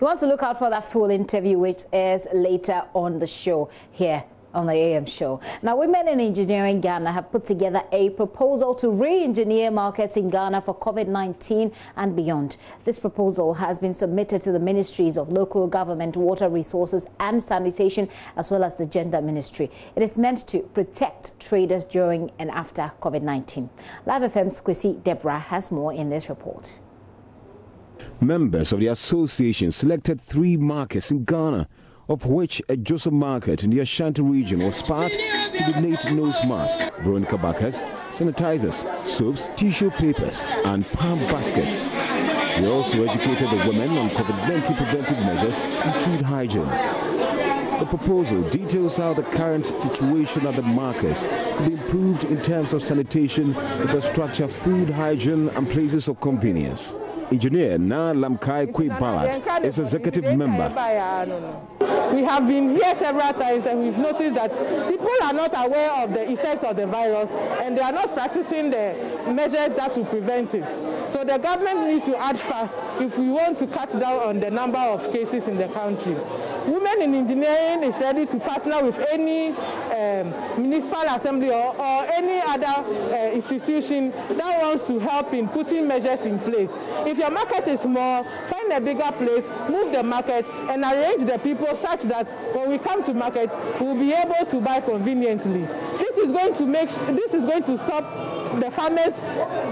You want to look out for that full interview, which is later on the show here on the AM show. Now, women in engineering Ghana have put together a proposal to re-engineer markets in Ghana for COVID-19 and beyond. This proposal has been submitted to the Ministries of Local Government, Water Resources and Sanitation, as well as the Gender Ministry. It is meant to protect traders during and after COVID-19. Live FM's Kwesi Deborah has more in this report. Members of the association selected 3 markets in Ghana, of which a Joseph market in the Ashanti region was part to donate nose masks, Veronica Backers, sanitizers, soaps, tissue papers and palm baskets. They also educated the women on COVID-19 preventive measures and food hygiene. The proposal details how the current situation at the markets could be improved in terms of sanitation, infrastructure, food hygiene and places of convenience. Engineer Na Lamkai Kwe Ballard is executive member. We have been here several times and we've noticed that people are not aware of the effects of the virus and they are not practicing the measures that will prevent it. So the government needs to act fast if we want to cut down on the number of cases in the country. Women in engineering is ready to partner with any municipal assembly or any other institution that wants to help in putting measures in place. If your market is small, find a bigger place, move the market and arrange the people such that when we come to market, we'll be able to buy conveniently. This is going to stop the farmers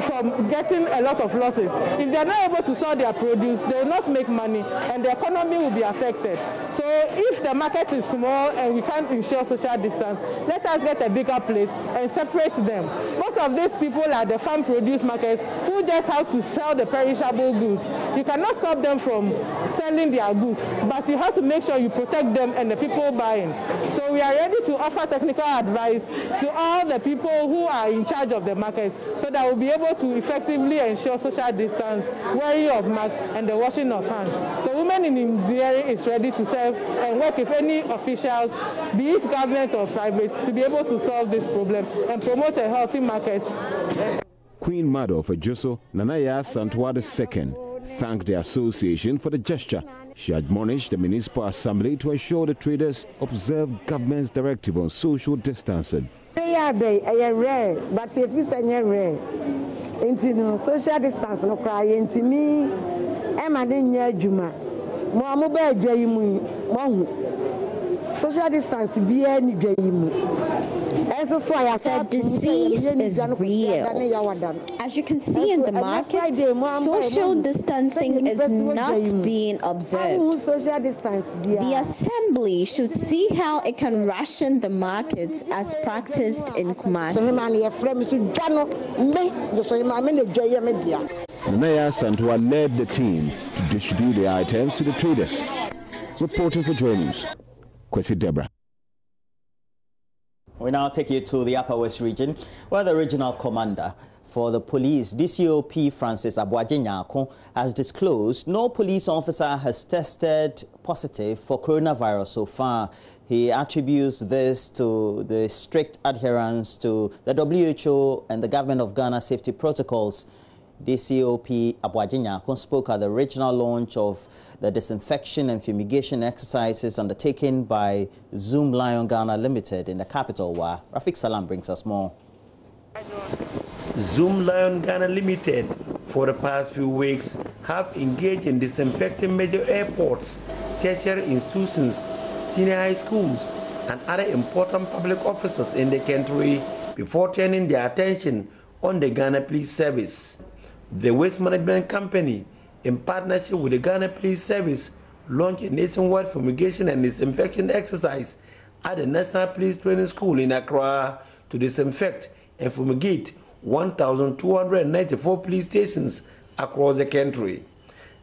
from getting a lot of losses. If they're not able to sell their produce, they will not make money and the economy will be affected. So if the market is small and we can't ensure social distance, let us get a bigger place and separate them. Most of these people are the farm produce markets who just have to sell the perishable goods. You cannot stop them from selling their goods, but you have to make sure you protect them and the people buying. So we are ready to offer technical advice to all the people who are in charge of the market so that we'll be able to effectively ensure social distance, wearing of masks and the washing of hands. So Women in Engineering is ready to serve and work with any officials, be it government or private, to be able to solve this problem and promote a healthy market. Queen Mother of Ejoso, Nanaya Santwa II, thanked the association for the gesture. She admonished the Municipal Assembly to ensure the traders observe government's directive on social distancing. Rare, but if it's a rare, social distance no cry into me, Emma Dinya Juma, Moamuba Jayimu, social distance be any Jayimu. The disease is real. As you can see in the market, social distancing is not being observed. The Assembly should see how it can ration the markets as practiced in Kumasi. Naya Santwa led the team to distribute the items to the traders. Reporting for Joy News, Kwesi Deborah. We now take you to the Upper West region, where the regional commander for the police, DCOP Francis Abuajinyako, has disclosed no police officer has tested positive for coronavirus so far. He attributes this to the strict adherence to the WHO and the Government of Ghana safety protocols. DCOP Abuajinyako spoke at the regional launch of the disinfection and fumigation exercises undertaken by Zoom Lion Ghana Limited in the capital, where Rafik Salam brings us more. Zoom Lion Ghana Limited, for the past few weeks, have engaged in disinfecting major airports, tertiary institutions, senior high schools, and other important public offices in the country before turning their attention on the Ghana Police Service. The Waste Management Company, in partnership with the Ghana Police Service, launched a nationwide fumigation and disinfection exercise at the National Police Training School in Accra to disinfect and fumigate 1,294 police stations across the country.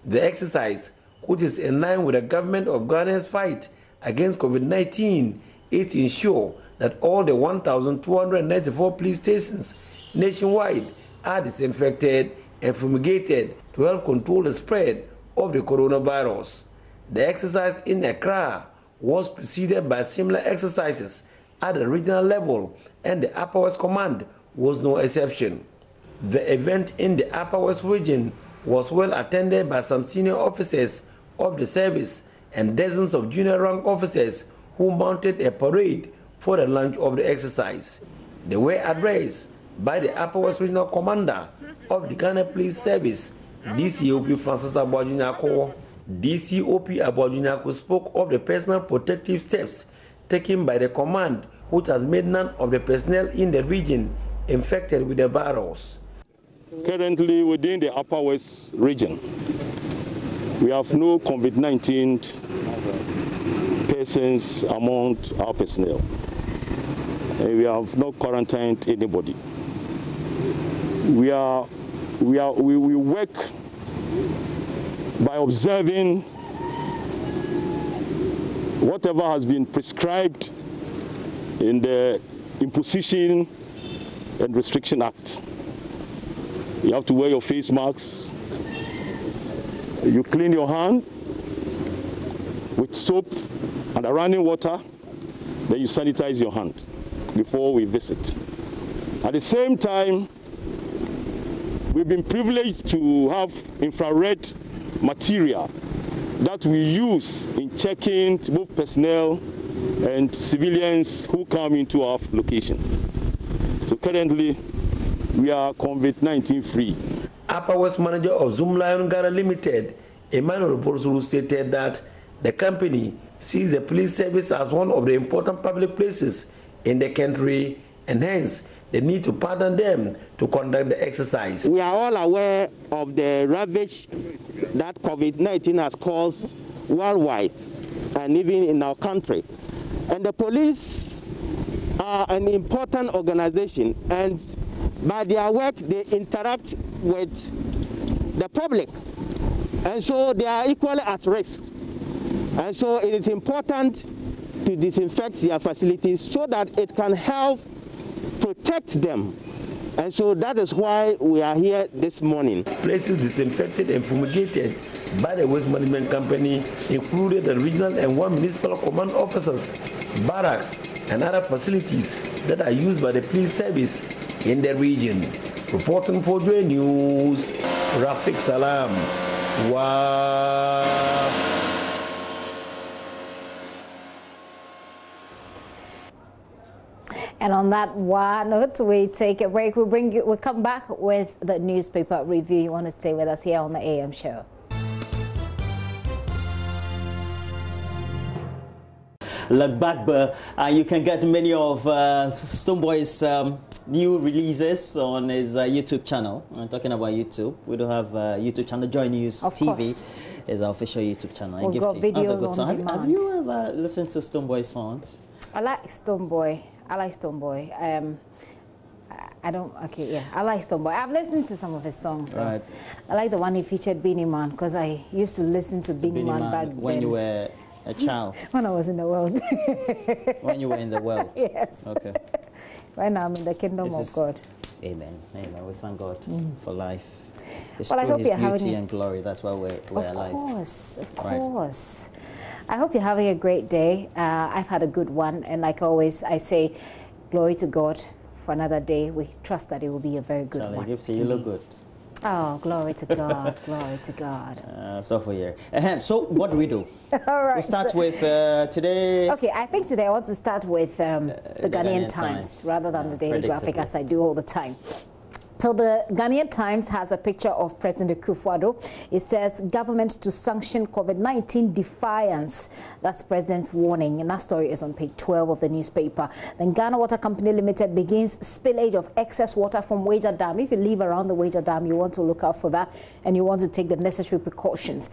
The exercise, which is in line with the government of Ghana's fight against COVID-19, is to ensure that all the 1,294 police stations nationwide are disinfected and fumigated to help control the spread of the coronavirus. The exercise in Accra was preceded by similar exercises at the regional level, and the Upper West Command was no exception. The event in the Upper West region was well attended by some senior officers of the service and dozens of junior rank officers who mounted a parade for the launch of the exercise. They were addressed by the Upper West Regional Commander of the Ghana Police Service, DCOP Francis Aboajunyako. DCOP Aboajunyako spoke of the personal protective steps taken by the command, which has made none of the personnel in the region infected with the virus. Currently, within the Upper West region, we have no COVID-19 persons among our personnel. We have not quarantined anybody. We work by observing whatever has been prescribed in the Imposition and Restriction Act. You have to wear your face masks. You clean your hand with soap and running water. Then you sanitize your hand before we visit. At the same time, we've been privileged to have infrared material that we use in checking both personnel and civilians who come into our location. So currently, we are COVID-19 free. Upper West manager of Zoom Lion Ghana Limited, Emmanuel Borsulu, stated that the company sees the police service as one of the important public places in the country, and hence they need to pardon them to conduct the exercise. We are all aware of the ravage that COVID-19 has caused worldwide and even in our country. And the police are an important organization, and by their work they interact with the public. And so they are equally at risk. And so it is important to disinfect their facilities so that it can help protect them. And so that is why we are here this morning. Places disinfected and fumigated by the Waste Management Company included the regional and one municipal command officers, barracks, and other facilities that are used by the police service in the region. Reporting for Joy News, Rafik Salam. Wow. And on that note, we take a break. We'll come back with the newspaper review. You want to stay with us here on the AM show. Look back, you can get many of Stoneboy's new releases on his YouTube channel. I'm talking about YouTube. We don't have a YouTube channel. Joy News of TV course. Is our official YouTube channel. We've got videos on demand. Have you ever listened to Stoneboy's songs? I like Stoneboy. I like Stoneboy. I don't. Okay, yeah. I like Stoneboy. I've listened to some of his songs. Right. I like the one he featured Beanie Man, because I used to listen to Beanie Man back when then. you were a child. When I was in the world. When you were in the world. Yes. Okay. Right now I'm in the kingdom of God. Amen. Amen. We thank God for life. It's well, I hope His you're beauty having and glory. That's why we're alive. Of course. I hope you're having a great day. I've had a good one, and like always, I say, glory to God for another day. We trust that it will be a very good one. Gifty, you look good. Oh, glory to God, glory to God. So for you. So what do we do? All right. We start with today. Okay, I think today I want to start with the Ghanaian Times rather than the Daily Graphic, as I do all the time. So the Ghanaian Times has a picture of President Akufo-Addo. It says, government to sanction COVID-19 defiance. That's President's warning. And that story is on page 12 of the newspaper. Then Ghana Water Company Limited begins spillage of excess water from Wager Dam. If you live around the Wager Dam, you want to look out for that and you want to take the necessary precautions.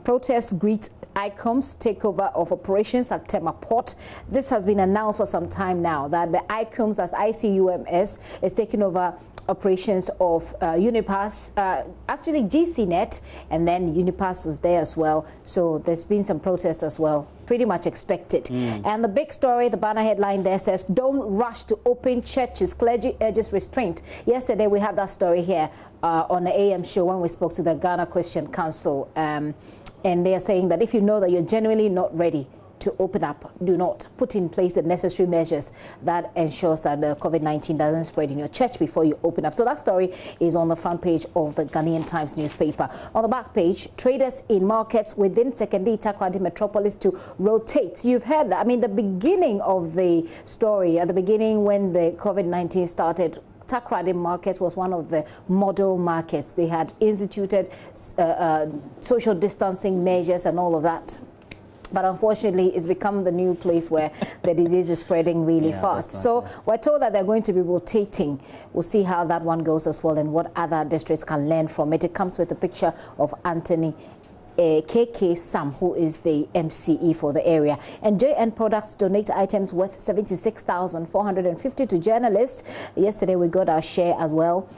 Protests greet ICOM's takeover of operations at Tema Port. This has been announced for some time now that the ICOM's, as ICUMS, is taking over operations of Unipass, actually GCNet, and then Unipass was there as well. So there's been some protests as well, pretty much expected. And the big story, the banner headline there says, don't rush to open churches, clergy urges restraint. Yesterday we had that story here on the AM show when we spoke to the Ghana Christian Council, and they are saying that if you know that you're genuinely not ready, to open up do not put in place the necessary measures that ensures that the COVID-19 doesn't spread in your church before you open up. So that story is on the front page of the Ghanaian Times newspaper. On the back page, traders in markets within Sekedi Takoradi metropolis to rotate. You've heard that. I mean, the beginning of the story, at the beginning when the COVID-19 started, Takoradi market was one of the model markets. They had instituted social distancing measures and all of that. But unfortunately, it's become the new place where the disease is spreading really fast. So we're told that they're going to be rotating. We'll see how that one goes as well and what other districts can learn from it. It comes with a picture of Anthony KK Sam, who is the MCE for the area. And JN Products donate items worth 76,450 to journalists. Yesterday we got our share as well.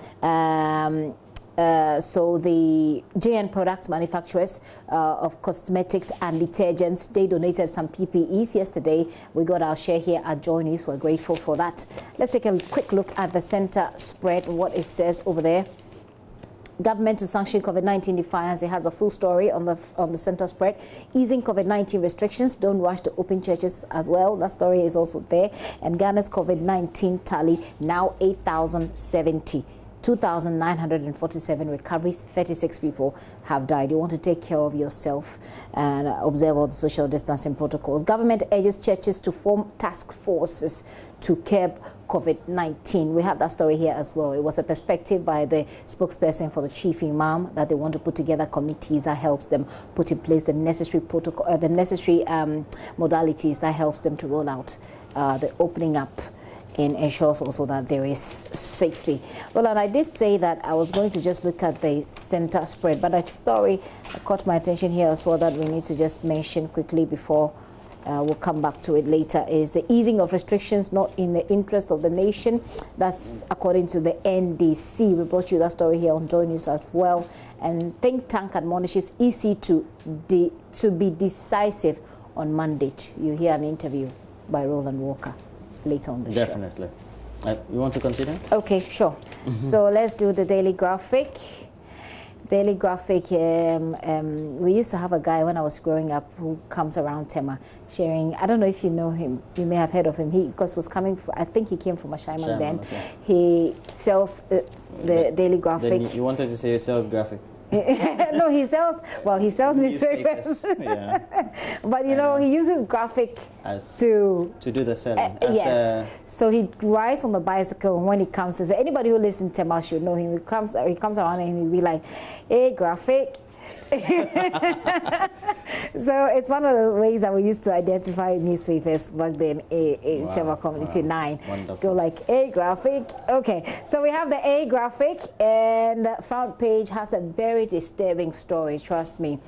So the JN Products manufacturers of cosmetics and detergents, they donated some PPEs yesterday. We got our share here at Joy News. We're grateful for that. Let's take a quick look at the center spread, what it says over there. Government to sanction COVID-19 defiance. It has a full story on the center spread. Easing COVID-19 restrictions. Don't rush to open churches as well. That story is also there. And Ghana's COVID-19 tally now 8,070. 2,947 recoveries, 36 people have died. You want to take care of yourself and observe all the social distancing protocols. Government urges churches to form task forces to curb COVID-19. We have that story here as well. It was a perspective by the spokesperson for the chief imam that they want to put together committees that helps them put in place the necessary protocol, the necessary modalities that helps them to roll out the opening up and ensures also that there is safety. Well, and I did say that I was going to just look at the center spread, but a story caught my attention here as well that we need to just mention quickly before we'll come back to it later, is the easing of restrictions not in the interest of the nation. That's according to the NDC. We brought you that story here on Joy News as well. And think tank admonishes EC to be decisive on mandate. You hear an interview by Roland Walker later on the show. Definitely. You want to continue? Okay, sure. So let's do the daily graphic. Daily graphic, we used to have a guy when I was growing up who comes around Tema sharing, I don't know if you know him, you may have heard of him. He, because was coming, I think he came from Ashaiman then. Okay. He sells the daily graphic. You wanted to say he sells graphic? No, he sells newspapers. Yeah. But you know, he uses graphic to do the selling. Yes. So he rides on the bicycle, and when he comes, so anybody who lives in Tema should know him. He comes around and he'll be like, "Hey, graphic." So it's one of the ways that we used to identify newspapers back then in Tema Community 9. Wonderful. Go like A graphic. Okay, so we have the A graphic, and the front page has a very disturbing story, trust me.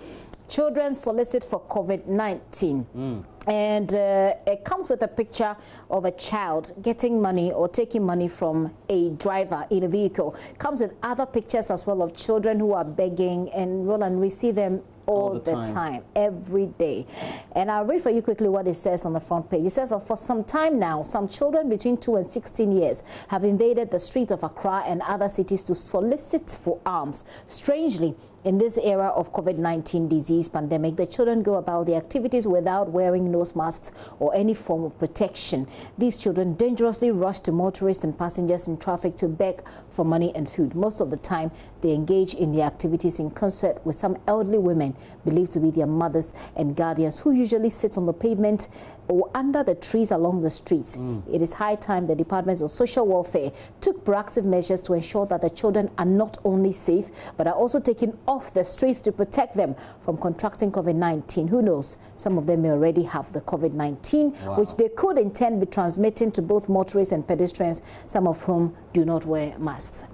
Children solicit for COVID-19. And it comes with a picture of a child getting money or taking money from a driver in a vehicle. Comes with other pictures as well of children who are begging, and Roland, we see them all the time, every day. And I'll read for you quickly what it says on the front page. It says that for some time now, some children between 2 and 16 years have invaded the streets of Accra and other cities to solicit for alms. Strangely, in this era of COVID-19 disease pandemic, the children go about the activities without wearing nose masks or any form of protection. These children dangerously rush to motorists and passengers in traffic to beg for money and food. Most of the time, they engage in their activities in concert with some elderly women believed to be their mothers and guardians, who usually sit on the pavement or under the trees along the streets. It is high time the Department of Social Welfare took proactive measures to ensure that the children are not only safe, but are also taken off the streets to protect them from contracting COVID-19. Who knows? Some of them may already have the COVID-19, which they could in turn be transmitting to both motorists and pedestrians, some of whom do not wear masks.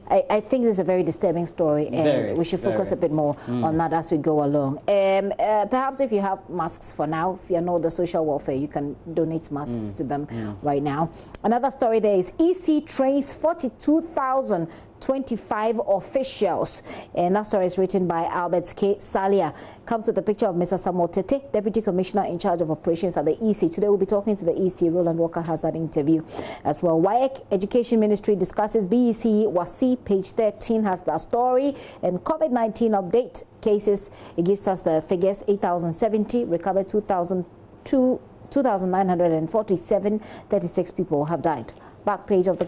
I think this is a very disturbing story, and we should focus a bit more on that as we go along. Perhaps if you have masks for now, if you know the social welfare, you can donate masks to them right now. Another story there is EC trains 42,025 officials, and that story is written by Albert K. Salia. Comes with a picture of Mr. Samuel Tete, Deputy Commissioner in charge of operations at the EC. Today we'll be talking to the EC. Roland Walker has that interview as well. WAEC Education Ministry discusses BEC WASI. Page 13 has the story. And COVID-19 update cases, it gives us the figures: 8,070, recovered 2,000. 2,947, 36 people have died. Back page of the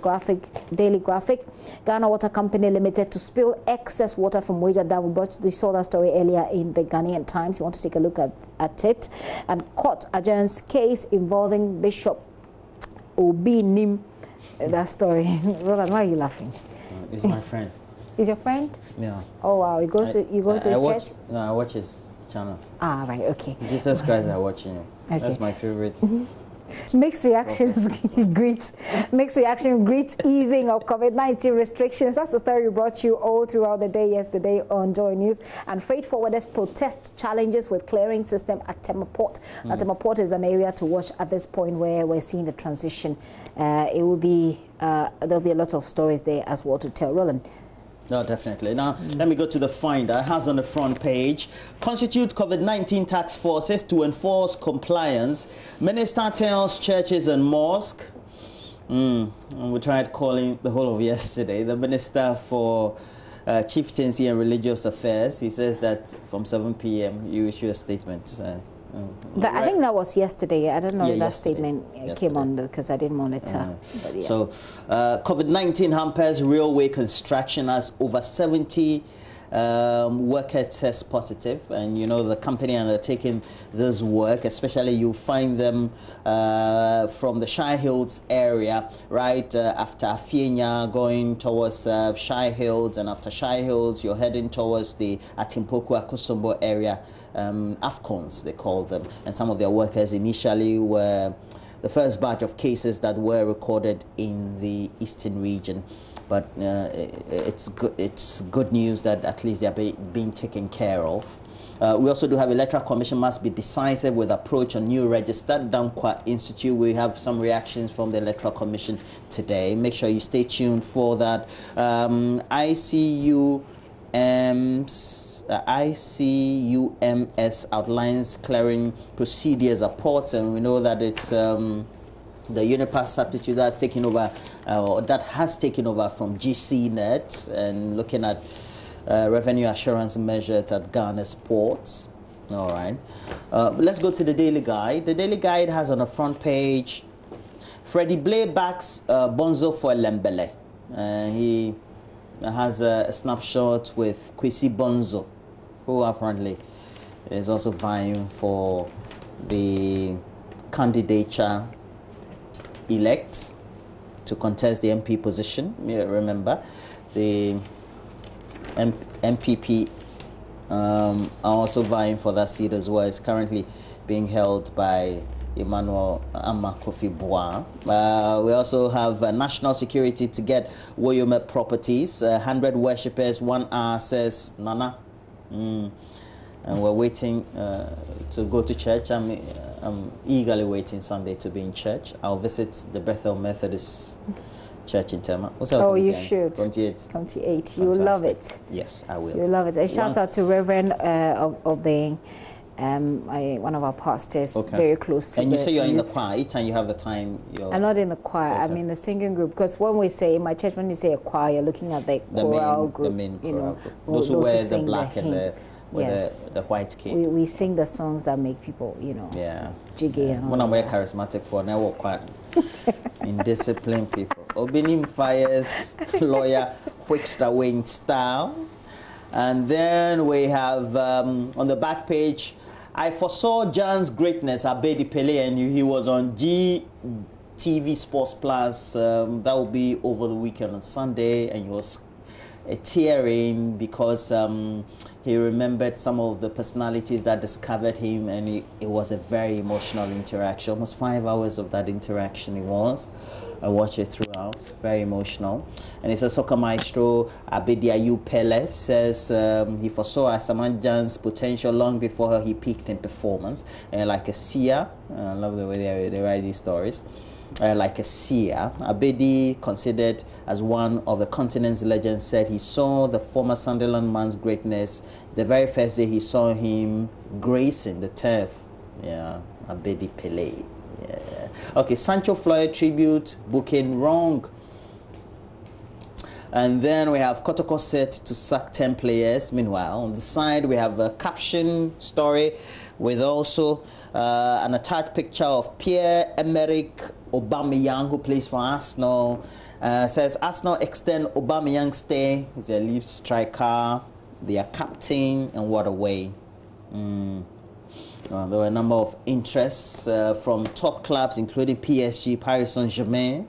daily graphic. Ghana Water Company Limited to spill excess water from Wager Dam. We saw that story earlier in the Ghanaian Times. You want to take a look at it. And court adjourns case involving Bishop Obi Nim. That story. Roland, why are you laughing? He's my friend. He's your friend? Yeah. Oh wow, you go to his church? No, I watch his channel. Ah, right, okay. Jesus Christ, I watch him. Okay. That's my favorite. Mixed reactions greets easing of COVID-19 restrictions. That's the story we brought you all throughout the day yesterday on Joy News. And freight forwarders protest challenges with clearing system at Tema Port. Tema Port is an area to watch at this point where we're seeing the transition. It will be there'll be a lot of stories there as well to tell. Roland. No, definitely. Now, let me go to the Finder. It has on the front page, constitute COVID-19 task forces to enforce compliance. Minister tells churches and mosques. We tried calling the whole of yesterday. The Minister for Chieftaincy and Religious Affairs, he says that from 7 p.m. you issue a statement. I think that was yesterday. I don't know if that statement came on because I didn't monitor. Yeah. So, COVID-19 hampers railway construction as over 70 workers test positive, and you know the company undertaking this work, especially you find them from the Shire Hills area, right after Afienya, going towards Shire Hills, and after Shire Hills you're heading towards the Atimpoku Akosombo area. AFCONs, they call them, and some of their workers initially were the first batch of cases that were recorded in the eastern region. But it's good news that at least they're being taken care of. We also do have Electoral Commission must be decisive with approach on new register. Damqua Institute, we have some reactions from the Electoral Commission today. Make sure you stay tuned for that. ICUMS outlines clearing procedures at ports, and we know that it's the Unipass substitute that's taken over, or that has taken over from GCNet, and looking at revenue assurance measures at Ghana's ports. All right, let's go to the Daily Guide. The Daily Guide has on the front page, Freddie Blay backs Bonzo for Lembele. He has a snapshot with Kwesi Bonzo, who apparently is also vying for the candidature elect to contest the MP position. You remember, the MPP are also vying for that seat as well. It's currently being held by Emmanuel Amma Kofi Bois. We also have national security to get Woyome properties. 100 worshippers, 1 hour, says Nana. And we're waiting to go to church. I'm eagerly waiting Sunday to be in church. I'll visit the Bethel Methodist Church in Tema. Oh, you should. 28. 28. You'll love it. Yes, I will. You'll love it. A shout out to Reverend Obeng. One of our pastors, very close to. And you say you're in the choir. Each time you have the time, I'm not in the choir. I'm in the singing group, because when we say in my church, when you say a choir, you're looking at the choral group. The main choral group. Those who wear the black and the white cape. We sing the songs that make people, jiggy. And when I'm very charismatic for now, we're quite indisciplined people. Obinim Fires lawyer Wickster Wayne style, and then we have on the back page, I foresaw Jan's greatness, Abedi Pele, and he was on GTV Sports Plus. That will be over the weekend on Sunday, and he was tearing because he remembered some of the personalities that discovered him, and it was a very emotional interaction. Almost 5 hours of that interaction it was. I watched it throughout. Very emotional. And it's a soccer maestro, Abedi Ayu Pele, says he foresaw Asamoah Gyan's potential long before he peaked in performance. Like a seer, I love the way they write these stories. Like a seer, Abedi, considered as one of the continent's legends, said he saw the former Sunderland man's greatness the very first day he saw him gracing the turf. Yeah, Abedi Pele. Yeah. Okay, Sancho Floyd tribute booking wrong. And then we have Kotoko set to sack 10 players. Meanwhile, on the side, we have a caption story with also an attached picture of Pierre-Emerick Aubameyang, who plays for Arsenal. Says Arsenal extend Aubameyang's stay. He's a lead striker, their captain, and what a way. There were a number of interests from top clubs, including PSG, Paris Saint-Germain.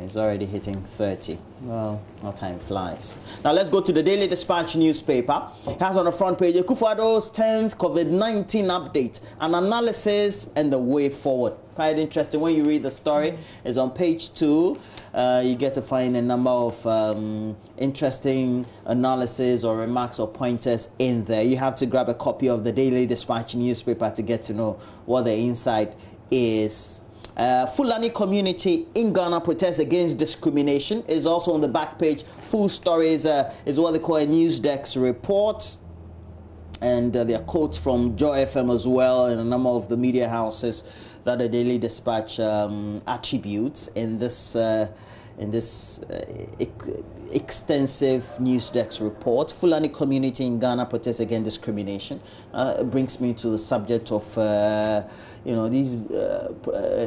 He's already hitting 30. Well, how time flies. Now let's go to the Daily Dispatch newspaper. It has on the front page Akufo-Addo's 10th COVID-19 update, an analysis and the way forward. Quite interesting. When you read the story, it's on page 2. You get to find a number of interesting analysis or remarks or pointers in there. You have to grab a copy of the Daily Dispatch newspaper to get to know what the insight is. Fulani community in Ghana protests against discrimination is also on the back page. Full story is what they call a news desk report. And there are quotes from Joy FM as well and a number of the media houses that the Daily Dispatch attributes in this extensive news desk report. Fulani community in Ghana protests against discrimination. It brings me to the subject of these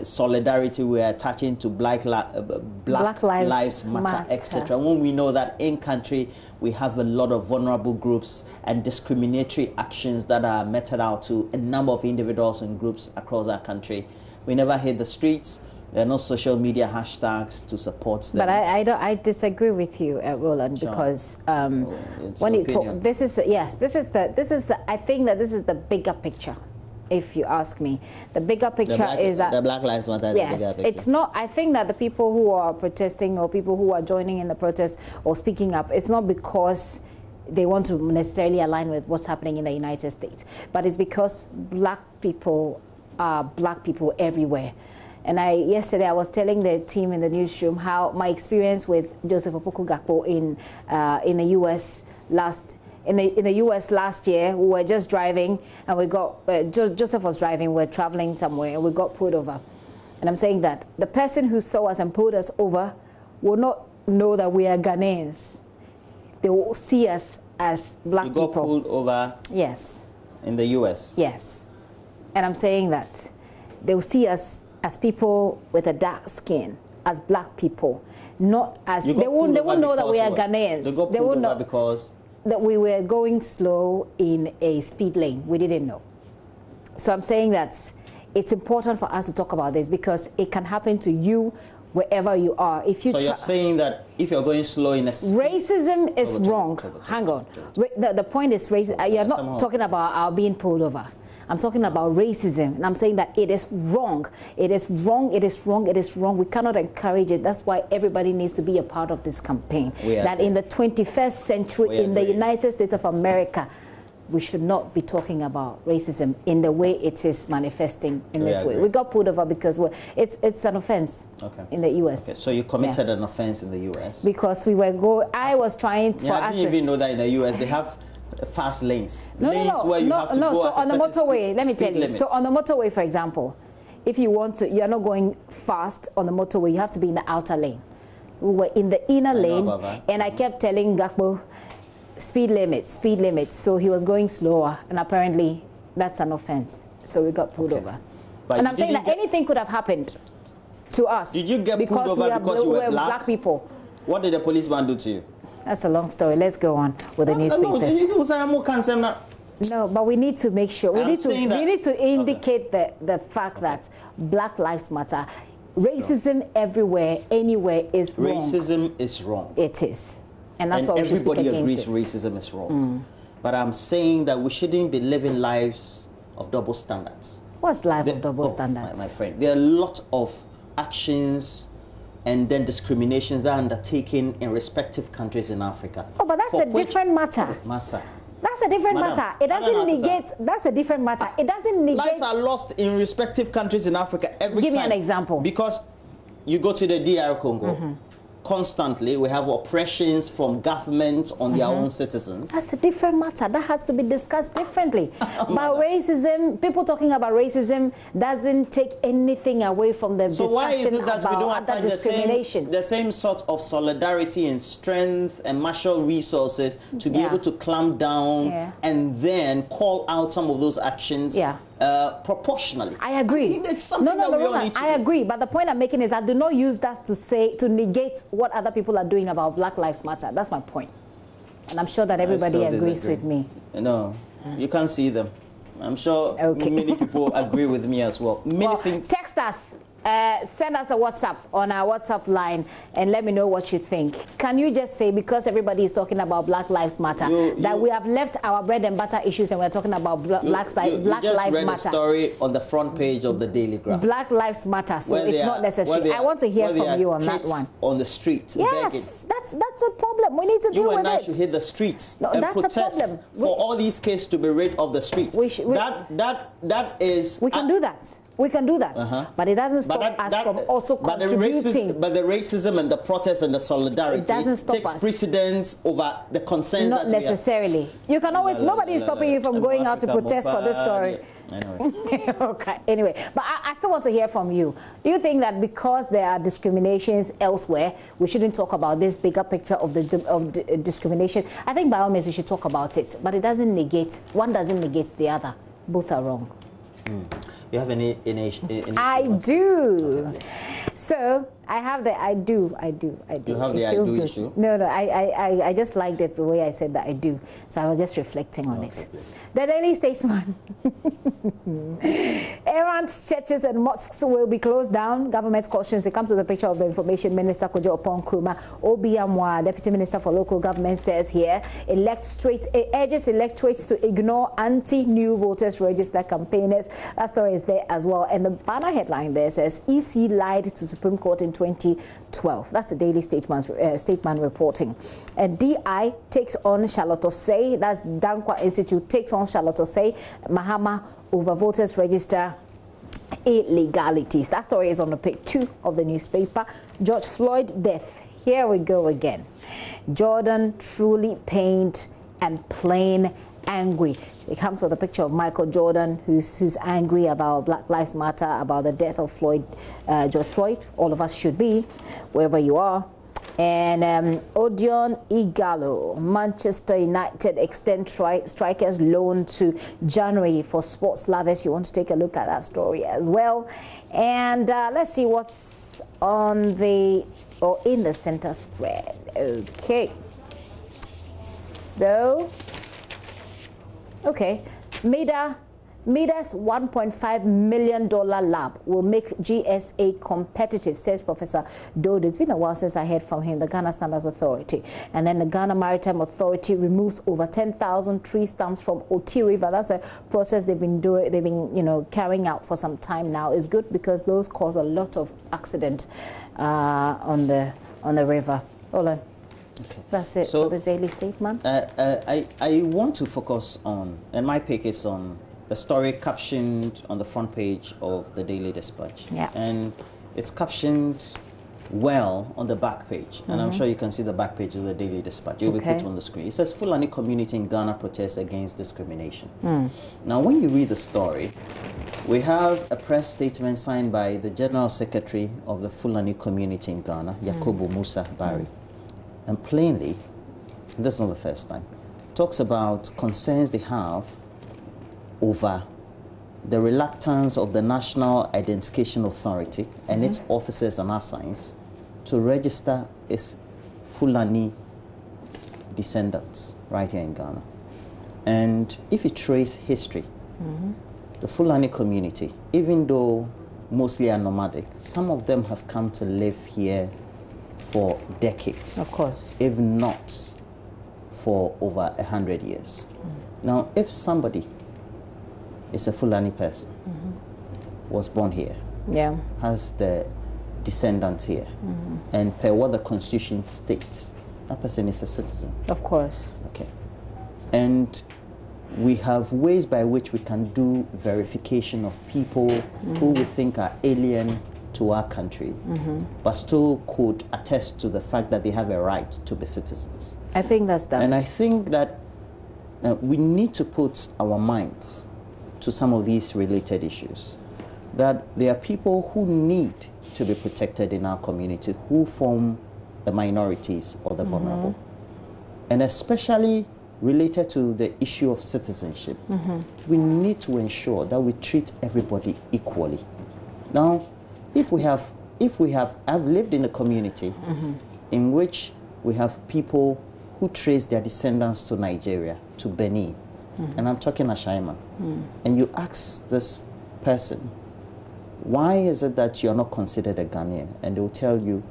solidarity we are attaching to Black Lives Matter, etc. When we know that in country we have a lot of vulnerable groups and discriminatory actions that are meted out to a number of individuals and groups across our country, we never hit the streets. There are no social media hashtags to support them. But I disagree with you, Roland, sure. Because when you talk, I think that this is the bigger picture. If you ask me, the bigger picture is that the Black Lives Matter. Yes, it's not. I think that the people who are protesting or people who are joining in the protest or speaking up, it's not because they want to necessarily align with what's happening in the United States, but it's because Black people are Black people everywhere. And yesterday I was telling the team in the newsroom how my experience with Joseph Opoku-Gakpo in the U.S. in the U.S. last year. We were just driving and we got Joseph was driving. We were traveling somewhere and we got pulled over. And I'm saying that the person who saw us and pulled us over will not know that we are Ghanaians. They will see us as Black people. You got pulled over. Yes. In the U.S. Yes. And I'm saying that they will see us as people with a dark skin, as Black people, not as they won't know that we are Ghanaians. They got pulled over because that we were going slow in a speed lane. We didn't know. So I'm saying that it's important for us to talk about this because it can happen to you wherever you are. If you so you're saying that if you're going slow in a racism is wrong. Hang on. The point is racism. You're not talking about our being pulled over. I'm talking about racism, and I'm saying that it is wrong. It is wrong, it is wrong, it is wrong. We cannot encourage it. That's why everybody needs to be a part of this campaign. That in the 21st century, in the United States of America, we should not be talking about racism in the way it is manifesting in this way. We got pulled over because it's an offense in the U.S. Okay, so you committed an offense in the U.S. Because we were I was trying for us. I didn't even know that in the U.S. they have fast lanes. Where you have to go so at on the motorway, let me tell you. Limit. So on the motorway, for example, if you want to, you're not going fast on the motorway, you have to be in the outer lane. We were in the inner lane, and I kept telling Gakpo, speed limit. So he was going slower, and apparently that's an offense. So we got pulled over. But and I'm saying that anything could have happened to us. Did you get pulled over because you were Black people? What did the policeman do to you? That's a long story. Let's go on with the newspapers. No, but we need to make sure. We need to indicate the fact that Black Lives Matter. Racism everywhere, anywhere is wrong. Racism is wrong. It is. And that's what everybody agrees racism is wrong. But I'm saying that we shouldn't be living lives of double standards. What's life of double standards? My friend, there are a lot of actions and then discriminations that are undertaken in respective countries in Africa. Oh, but that's a different matter. That's a different matter. It doesn't negate. That's a different matter. It doesn't negate. Lives are lost in respective countries in Africa every time. Give me an example. Because you go to the DR Congo, constantly we have oppressions from government on their own citizens. That's a different matter. That has to be discussed differently. But racism, people talking about racism doesn't take anything away from the discussion. So why is it that we don't attach the same sort of solidarity and strength and martial resources to be able to clamp down and then call out some of those actions proportionally? I agree. It's something that we all need to I agree. But the point I'm making is I do not use that to negate what other people are doing about Black Lives Matter. That's my point. And I'm sure that everybody agrees with me. No, you can't see them. I'm sure many people agree with me as well. Many things. Text us. Send us a WhatsApp on our WhatsApp line and let me know what you think. Can you just say, because everybody is talking about Black Lives Matter, that we have left our bread and butter issues and we're talking about Black Lives Matter? You just read a story on the front page of the Daily Graph. Black Lives Matter, so it's not necessary. I want to hear from you on that one. On the street, yes, that's a problem. We need to deal with it. You and I should hit the streets and that's protest a problem. for all these cases to be rid of the street. We can do that. We can do that, but it doesn't stop us from also contributing. But the racism and the protest and the solidarity takes precedence over the concerns that we have. Not necessarily. You can always, nobody is stopping you from going out to protest for this story. Anyway. Okay, anyway, but I still want to hear from you. Do you think that because there are discriminations elsewhere, we shouldn't talk about this bigger picture of the discrimination? I think by all means we should talk about it, but it doesn't negate, one doesn't negate the other. Both are wrong. You have any I do. Okay, so I have the I do. You have the I do issue? No, I just liked it the way I said that I do. So I was just reflecting on it. The Daily Statesman. Errant churches and mosques will be closed down. Government cautions. It comes with a picture of the Information Minister, Kojo Opon-Nkrumah. Obiamwa, Deputy Minister for Local Government, says here, urges electorates to ignore anti-new voters register campaigners. That story is there as well. And the banner headline there says, EC lied to Supreme Court in 2012. That's the Daily Statesman reporting. And DI takes on Charlotte Osei. That's Dankwa Institute takes on Charlotte Osei. Mahama over voters register illegalities. That story is on the page 2 of the newspaper. George Floyd death. Here we go again. Jordan truly pained and plain angry. It comes with a picture of Michael Jordan, who's angry about Black Lives Matter, about the death of George Floyd. All of us should be, wherever you are. And Odion Igalo, Manchester United extend strikers loan to January for sports lovers. You want to take a look at that story as well. And let's see what's on the in the center spread. Okay. So, okay, MEDA's $1.5 million lab will make GSA competitive, says Professor Dodo. It's been a while since I heard from him, the Ghana Standards Authority. And then the Ghana Maritime Authority removes over 10,000 tree stumps from Oti River. That's a process they've been carrying out for some time now. It's good because those cause a lot of accident on the river. Hold on. Okay. That's it for the Daily Statement. I want to focus on, and my pick is on the story captioned on the front page of the Daily Dispatch. Yeah. And it's captioned well on the back page. And I'm sure you can see the back page of the Daily Dispatch. It will be put on the screen. It says, Fulani community in Ghana protests against discrimination. Now, when you read the story, we have a press statement signed by the General Secretary of the Fulani community in Ghana, Yakubu Musa Bari. And plainly, and this is not the first time, talks about concerns they have over the reluctance of the National Identification Authority and its officers and assigns to register its Fulani descendants right here in Ghana. And if you trace history, the Fulani community, even though mostly are nomadic, some of them have come to live here for decades. Of course. If not for over 100 years. Now, if somebody is a Fulani person, was born here, has the descendants here, and per what the Constitution states, that person is a citizen. Of course. Okay. And we have ways by which we can do verification of people who we think are alien to our country, but still could attest to the fact that they have a right to be citizens. I think that's that. And I think that we need to put our minds to some of these related issues. That there are people who need to be protected in our community who form the minorities or the vulnerable. And especially related to the issue of citizenship, we need to ensure that we treat everybody equally. Now, I've lived in a community in which we have people who trace their descendants to Nigeria, to Benin, and I'm talking Ashaima, and you ask this person, why is it that you're not considered a Ghanaian? And they will tell you,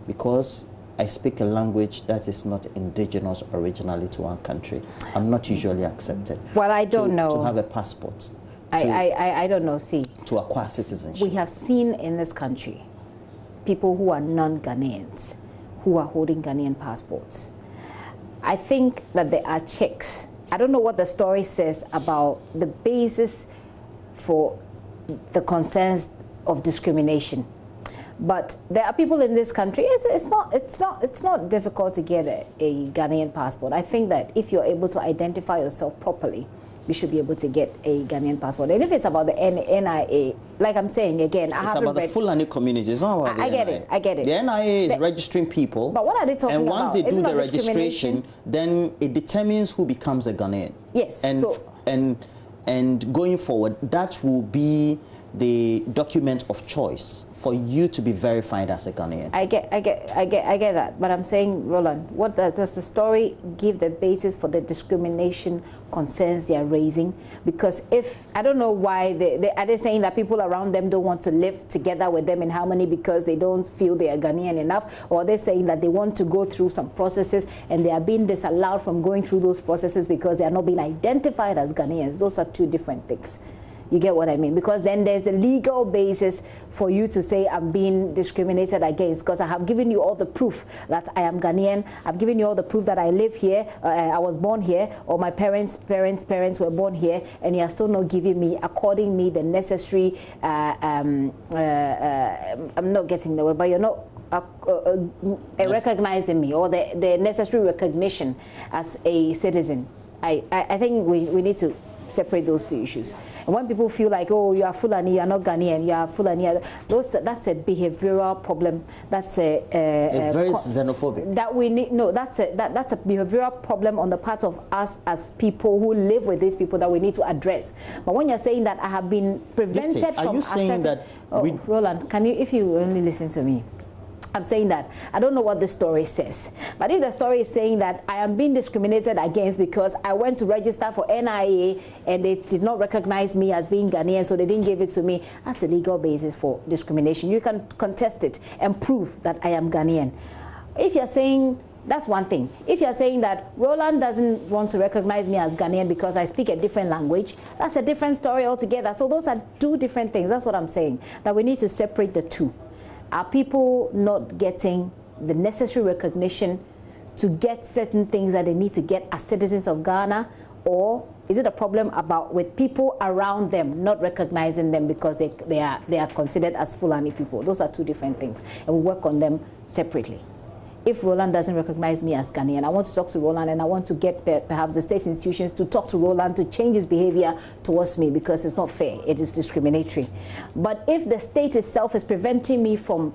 because I speak a language that is not indigenous originally to our country. I'm not usually accepted. Well, I don't know. To have a passport. I don't know, see. To acquire citizenship. We have seen in this country people who are non-Ghanaians who are holding Ghanaian passports. I think that there are checks. I don't know what the story says about the basis for the concerns of discrimination. But there are people in this country, it's not difficult to get a Ghanaian passport. I think that if you're able to identify yourself properly, you should be able to get a Ghanaian passport. And if it's about the NIA, like I'm saying again, I haven't read... It's about the Fulani community, it's not about the NIA. I get it. The NIA is registering people. But what are they talking about? And once they do the registration, then it determines who becomes a Ghanaian. Yes. And going forward, that will be the document of choice for you to be verified as a Ghanaian. I get that, but I'm saying, Roland, what does the story give the basis for the discrimination concerns they are raising? Because if, I don't know why, are they saying that people around them don't want to live together with them in harmony because they don't feel they are Ghanaian enough? Or are they saying that they want to go through some processes and they are being disallowed from going through those processes because they are not being identified as Ghanaians? Those are two different things. You get what I mean? Because then there's a legal basis for you to say I'm being discriminated against because I have given you all the proof that I am Ghanaian. I've given you all the proof that I live here, I was born here, or my parents were born here, and you're still not giving me, according me, the necessary, I'm not getting the word, but you're not recognizing me, or the necessary recognition as a citizen. I think we need to separate those two issues. And when people feel like, oh, you are Fulani, you are not Ghanaian, you are Fulani, that's a behavioral problem. That's a very xenophobic. That we need. No, that's a behavioral problem on the part of us as people who live with these people that we need to address. But when you're saying that I have been prevented from accessing, are you saying that? Roland, can you, if you only listen to me? I'm saying that I don't know what the story says, but if the story is saying that I am being discriminated against because I went to register for NIA and they did not recognize me as being Ghanaian, so they didn't give it to me, that's a legal basis for discrimination. You can contest it and prove that I am Ghanaian. If you're saying, that's one thing. If you're saying that Roland doesn't want to recognize me as Ghanaian because I speak a different language, that's a different story altogether. So those are two different things. That's what I'm saying, that we need to separate the two. Are people not getting the necessary recognition to get certain things that they need to get as citizens of Ghana? Or is it a problem with people around them not recognizing them because they are considered as Fulani people? Those are two different things, and we work on them separately. If Roland doesn't recognize me as Ghanaian, I want to talk to Roland, and I want to get perhaps the state institutions to talk to Roland to change his behavior towards me, because it's not fair, it is discriminatory. But if the state itself is preventing me from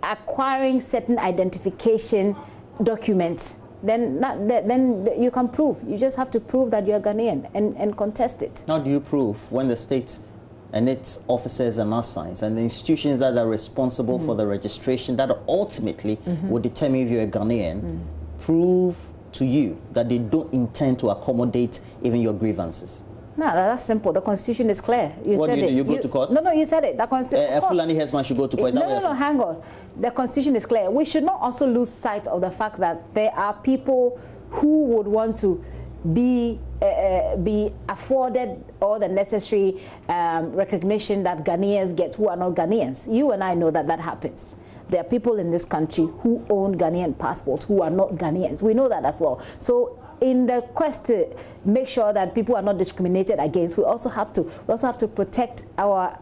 acquiring certain identification documents, then you can prove. You just have to prove that you're Ghanaian and contest it. How do you prove when the state and its officers and assigns and the institutions that are responsible for the registration that ultimately will determine if you're a Ghanaian, prove to you that they don't intend to accommodate even your grievances? No, that's simple. The Constitution is clear. What do you do? You go to court? No, you said it. A Fulani headsman should go to court. No, hang on. The Constitution is clear. We should not also lose sight of the fact that there are people who would want to be afforded all the necessary recognition that Ghanaians get who are not Ghanaians. You and I know that that happens. There are people in this country who own Ghanaian passports who are not Ghanaians. We know that as well. So in the quest to make sure that people are not discriminated against, we also have to protect our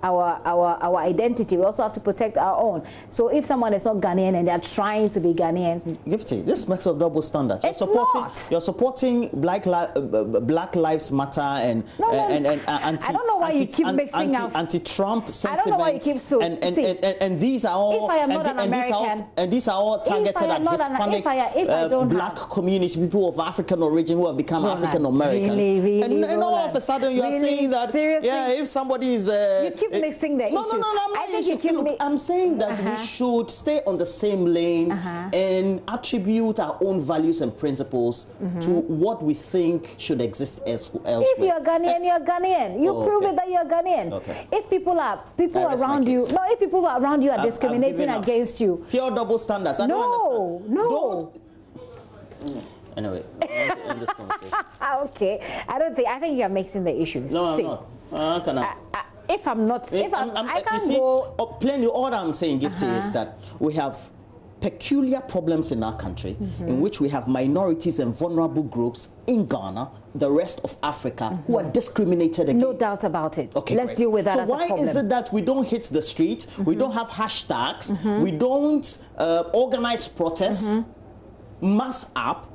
identity. We also have to protect our own. So if someone is not Ghanaian and they are trying to be Ghanaian, Gifty, this makes a double standard. You're supporting Black Lives Matter and anti. I don't know why you keep mixing up anti-Trump sentiments. I don't know why you keep so. And these are all. If I am not an American, and these are all targeted at Hispanics, Black community, people of African origin who have become African Americans. Really, and all of a sudden you are saying that if somebody is you keep mixing the issues. No, I'm saying that we should stay on the same lane and attribute our own values and principles to what we think should exist elsewhere. If you're Ghanaian, you're Ghanaian. You prove it that you're Ghanaian. Okay. If people around you, if people around you are discriminating against you, pure double standards. I don't understand. No. Anyway, in this conversation. Okay, I think you're mixing the issues. No. If I'm not, I can't go. Plainly, all I'm saying, Gifty, is that we have peculiar problems in our country in which we have minorities and vulnerable groups in Ghana, the rest of Africa, who are discriminated against. No doubt about it. Okay, let's deal with that as a problem. So why is it that we don't hit the street, we don't have hashtags, we don't organize protests, mass up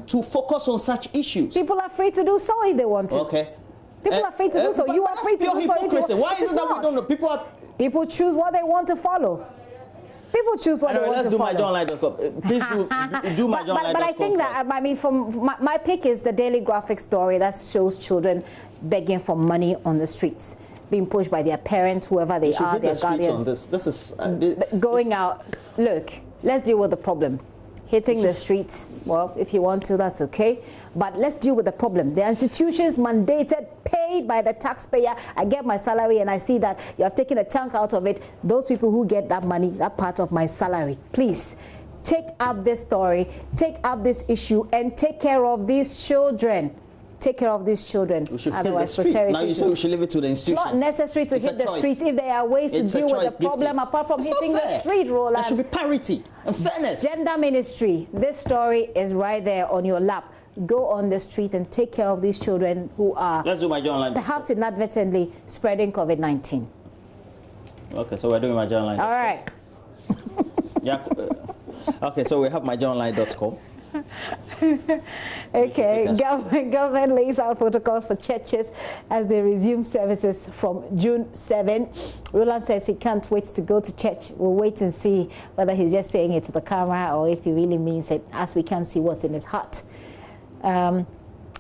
to focus on such issues? People are free to do so if they want to. Okay. People are free to do so. You are free to do so if you want. Why is it that we don't know? People choose what they want to follow. People choose what they want to follow. Let's do myjohnline.com. Please do myjohnline.com. But I think that, from my pick is the Daily Graphic story that shows children begging for money on the streets, being pushed by their parents, whoever they are, their guardians. This is going out. Look, let's deal with the problem. Hitting the streets, well, if you want to, that's okay. But let's deal with the problem. The institutions mandated, paid by the taxpayer. I get my salary and I see that you have taken a chunk out of it. Those people who get that money, that part of my salary, please take up this story, take up this issue, and take care of these children. Take care of these children. We should hit the street. Now you say we should leave it to the institutions. It's not necessary to hit the street if there are ways to deal with the problem apart from hitting the street, Roland. There should be parity and fairness. Gender ministry. This story is right there on your lap. Go on the street and take care of these children who are perhaps inadvertently spreading COVID-19. Okay, so we're doing myjohnline.com. All right. Okay, so we have myjohnline.com. Okay, government lays out protocols for churches as they resume services from June 7. Roland says he can't wait to go to church. We'll wait and see whether he's just saying it to the camera or if he really means it, as we can see what's in his heart.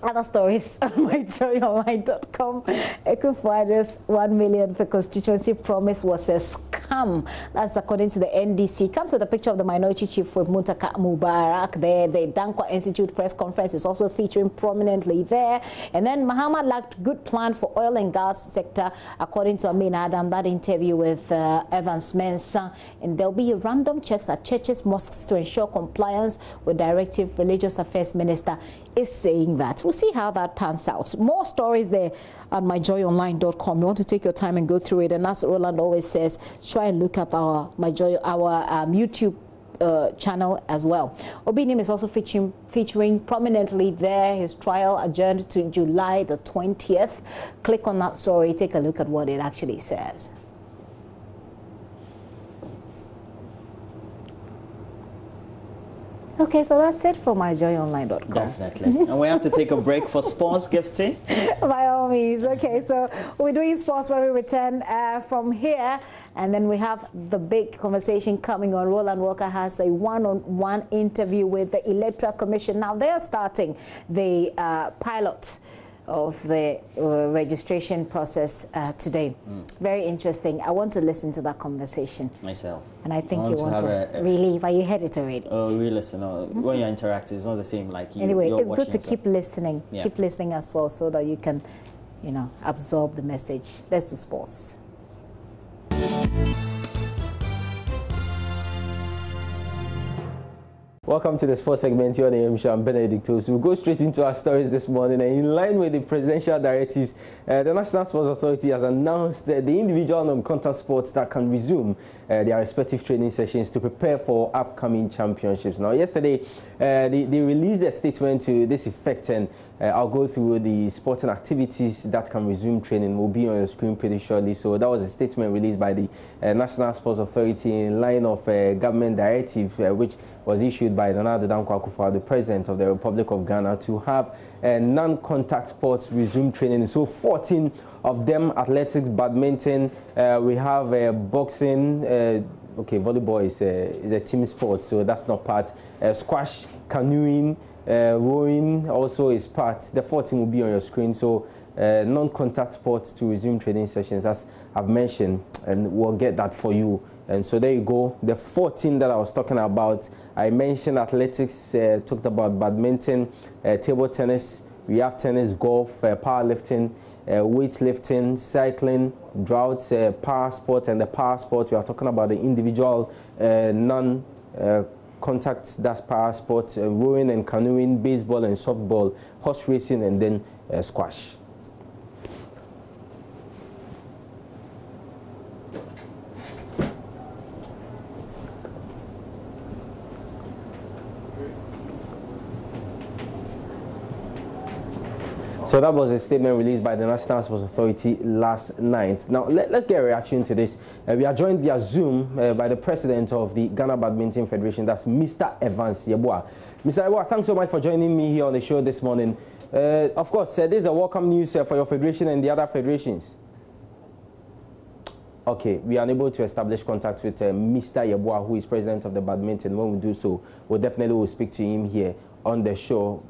Other stories on myjoyonline.com. Ekufuado's 1 million for constituency promise was a scam. That's according to the NDC. Comes with a picture of the minority chief with Muntaka Mubarak there. The Dankwa Institute press conference is also featuring prominently there. And then Mahama lacked good plan for oil and gas sector, according to Amin Adam. That interview with Evans Mensah. And there'll be random checks at churches, mosques to ensure compliance with directive. Religious Affairs Minister is saying that. We'll see how that pans out. More stories there on myjoyonline.com. You want to take your time and go through it. And as Roland always says, try and look up our YouTube channel as well. Obinim is also featuring prominently there. His trial adjourned to July the 20th. Click on that story. Take a look at what it actually says. Okay, so that's it for myjoyonline.com. Definitely. And we have to take a break for sports, Gifty. By all means. Okay, so we're doing sports when we return from here. And then we have the big conversation coming on. Roland Walker has a one-on-one interview with the Electoral Commission. Now, they are starting the pilot of the registration process today. Very interesting. I want to listen to that conversation myself. And I think you want to really, but you heard it already. Oh, we listen. When you're interacting, it's not the same like you. Anyway, it's good to keep listening. Yeah. Keep listening as well so that you can, absorb the message. Let's do sports. Welcome to the sports segment here on the AM Show. I'm Benedict Toast. We'll go straight into our stories this morning. And in line with the presidential directives, the National Sports Authority has announced the individual non-contact sports that can resume their respective training sessions to prepare for upcoming championships. Now, yesterday, they released a statement to this effect, and I'll go through the sporting activities that can resume training. Will be on your screen pretty shortly. So that was a statement released by the National Sports Authority in line of government directive, which was issued by Nana Dankwa Akufo-Addo, the President of the Republic of Ghana, to have non-contact sports resume training. So 14 of them: athletics, badminton, we have boxing, okay, volleyball is a team sport, so that's not part. Squash, canoeing, rowing also is part. The 14 will be on your screen. So non-contact sports to resume training sessions, as I've mentioned, and we'll get that for you. And so there you go. The 14 that I was talking about, I mentioned athletics, talked about badminton, table tennis, we have tennis, golf, powerlifting, weightlifting, cycling, drought, power sport, and the power sport. We are talking about the individual non-contact, that's power sport, rowing and canoeing, baseball and softball, horse racing, and then squash. So that was a statement released by the National Sports Authority last night. Now, let's get a reaction to this. We are joined via Zoom by the president of the Ghana Badminton Federation, that's Mr. Evans Yeboah. Mr. Yeboah, thanks so much for joining me here on the show this morning. Of course, this is a welcome news for your federation and the other federations. Okay, we are unable to establish contact with Mr. Yeboah, who is president of the badminton. When we do so, we'll definitely speak to him here on the show.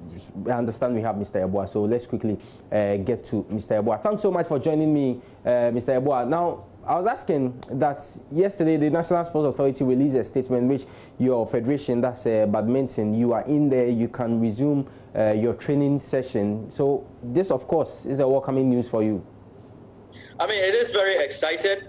I understand we have Mr. Yeboah, so let's quickly get to Mr. Yeboah. Thanks so much for joining me, Mr. Yeboah. Now, I was asking that yesterday the National Sports Authority released a statement which your federation, that's badminton, you are in there, you can resume your training session. So this, of course, is a welcoming news for you. I mean, it is very excited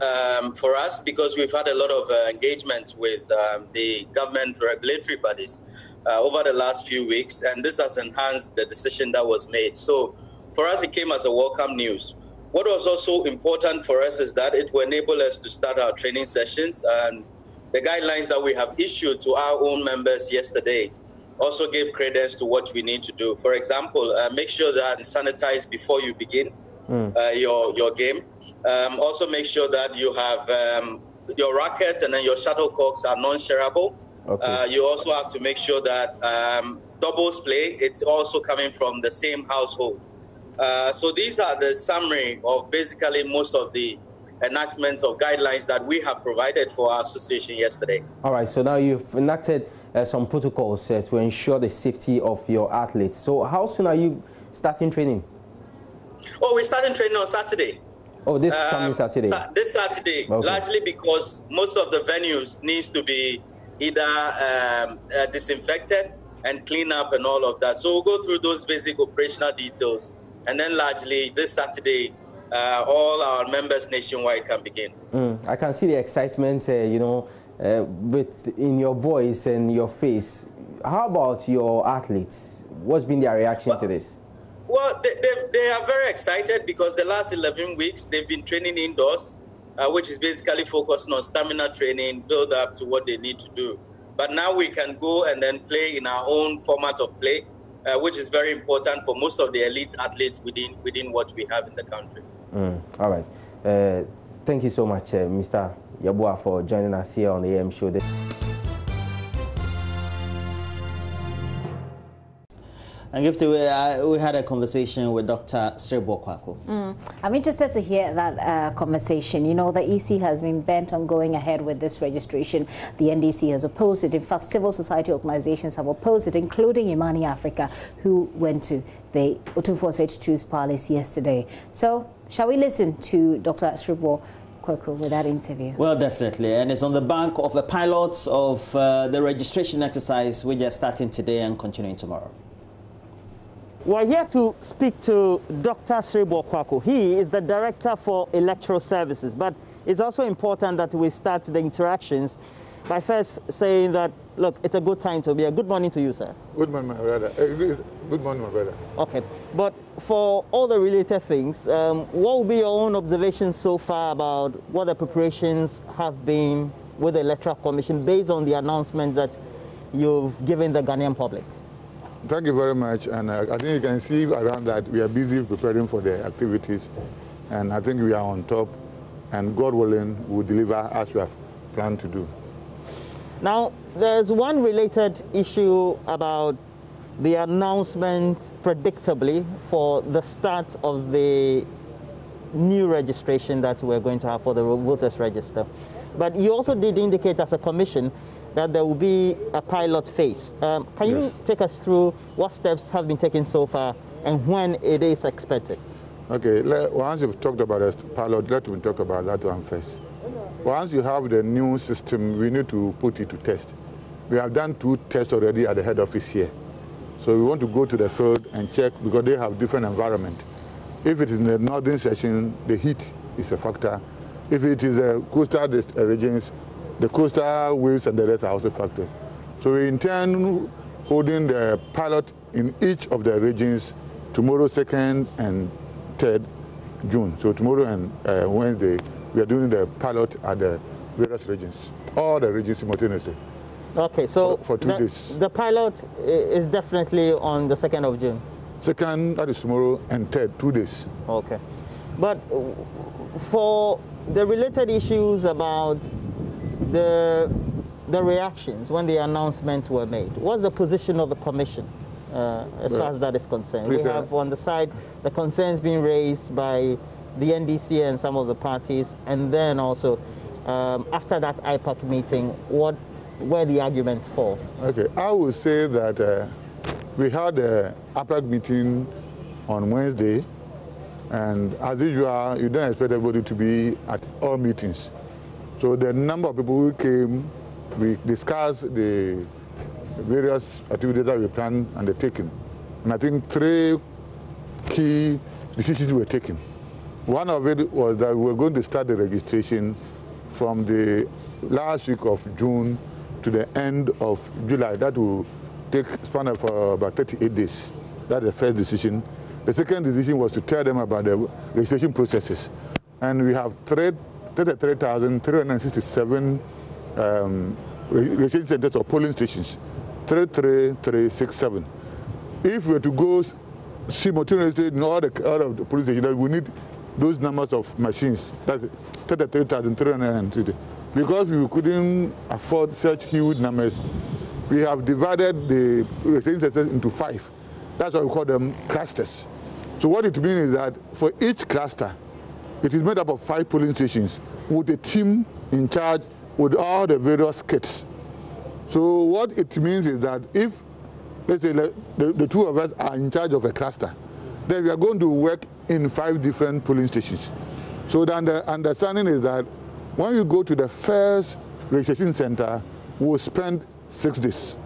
for us because we've had a lot of engagement with the government regulatory bodies over the last few weeks, and this has enhanced the decision that was made. So for us, it came as a welcome news. What was also important for us is that it will enable us to start our training sessions, and the guidelines that we have issued to our own members yesterday also gave credence to what we need to do. For example, make sure that sanitize before you begin your game. Also make sure that you have your racket and then your shuttlecocks are non-shareable. Okay. You also have to make sure that doubles play, it's also coming from the same household. So these are the summary of basically most of the enactment of guidelines that we have provided for our association yesterday. All right, so now you've enacted some protocols to ensure the safety of your athletes. So how soon are you starting training? Oh, we're starting training on Saturday. Oh, this coming Saturday? This Saturday, okay. Largely because most of the venues needs to be either disinfected and clean up and all of that. So we'll go through those basic operational details. And then largely this Saturday, all our members nationwide can begin. I can see the excitement, you know, in your voice and your face. How about your athletes? What's been their reaction to this? Well, they are very excited because the last 11 weeks they've been training indoors, which is basically focusing on stamina training, build up to what they need to do. But now we can go and then play in our own format of play, which is very important for most of the elite athletes within what we have in the country. All right. Thank you so much, Mr. Yeboah, for joining us here on the AM show. And we had a conversation with Dr. Srebo Kwaku. I'm interested to hear that conversation. You know, the EC has been bent on going ahead with this registration. The NDC has opposed it. In fact, civil society organizations have opposed it, including Imani Africa, who went to the 248-2's palace yesterday. So, shall we listen to Dr. Srebo Kwaku with that interview? Well, definitely. And it's on the back of the pilots of the registration exercise, which are starting today and continuing tomorrow. We're here to speak to Dr. Srebo Kwaku. He is the Director for Electoral Services, but it's also important that we start the interactions by first saying that, look, it's a good time to be here. Good morning to you, sir. Good morning, my brother. Good morning, my brother. Okay, but for all the related things, what will be your own observations so far about what the preparations have been with the Electoral Commission based on the announcement that you've given the Ghanaian public? Thank you very much. And I think you can see around that we are busy preparing for the activities. And I think we are on top. And God willing, we'll deliver as we have planned to do. Now, there's one related issue about the announcement, predictably, for the start of the new registration that we're going to have for the voters register. But you also did indicate as a commission that there will be a pilot phase. Can you take us through what steps have been taken so far and when it is expected? Okay, once you've talked about the pilot, let me talk about that one first. Once you have the new system, we need to put it to test. We have done 2 tests already at the head office here. So we want to go to the field and check because they have different environment. If it is in the northern section, the heat is a factor. If it is the coastal regions, the coastal waves and the rest are also factors. So we intend holding the pilot in each of the regions tomorrow, 2nd and 3rd June. So tomorrow and Wednesday, we are doing the pilot at the various regions, all the regions simultaneously. Okay, so for 2 days. The pilot is definitely on the 2nd of June? 2nd, that is tomorrow, and 3rd, 2 days. Okay. But for the related issues about the reactions when the announcements were made, what's the position of the commission as far as that is concerned? We have on the side the concerns being raised by the NDC and some of the parties, and then also after that IPAC meeting, what were the arguments for? Okay, I would say that we had a IPAC meeting on Wednesday, and as usual, you don't expect everybody to be at all meetings. So the number of people who came, we discussed the various activities that we planned and they're taken. And I think 3 key decisions were taken. One of it was that we were going to start the registration from the last week of June to the end of July. That will take a span of about 38 days. That's the first decision. The second decision was to tell them about the registration processes. And we have 33,367 registration centers or polling stations, 33367. If we were to go simultaneously in all of the polling stations, we need those numbers of machines. That's 33,330. Because we couldn't afford such huge numbers, we have divided the registration centers into 5. That's why we call them clusters. So what it means is that for each cluster, it is made up of 5 polling stations with a team in charge with all the various kits. So what it means is that if, let's say, the 2 of us are in charge of a cluster, then we are going to work in 5 different polling stations. So the understanding is that when you go to the first registration center, we'll spend 6 days.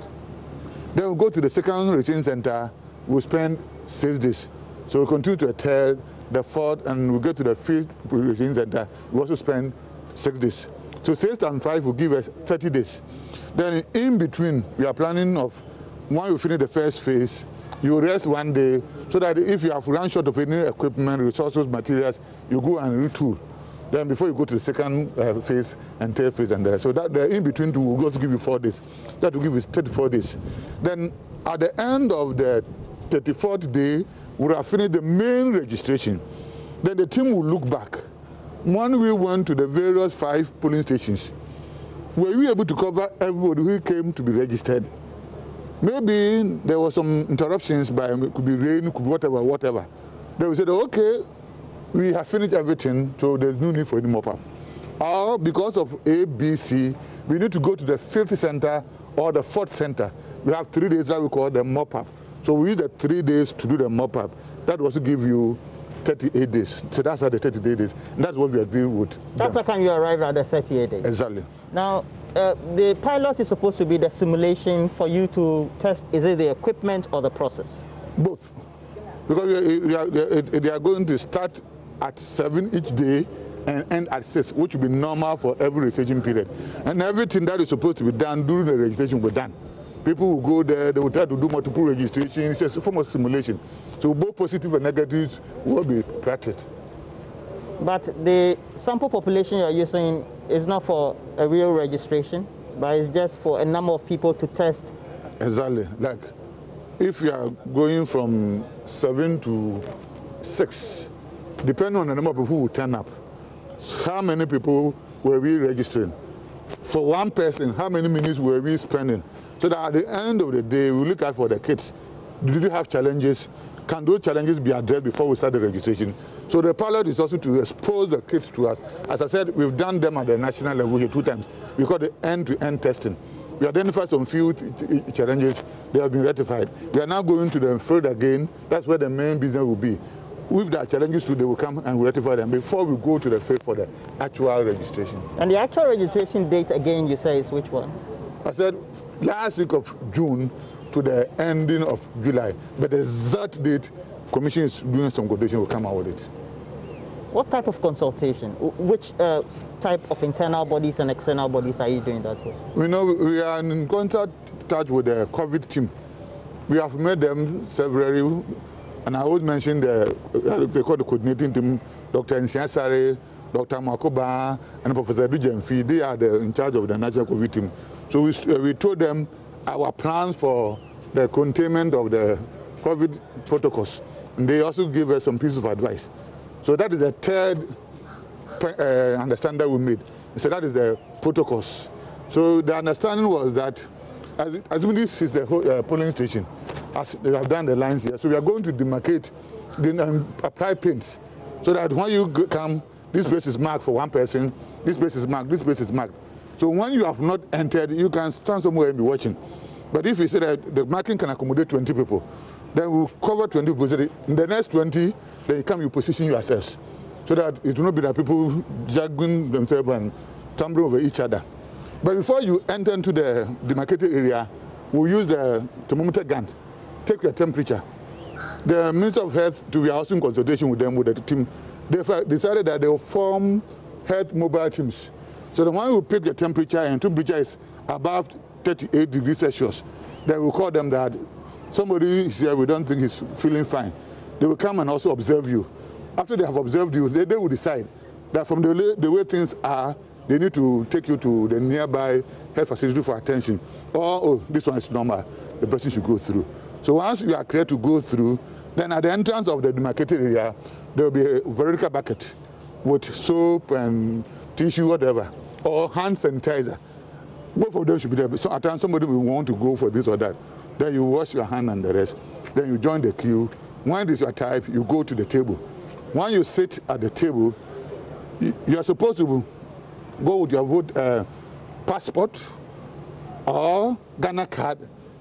Then we'll go to the second registration center, we'll spend 6 days. So we'll continue to the 3rd, the 4th, and we'll get to the 5th registration center, we'll also spend 6 days. So 6 and 5 will give us 30 days. Then in between, we are planning of, when we finish the first phase, you rest 1 day, so that if you have run short of any equipment, resources, materials, you go and retool. Then before you go to the second phase and 3rd phase and there. So that the in between two will also give you 4 days. That will give you 34 days. Then at the end of the 34th day, we have finished the main registration. Then the team will look back. When we went to the various 5 polling stations, were we able to cover everybody who came to be registered? Maybe there were some interruptions by, it could be rain, could be whatever. Then we said, okay, we have finished everything, so there's no need for any mop-up. Or because of A, B, C, we need to go to the 5th center or the 4th center. We have 3 days that we call the mop-up. So we use the 3 days to do the mop-up. That will also give you 38 days. So that's how the 38 days. And that's what we agree with. That's how can you arrive at the 38 days? Exactly. Now, the pilot is supposed to be the simulation for you to test, is it the equipment or the process? Both. Because they are going to start at 7 each day and end at 6, which will be normal for every registration period. And everything that is supposed to be done during the registration will be done. People will go there, they will try to do multiple registrations. It's a form of simulation. So both positive and negatives will be practiced. But the sample population you're using is not for a real registration, but it's just for a number of people to test. Exactly. Like, if you are going from 7 to 6, depending on the number of people who will turn up, how many people were we registering? For one person, how many minutes were we spending? So that at the end of the day, we look out for the kids. Did you have challenges? Can those challenges be addressed before we start the registration? So the pilot is also to expose the kids to us. As I said, we've done them at the national level here 2 times. We call it end-to-end testing. We identified some few challenges. They have been rectified. We are now going to the field again. That's where the main business will be. With the challenges too, they will come and we rectify them before we go to the field for the actual registration. And the actual registration date again, you say, is which one? I said last week of June to the ending of July. But the exact date, Commission is doing some consultation, will come out with it. What type of consultation? Which type of internal bodies and external bodies are you doing that with? We know we are in contact with the COVID team. We have met them severally, and I always mention they call the coordinating team, Dr. Nsiasare, Dr. Makoba, and Professor Dujemfi. They are in charge of the national COVID team. So we told them our plans for the containment of the COVID protocols. And they also gave us some pieces of advice. So that is the third understanding that we made. So that is the protocols. So the understanding was that, assuming this is the whole polling station, as they have done the lines here, so we are going to demarcate, then apply paints, so that when you come, this place is marked for one person, this place is marked, this place is marked. So when you have not entered, you can stand somewhere and be watching. But if you say that the marking can accommodate 20 people, then we'll cover 20 people. So in the next 20, then you come, you position yourselves, so that it will not be that people juggling themselves and tumbling over each other. But before you enter into the demarcated area, we'll use the thermometer gun, take your temperature. The Minister of Health, to be also in consultation with them, with the team, they decided that they will form health mobile teams. So the one who pick the temperature, and temperature is above 38 degrees Celsius, then we'll call them that somebody is here, we don't think he's feeling fine. They will come and also observe you. After they have observed you, they will decide that from the way things are, they need to take you to the nearby health facility for attention. Or, oh, this one is normal, the person should go through. So once you are clear to go through, then at the entrance of the demarcated area, there will be a vertical bucket with soap and tissue, whatever, or hand sanitizer. Both of them should be there. So at times somebody will want to go for this or that. Then you wash your hand and the rest. Then you join the queue. When it is your type, you go to the table. When you sit at the table, you are supposed to go with your vote passport or Ghana card.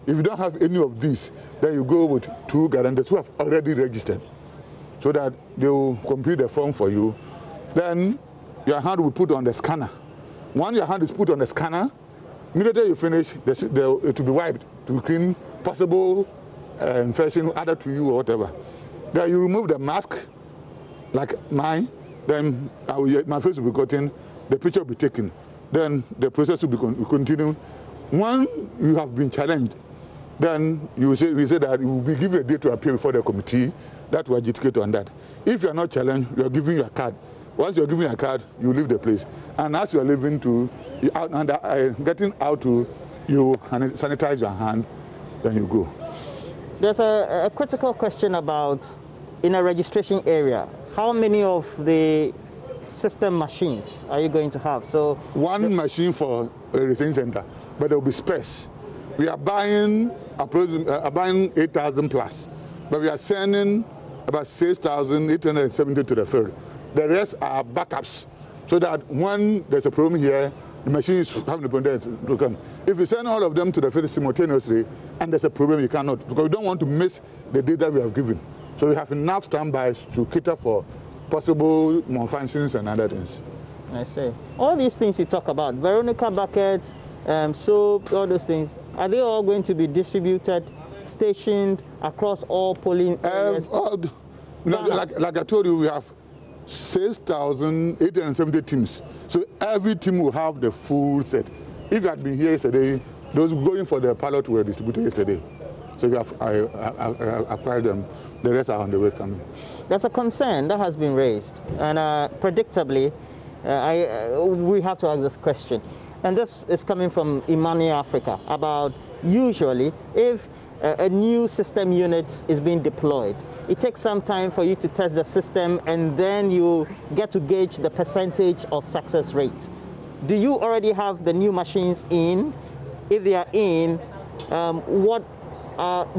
If you don't have any of these, then you go with 2 guarantors who have already registered, so that they will complete the form for you. Then your hand will be put on the scanner. Once your hand is put on the scanner, immediately you finish, it will be wiped to clean possible infection either to you or whatever. Then you remove the mask, like mine. Then my face will be gotten, the picture will be taken. Then the process will be continued. When you have been challenged, then we say that you will be given a day to appear before the committee that will adjudicate on that. If you are not challenged, you are given your card. Once you are given a card, you leave the place. And as you are leaving getting out to, you sanitize your hand, then you go. There's a critical question about, in a registration area, how many of the system machines are you going to have? So one machine for a registration center, but there will be space. We are buying 8,000 plus, but we are sending about 6,870 to the field. The rest are backups, so that when there's a problem here, the machine is having to come. If you send all of them to the field simultaneously and there's a problem, you cannot, because we don't want to miss the data we have given. So we have enough standbys to cater for possible malfunctions and other things. I see. All these things you talk about, Veronica buckets, soap, all those things, are they all going to be distributed, stationed across all polling areas? Like I told you, we have 6,870 teams. So every team will have the full set. If you had been here yesterday, those going for the pilot were distributed yesterday. So we have acquired them. the rest are on the way coming. There's a concern that has been raised, and predictably, we have to ask this question. And this is coming from Imani Africa, about usually if a new system unit is being deployed, it takes some time for you to test the system, and then you get to gauge the percentage of success rate. Do you already have the new machines in? If they are in, what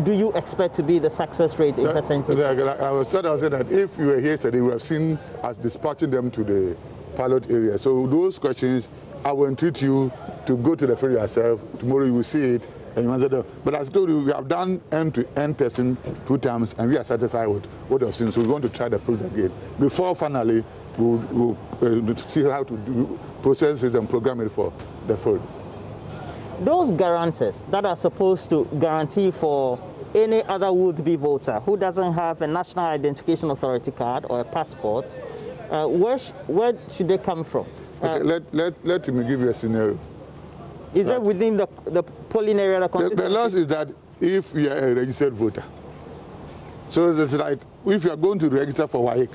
do you expect to be the success rate in percentage? I was saying that if you were here yesterday, we have seen us dispatching them to the pilot area. So those questions, I will entreat you to go to the field yourself. Tomorrow you will see it and you answer them. But as I told you, we have done end-to-end testing 2 times and we are satisfied with what I've seen. So we're going to try the field again. Before finally, we'll see how to process it and program it for the field. Those guarantors that are supposed to guarantee for any other would-be voter who doesn't have a National Identification Authority card or a passport, where should they come from? Okay, let me give you a scenario. Is it within the polling area? The law is that if you are a registered voter, so it's like if you are going to register for WAEC,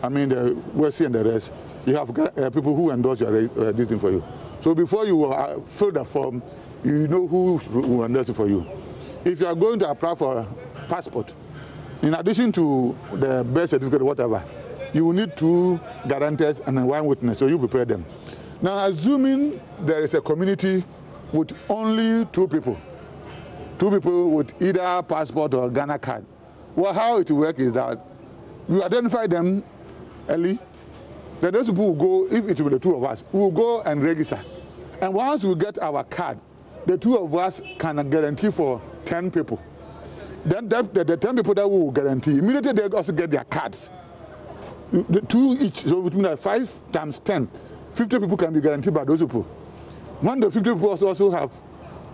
I mean the WESI and the rest, you have people who endorse this thing for you. So before you fill the form, you know who will endorse it for you. If you are going to apply for a passport, in addition to the birth certificate or whatever, you will need 2 guarantors and 1 witness, so you prepare them. Now, assuming there is a community with only 2 people with either passport or Ghana card, well, how it will work is that you identify them early. Then those people will go, if it will be the 2 of us, we will go and register. And once we get our card, the 2 of us can guarantee for 10 people. Then the 10 people that we will guarantee, immediately they also get their cards. 2 each, so between 5 times 10, 50 people can be guaranteed by those people. When the 50 people also have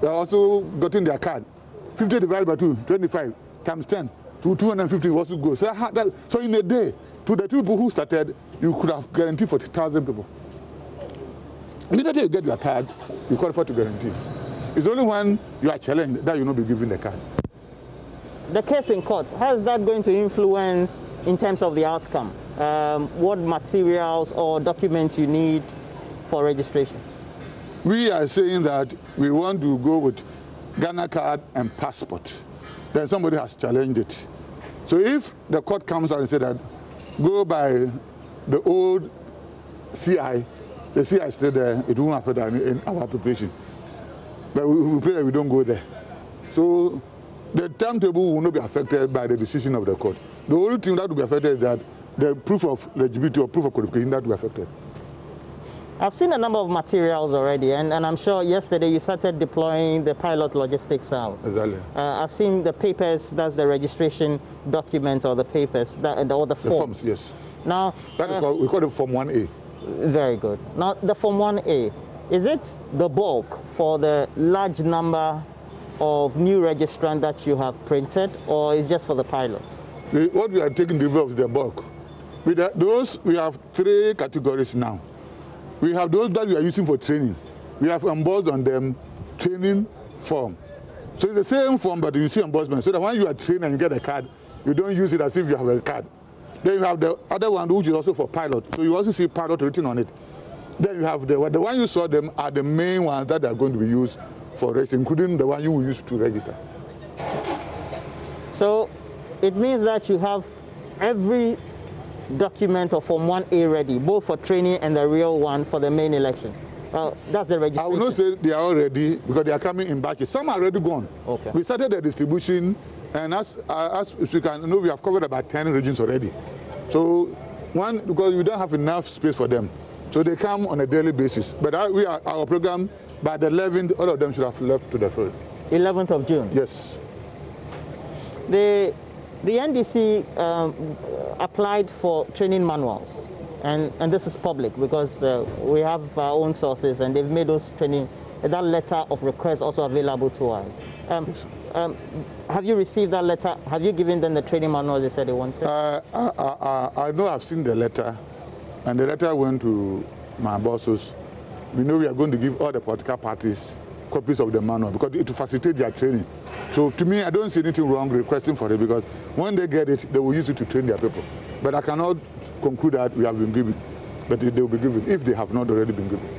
gotten their card, 50 divided by 2, 25 times 10, to 250 also go. So in a day, to the 2 people who started, you could have guaranteed for 1,000 people. Immediately you get your card, you qualify to guarantee. It's only when you are challenged that you will not be given the card. The case in court, how is that going to influence in terms of the outcome? What materials or documents you need for registration? We are saying that we want to go with Ghana card and passport. Then somebody has challenged it. So if the court comes out and says that go by the old CI, the CI is still there, it won't affect in our application. But we pray that we don't go there. So the timetable will not be affected by the decision of the court. The only thing that will be affected is that the proof of legibility or proof of qualification that will be affected. I've seen a number of materials already, and I'm sure yesterday you started deploying the pilot logistics out. Exactly. I've seen the papers, that's the registration document or the papers, or the forms. The forms, yes. Now, we call it Form 1A. Very good. Now, the Form 1A, is it the bulk for the large number of new registrants that you have printed, or is just for the pilots? What we are taking develops the bulk. With those, we have 3 categories now. We have those that we are using for training. We have embossed on them training form. So it's the same form, but you see embossment. So that when you are trained and you get a card, you don't use it as if you have a card. Then you have the other one, which is also for pilot. So you also see pilot written on it. Then you have the one you saw them are the main ones that are going to be used for registration, including the one you will use to register. So it means that you have every document of Form 1A ready, both for training and the real one for the main election. That's the registration. I will not say they are all ready because they are coming in batches. Some are already gone. Okay. We started the distribution, and as we can know, we have covered about 10 regions already. So because we don't have enough space for them, so they come on a daily basis. But our program, by the 11th, all of them should have left to the field. 11th of June? Yes. The NDC applied for training manuals, and this is public because we have our own sources, and they've made those training, that letter of request also available to us. Have you received that letter? Have you given them the training manual they said they wanted? I know I've seen the letter, and the letter went to my bosses. We know we are going to give all the political parties copies of the manual because it will facilitate their training. So to me, I don't see anything wrong requesting for it because when they get it, they will use it to train their people. But I cannot conclude that we have been given, but they will be given if they have not already been given.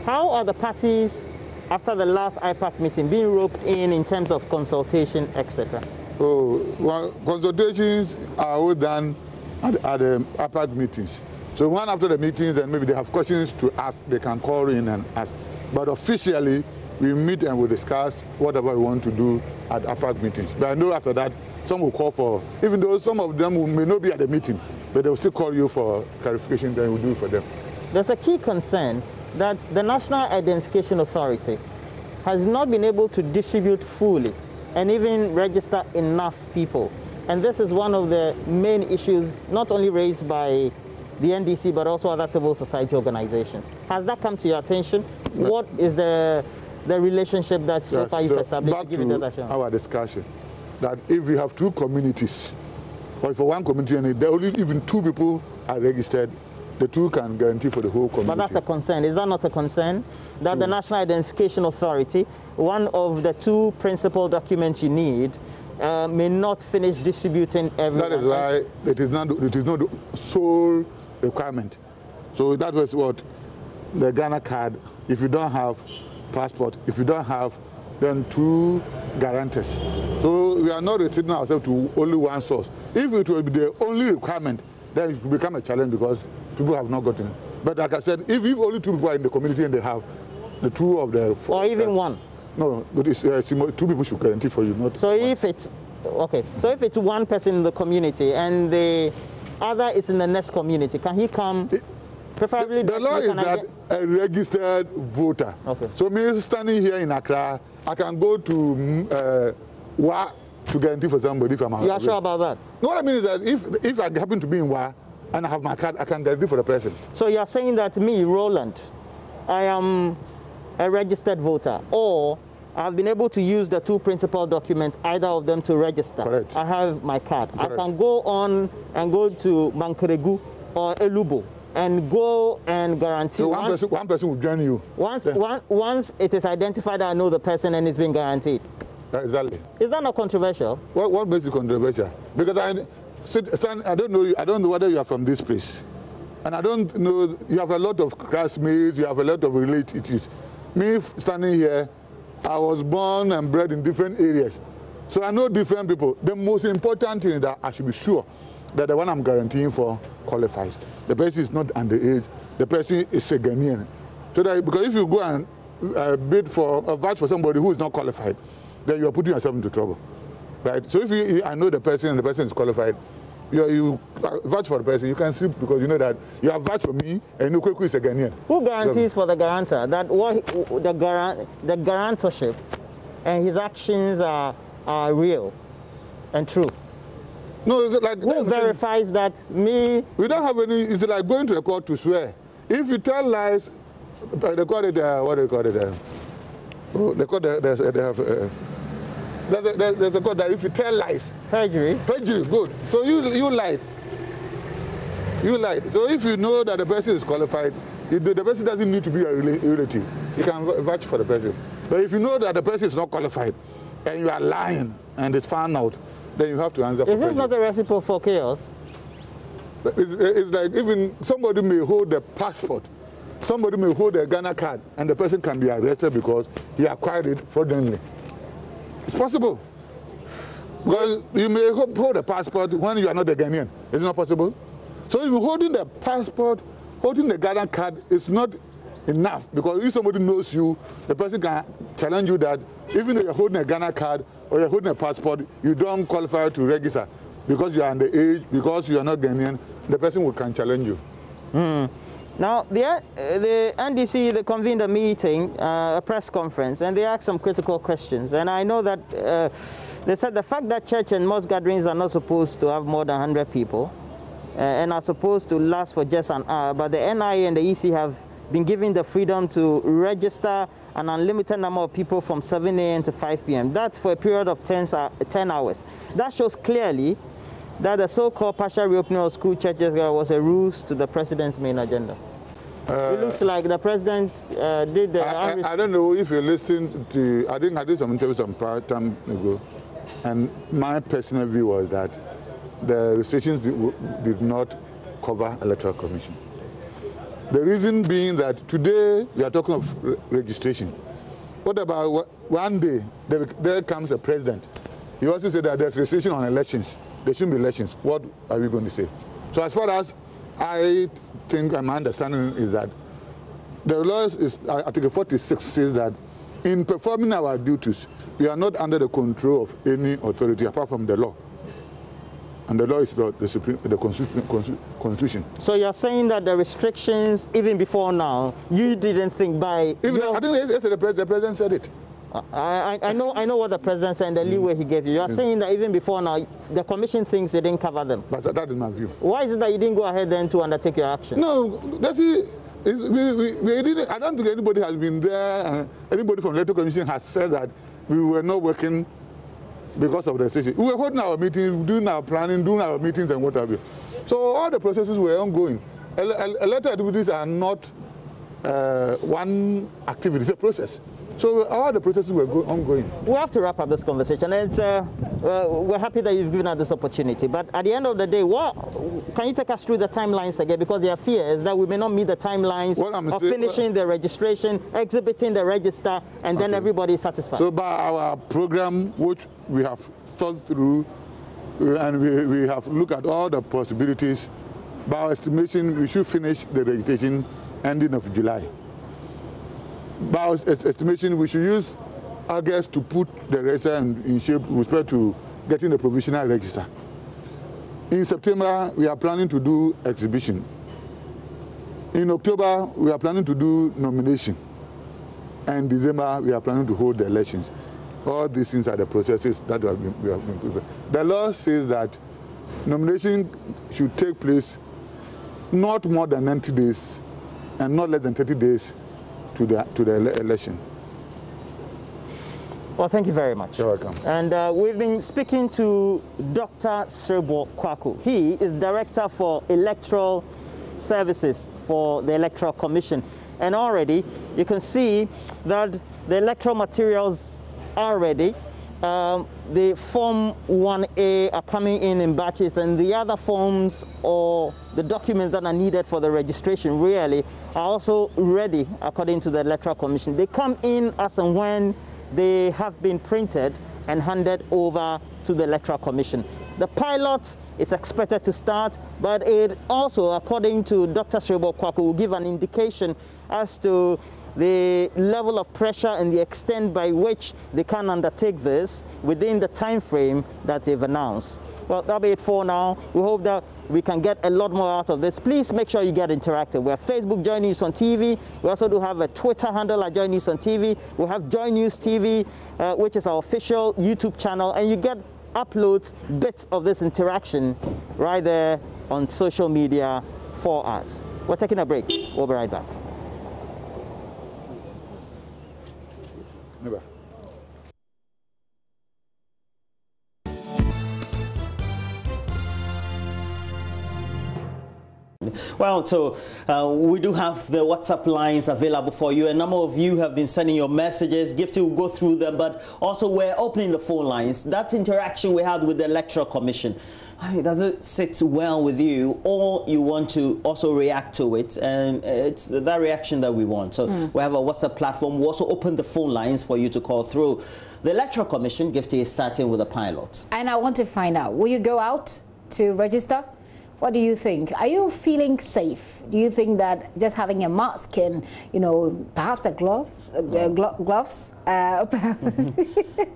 How are the parties, after the last IPAC meeting, being roped in terms of consultation, etc.? Oh, well, consultations are all done at the IPAC meetings. So one after the meetings, and maybe they have questions to ask, they can call in and ask. But officially, we meet and we discuss whatever we want to do at IPAC meetings. But I know after that, some will call for, even though some of them may not be at the meeting, but they will still call you for clarification, then we'll do it for them. There's a key concern that the National Identification Authority has not been able to distribute fully and even register enough people. And this is one of the main issues, not only raised by the NDC, but also other civil society organizations. Has that come to your attention? What is the relationship that so far you've established? Back to our discussion, that if we have two communities, or for one community and there only even two people are registered, the two can guarantee for the whole community. But that's a concern. Is that not a concern? That the National Identification Authority, one of the two principal documents you need, may not finish distributing everyone. That is why it is not the sole requirement. So that was what the Ghana card, if you don't have passport, if you don't have, then two guarantors. So we are not restricting ourselves to only one source. If it will be the only requirement, then it will become a challenge because people have not gotten it. But like I said, if only two people are in the community and they have the two of the four, or even one. No, but it's, two people should guarantee for you. Not so one. If it's okay, so if it's one person in the community and the other is in the next community, can he come? Preferably the law is that a registered voter. Okay. So me standing here in Accra, I can go to WA to guarantee for somebody from. You are sure about that? No, what I mean is that if I happen to be in WA and I have my card, I can guarantee for the person. So you are saying that me, Roland, I am a registered voter, or I've been able to use the two principal documents, either of them to register. Correct. I have my card. Correct. I can go on and go to Bankregu or Elubo and go and guarantee. So one person will join you. Once it is identified, I know the person and it's been guaranteed. Exactly. Is that not controversial? What makes it controversial? Because I don't know whether you are from this place. And I don't know, you have a lot of classmates, you have a lot of relatives. Me standing here, I was born and bred in different areas. So I know different people. The most important thing is that I should be sure that the one I'm guaranteeing for qualifies. The person is not underage. The person is a Ghanaian. So that, because if you go and bid for a vouch for somebody who is not qualified, then you are putting yourself into trouble, right? So if I know the person and the person is qualified, you vouch for the person, you can sleep because you know that you have vouch for me and you know is a Ghanaian. Who guarantees for the guarantor that the guarantorship and his actions are real and true? No, it's like who verifies that me? We don't have any. It's like going to the court to swear. If you tell lies, they call it what do they call it? They call it, they have. There's a code that if you tell lies. Perjury. Perjury, good. So you lied. You lied. So if you know that the person is qualified, the person doesn't need to be a relative. You can vouch for the person. But if you know that the person is not qualified and you are lying and it's found out, then you have to answer for Is this perjury. Not a recipe for chaos? It's like even somebody may hold the passport. Somebody may hold a Ghana card and the person can be arrested because he acquired it fraudulently. It's possible. Because you may hold a passport when you are not a Ghanaian. It's not possible. So if you're holding the passport, holding the Ghana card is not enough. Because if somebody knows you, the person can challenge you that even though you're holding a Ghana card or you're holding a passport, you don't qualify to register. Because you are underage, because you are not Ghanaian, the person can challenge you. Now, the NDC, they convened a meeting, a press conference, and they asked some critical questions. And I know that they said the fact that church and mosque gatherings are not supposed to have more than 100 people and are supposed to last for just an hour, but the NIA and the EC have been given the freedom to register an unlimited number of people from 7 a.m. to 5 p.m. That's for a period of 10 hours. That shows clearly that the so-called partial reopening of school churches was a ruse to the president's main agenda. It looks like the president did the... I don't know if you're listening to... I think I did some interviews some time ago, and my personal view was that the restrictions did not cover Electoral Commission. The reason being that today we are talking of registration. What about one day there comes a president? He also said that there's restriction on elections. There shouldn't be elections. What are we going to say? So as far as I think and my understanding is that the law is, Article 46 says that in performing our duties, we are not under the control of any authority apart from the law. And the law is the Constitution. So you're saying that the restrictions, even before now, you didn't think by... I think yesterday the president said it. I know what the president said and the leeway he gave you. You are saying that even before now, the commission thinks they didn't cover them. That is my view. Why is it that you didn't go ahead then to undertake your action? No, that's it. We didn't, I don't think anybody has been there. Anybody from the Electoral Commission has said that we were not working because of the restriction. We were holding our meetings, doing our planning, doing our meetings and what have you. So all the processes were ongoing. Electoral activities are not one activity, it's a process. So all the processes were ongoing. We have to wrap up this conversation. It's, we're happy that you've given us this opportunity. But at the end of the day, can you take us through the timelines again? Because there are fears that we may not meet the timelines of finishing the registration, exhibiting the register, and then everybody is satisfied. So by our program, which we have thought through, and we have looked at all the possibilities, by our estimation, we should finish the registration ending of July. By our estimation, we should use August to put the register in shape with respect to getting the provisional register. In September, we are planning to do exhibition. In October, we are planning to do nomination. And in December, we are planning to hold the elections. All these things are the processes that we have been prepared. The law says that nomination should take place not more than 90 days and not less than 30 days to the election. Well, thank you very much. You're welcome. And we've been speaking to Dr. Serebo Kwaku. He is Director for Electoral Services for the Electoral Commission. And already you can see that the electoral materials are ready. The Form 1A are coming in batches, and the other forms or the documents that are needed for the registration really are also ready according to the Electoral Commission. They come in as and when they have been printed and handed over to the Electoral Commission. The pilot is expected to start, but it also, according to Dr. Serebo Kwaku, will give an indication as to the level of pressure and the extent by which they can undertake this within the time frame that they've announced. Well, that'll be it for now. We hope that we can get a lot more out of this. Please make sure you get interactive. We have Facebook Joy News on TV. We also do have a Twitter handle at Joy News on TV. We have Joy News TV, which is our official YouTube channel, and you get uploads, bits of this interaction right there on social media for us. We're taking a break. We'll be right back. Never. Well, so we do have the WhatsApp lines available for you. A number of you have been sending your messages. Gifty will go through them, but also we're opening the phone lines. That interaction we had with the Electoral Commission, does it sit well with you, or you want to also react to it? And it's that reaction that we want. So we have a WhatsApp platform. We also open the phone lines for you to call through. The Electoral Commission, Gifty, is starting with a pilot. And I want to find out, will you go out to register? What do you think? Are you feeling safe? Do you think that just having a mask and, you know, perhaps a gloves, okay.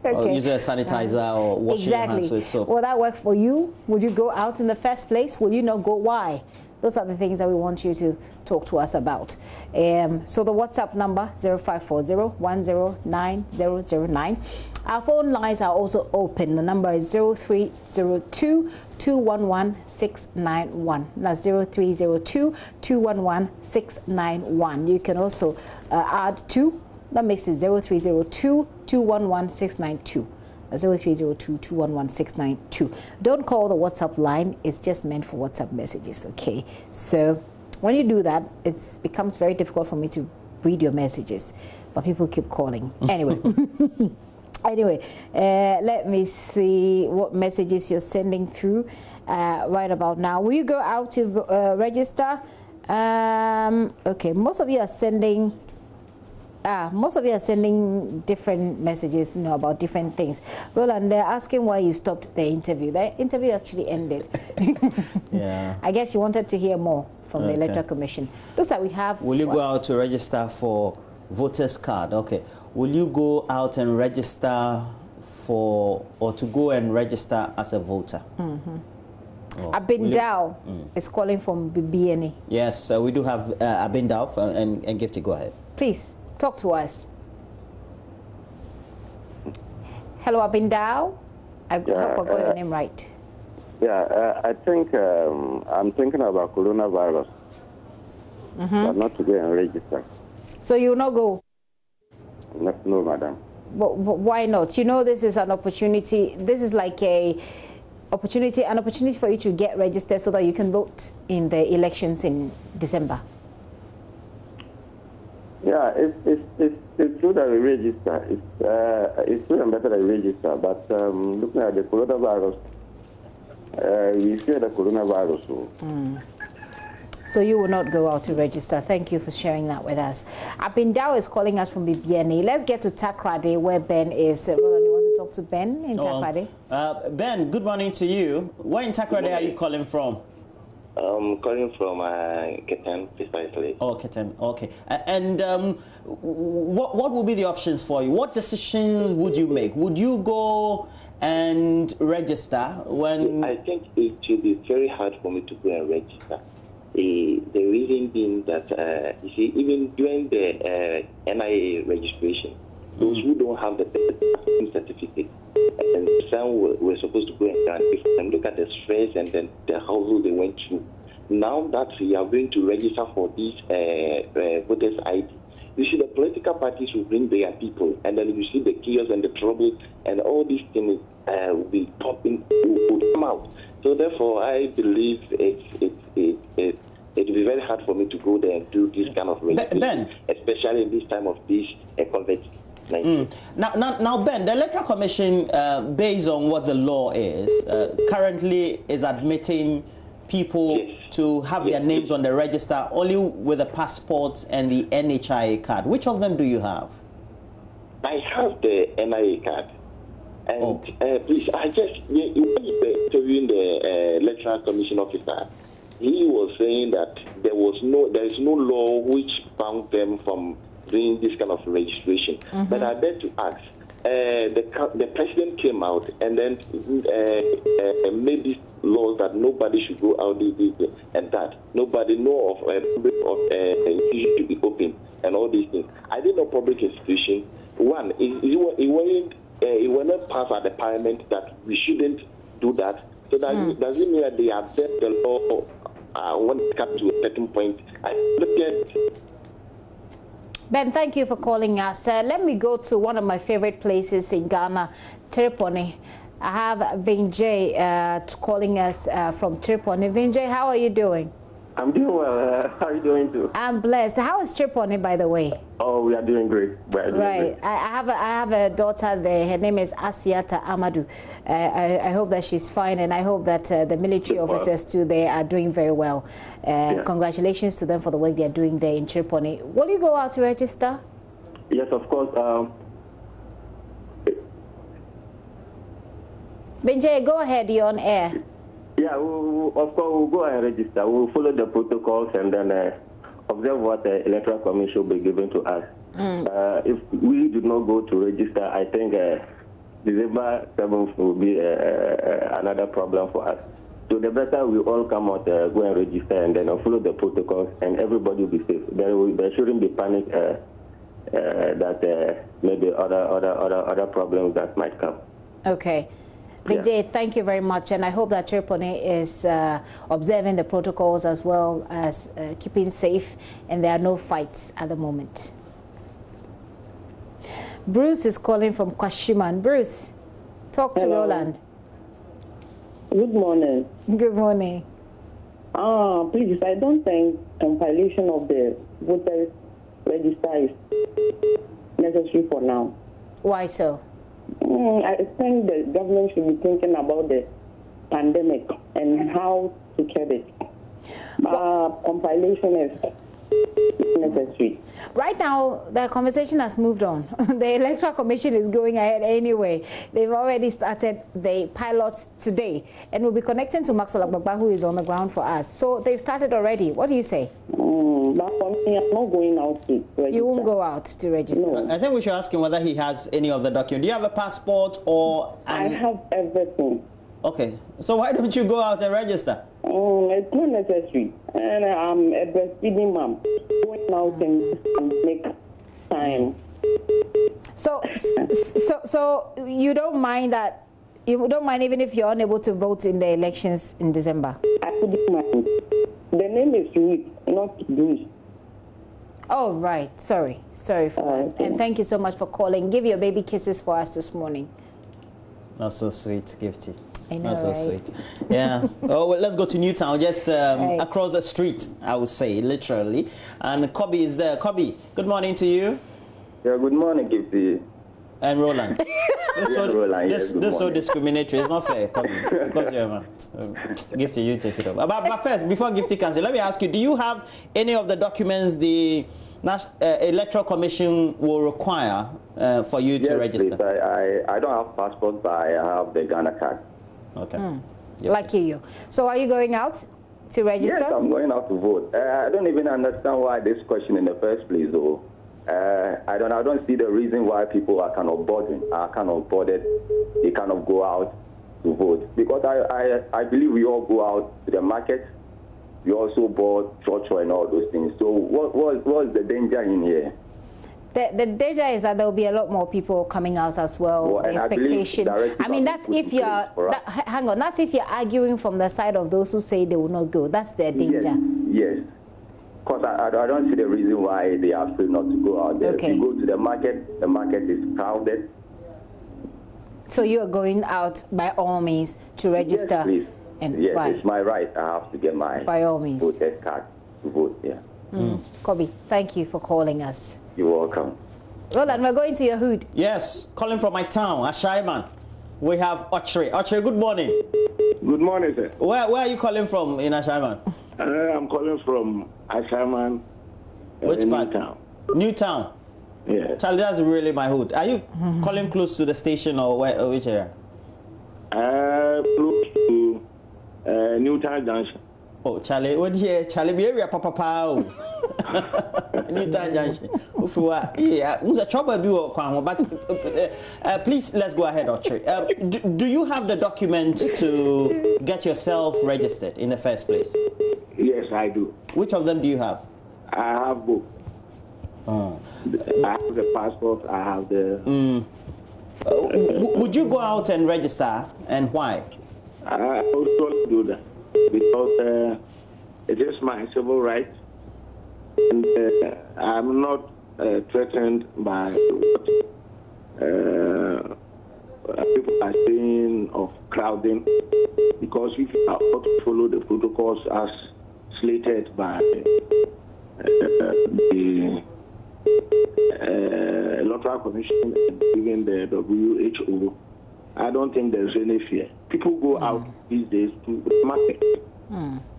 Or use a sanitizer or washing your hands with soap? Will that work for you? Would you go out in the first place? Will you not go? Why? Those are the things that we want you to talk to us about. So the WhatsApp number 0540-109-009. Our phone lines are also open. The number is 0302-211-691. That's 0302-211-691. You can also add 2. That makes it 0302-211-692. 0302-211-692. Don't call the WhatsApp line. It's just meant for WhatsApp messages, okay? So when you do that, it becomes very difficult for me to read your messages, but people keep calling. Anyway. Anyway, let me see what messages you're sending through right about now. Will you go out to register? Okay, most of you are sending different messages, about different things. Roland, they're asking why you stopped the interview. The interview actually ended. Yeah. I guess you wanted to hear more from the Electoral Commission. Looks like we have... Will you go out to register for voters card? Okay. Will you go out and register or to go and register as a voter? Abindao is calling from BBNE. Yes, we do have Abindao and Gifty, go ahead. Please, talk to us. Hello, Abindao. I hope I got your name right. Yeah, I think I'm thinking about coronavirus, but not to go and register. So you will not go? No, madam. But why not? This is an opportunity. This is like an opportunity for you to get registered so that you can vote in the elections in December. Yeah, it's true that we register. It's true and better that we register. But looking at the coronavirus, we fear the coronavirus. So you will not go out to register. Thank you for sharing that with us. Abindao is calling us from BBNE. Let's get to Takrade, where Ben is. Roland, you want to talk to Ben in Takrade? Ben, good morning to you. Where in Takrade are you calling from? I'm calling from Ketan, precisely. Oh, Ketan, okay. And what would be the options for you? What decisions would you make? Would you go and register when... I think it should be very hard for me to go and register. The reason being that, you see, even during the NIA registration, those who don't have the certificate, and some were supposed to go and look at the stress and then the household they went through. Now that we are going to register for this voters' ID, you see the political parties will bring their people, and then you see the chaos and the trouble, and all these things will be popping, will come out. So therefore, I believe it will be very hard for me to go there and do this kind of registration, especially in this time of this COVID-19. Now, Ben, the Electoral Commission, based on what the law is, currently is admitting people to have their names on the register only with a passport and the NHIA card. Which of them do you have? I have the NIA card. And please, I just, when you were interviewing the Electoral Commission officer, he was saying that there is no law which bound them from doing this kind of registration. But I beg to ask, the president came out and then made these laws that nobody should go out and that nobody know of should be open and all these things. I didn't know public institution. One, it was not passed at the parliament that we shouldn't do that. So that does it mean that they have set the law when it comes to a certain point? I look at. Ben, thank you for calling us. Let me go to one of my favorite places in Ghana, Tripoli. I have Vinjay calling us from Tripoli. Vinjay, how are you doing? I'm doing well. How are you doing too? I'm blessed. How is Tripoli, by the way? Oh, we are doing great. Right. I have a daughter there. Her name is Asiata Amadou. I hope that she's fine, and I hope that the military officers too there are doing very well. Congratulations to them for the work they are doing there in Tripoli. Will you go out to register? Yes, of course. Benjay, go ahead. You're on air. Yeah, of course, we'll go and register. We'll follow the protocols and then observe what the Electoral Commission will be given to us. If we do not go to register, I think December 7th will be another problem for us. So the better we all come out, go and register and then follow the protocols, and everybody will be safe. There shouldn't be panic that maybe other problems that might come. Okay. Vijay, thank you very much, and I hope that Tripoli is observing the protocols as well as keeping safe, and there are no fights at the moment. Bruce is calling from Kwashiman. Bruce, talk to Roland. Good morning. Good morning. Please, I don't think compilation of the voters register is necessary for now. Why so? I think the government should be thinking about the pandemic and how to curb it. Compilation is necessary. Right now, the conversation has moved on. The Electoral Commission is going ahead anyway. They've already started the pilots today, and we'll be connecting to Maxwell Agbagba, who is on the ground for us. So they've started already. What do you say? But for me, I'm not going out to register. You won't go out to register? No. I think we should ask him whether he has any of the documents. Do you have a passport or... I have everything. Okay. So why don't you go out and register? It's not necessary. And I'm a breastfeeding mom. Going out and make time. So you don't mind that? You don't mind even if you're unable to vote in the elections in December? I wouldn't mind. The name is Ruth, not Bruce. Oh, right. Sorry for that. And thank you so much for calling. Give your baby kisses for us this morning. That's so sweet, Gifty. I know, that's so right? sweet. Yeah. Oh, well, let's go to Newtown, just across the street, I would say, literally. And Kobe is there. Kobe, good morning to you. Yeah, good morning, Gifty. And Roland. This is so discriminatory. It's not fair, Kobe. Because you're man. Gifty, you take it over. But first, before Gifty can say, let me ask you, do you have any of the documents the Electoral Commission will require for you to register? Please. I don't have passport, but I have the Ghana card. Okay. Lucky you. So are you going out to register? Yes, I'm going out to vote. I don't even understand why this question in the first place, though. I don't see the reason why people are kind of bothered. They cannot go out to vote, because I believe we all go out to the market. We also bought church and all those things. So what's the danger in here? The danger is that there will be a lot more people coming out as well. The expectation. I mean, that's if you're. Hang on, that's if you're arguing from the side of those who say they will not go. That's their danger. Yes. Because I don't see the reason why they are still not to go out there. Okay. If you go to the market is crowded. So you are going out by all means to register. Yes, please. And yes, it's my right. I have to get my by all means voter card to vote. Yeah. Kobe, thank you for calling us. You're welcome. Roland, we're going to your hood. Yes, calling from my town, Ashaiman. We have Ochre. Ochre, good morning. Good morning, sir. Where are you calling from in Ashaiman? I'm calling from Ashaiman. Which part? Newtown. Newtown? Yeah. Charlie, that's really my hood. Are you calling close to the station or which area? Close to Newtown Junction. Oh, Charlie, what here? Charlie, be area papa pao. Newtown Junction. Yeah, who's a trouble but please let's go ahead, Ochre. Do you have the document to get yourself registered in the first place? Yes, I do. Which of them do you have? I have both. Oh. I have the passport. I have the. Would you go out and register, and why? I also do that because it is my civil right, and I'm not threatened by what people are saying of crowding, because if you are not to follow the protocols as slated by the Electoral Commission and even the WHO, I don't think there's any fear. People go out these days to the market,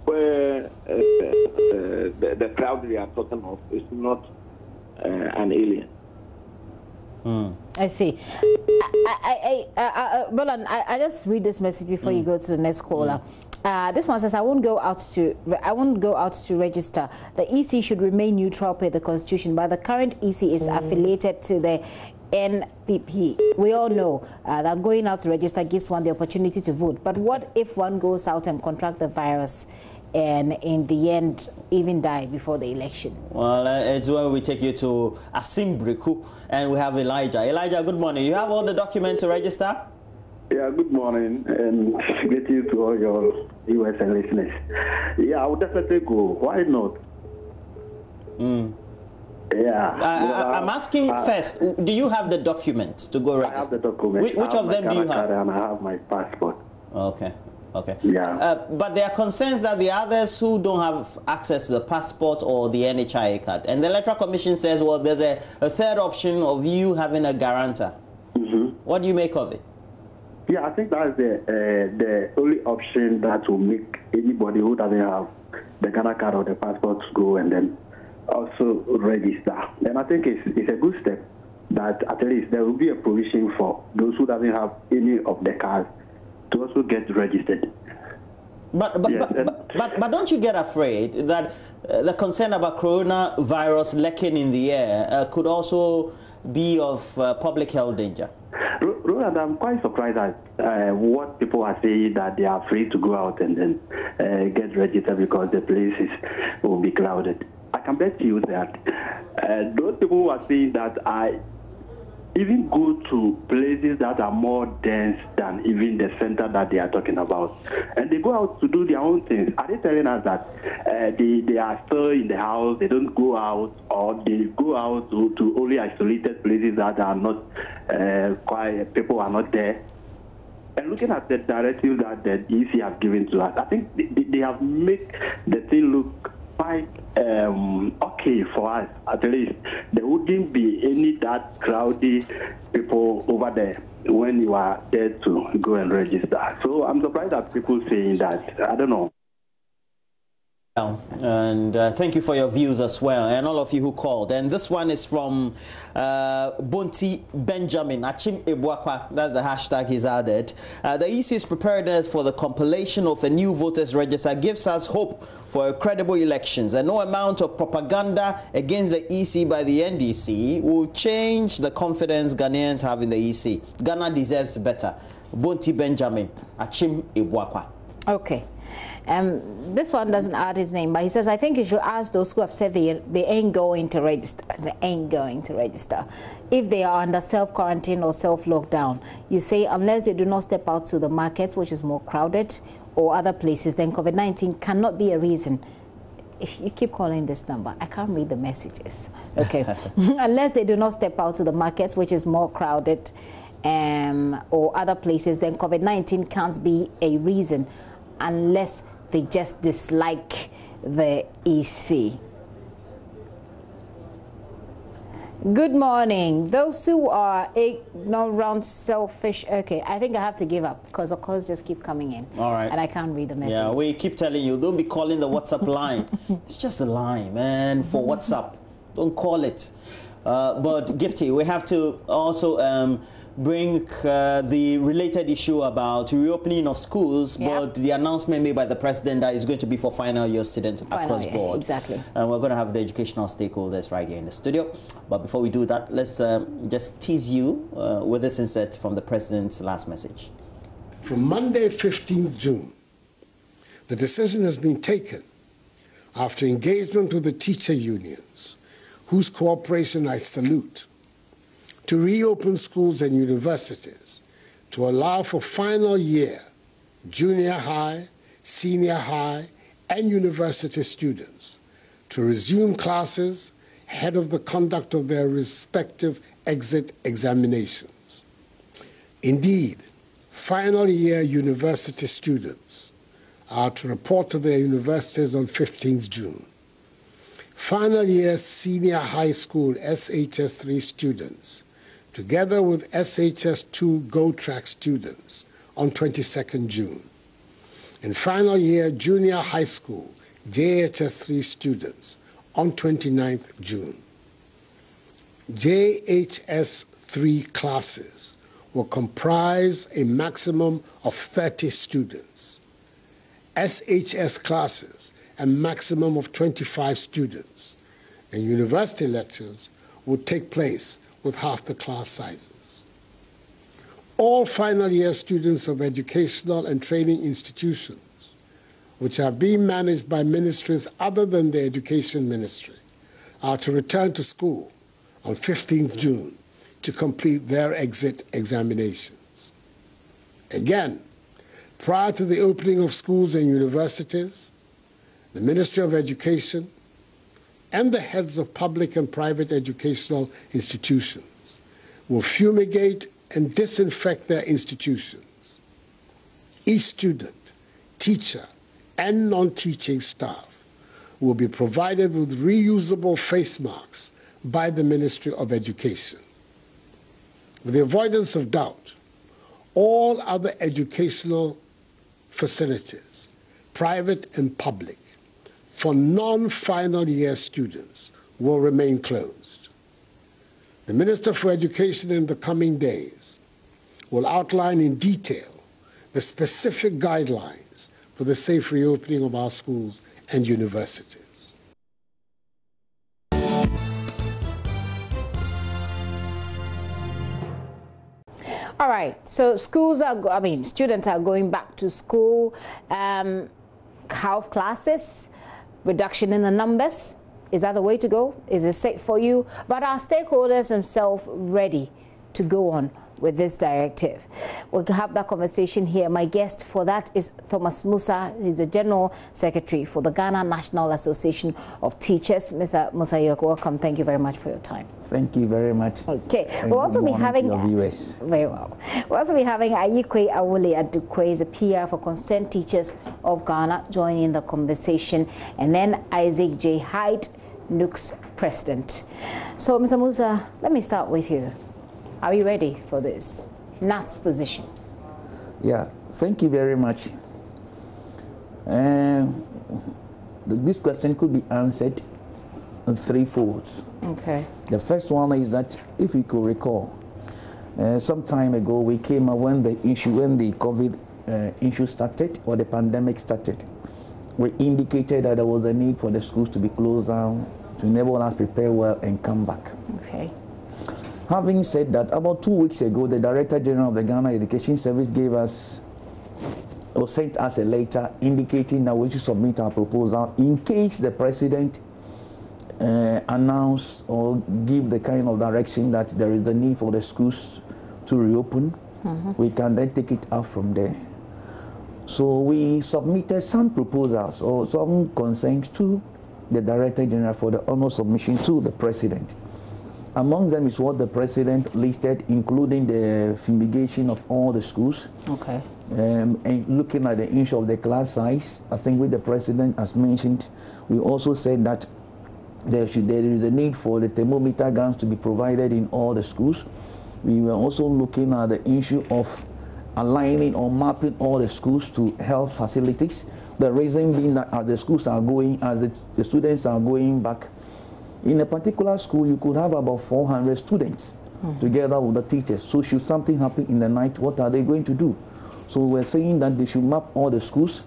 where the crowd they are talking of is not an alien. I see. Roland, I just read this message before you go to the next caller. This one says, I won't go out to register. The EC should remain neutral per the Constitution, but the current EC is affiliated to the NPP. We all know that going out to register gives one the opportunity to vote. But what if one goes out and contract the virus and in the end even die before the election? Well, it's where we take you to Asimbriku, and we have Elijah. Elijah, good morning. You have all the documents to register? Yeah, good morning, and greetings to all your viewers and listeners. Yeah, I would definitely go. Why not? Yeah. I'm asking first, do you have the documents to go register? I have the documents. Which of them do you have? And I have my passport. Okay. Okay. Yeah. But there are concerns that the others who don't have access to the passport or the NHIA card, and the Electoral Commission says, well, there's a third option of you having a guarantor. What do you make of it? Yeah, I think that's the only option that will make anybody who doesn't have the Ghana card or the passport to go and then also register. And I think it's a good step that at least there will be a provision for those who doesn't have any of the cards to also get registered. But don't you get afraid that the concern about coronavirus lurking in the air could also be of public health danger? Roland, I'm quite surprised at what people are saying, that they are free to go out and then get registered because the places will be crowded. I can bet you that those people who are saying that even go to places that are more dense than even the center that they are talking about. And they go out to do their own things. Are they telling us that they are still in the house, they don't go out, or they go out to only isolated places that are not quiet, people are not there? And looking at the directive that the EC have given to us, I think they have made the thing look quite okay for us. At least there wouldn't be any that crowded people over there when you are there to go and register. So I'm surprised at people saying that. I don't know. And thank you for your views as well, and all of you who called. And this one is from Bonti Benjamin Achim Ebwakwa. That's the hashtag he's added. The EC's preparedness for the compilation of a new voters register gives us hope for credible elections, and no amount of propaganda against the EC by the NDC will change the confidence Ghanaians have in the EC. Ghana deserves better. Bonti Benjamin Achim Ebwakwa. Okay. This one doesn't add his name, but he says, I think you should ask those who have said they ain't going to register. They ain't going to register. If they are under self-quarantine or self-lockdown, you say unless they do not step out to the markets, which is more crowded, or other places, then COVID-19 cannot be a reason. If you keep calling this number, I can't read the messages. Okay. Unless they do not step out to the markets, which is more crowded, or other places, then COVID-19 can't be a reason unless they just dislike the EC. Good morning. Those who are ignorant, selfish. Okay, I think I have to give up because the calls just keep coming in. All right. And I can't read the message. Yeah, we keep telling you, don't be calling the WhatsApp line. It's just a line, man, for WhatsApp. Don't call it. But Gifty, we have to also bring the related issue about reopening of schools, but the announcement made by the president that is going to be for final year students across board. Exactly. And we're going to have the educational stakeholders right here in the studio. But before we do that, let's just tease you with this insert from the president's last message. From Monday, 15th June, the decision has been taken after engagement with the teacher unions, whose cooperation I salute, to reopen schools and universities to allow for final year junior high, senior high, and university students to resume classes ahead of the conduct of their respective exit examinations. Indeed, final year university students are to report to their universities on 15th June. Final year senior high school SHS3 students, together with SHS2 Go Track students, on 22nd June. And final year junior high school JHS3 students on 29th June. JHS3 classes will comprise a maximum of 30 students. SHS classes a maximum of 25 students, and university lectures would take place with half the class sizes. All final year students of educational and training institutions, which are being managed by ministries other than the Education Ministry, are to return to school on 15th June to complete their exit examinations. Again, prior to the opening of schools and universities, the Ministry of Education and the heads of public and private educational institutions will fumigate and disinfect their institutions. Each student teacher, and non-teaching staff will be provided with reusable face masks by the Ministry of Education. For the avoidance of doubt, all other educational facilities, private and public, for non-final year students will remain closed. The Minister for Education in the coming days will outline in detail the specific guidelines for the safe reopening of our schools and universities. All right, so schools are, students are going back to school, health classes, reduction in the numbers. Is that the way to go? Is it safe for you? But are stakeholders themselves ready to go on with this directive? We'll have that conversation here. My guest for that is Thomas Musa. He's the General Secretary for the Ghana National Association of Teachers. Mr. Musa, you're welcome. Thank you very much for your time. Thank you very much. Okay. We'll also be having very well. We'll also be having Ayikwe Awole Adukwe, the PR for Concerned Teachers of Ghana, joining the conversation, and then Isaac J. Hyde, NUC's president. So, Mr. Musa, let me start with you. Are you ready for this? NAT's position. Yeah, thank you very much. This question could be answered in three folds. Okay. The first one is that, if you could recall, some time ago we came up when the COVID issue started, or the pandemic started. We indicated that there was a need for the schools to be closed down to enable us to prepare well and come back. Okay. Having said that, about 2 weeks ago, the Director General of the Ghana Education Service sent us a letter indicating that we should submit our proposal in case the President announce or give the kind of direction that there is a need for the schools to reopen. We can then take it out from there. So we submitted some proposals or some concerns to the Director General for the honor submission to the President. Among them is what the President listed, including the fumigation of all the schools. Okay. And looking at the issue of the class size, I think with the President, as mentioned, we also said that there is a need for the thermometer guns to be provided in all the schools. We were also looking at the issue of aligning or mapping all the schools to health facilities. The reason being that as the schools are going, as the students are going back, in a particular school, you could have about 400 students together with the teachers. So should something happen in the night, what are they going to do? So we're saying that they should map all the schools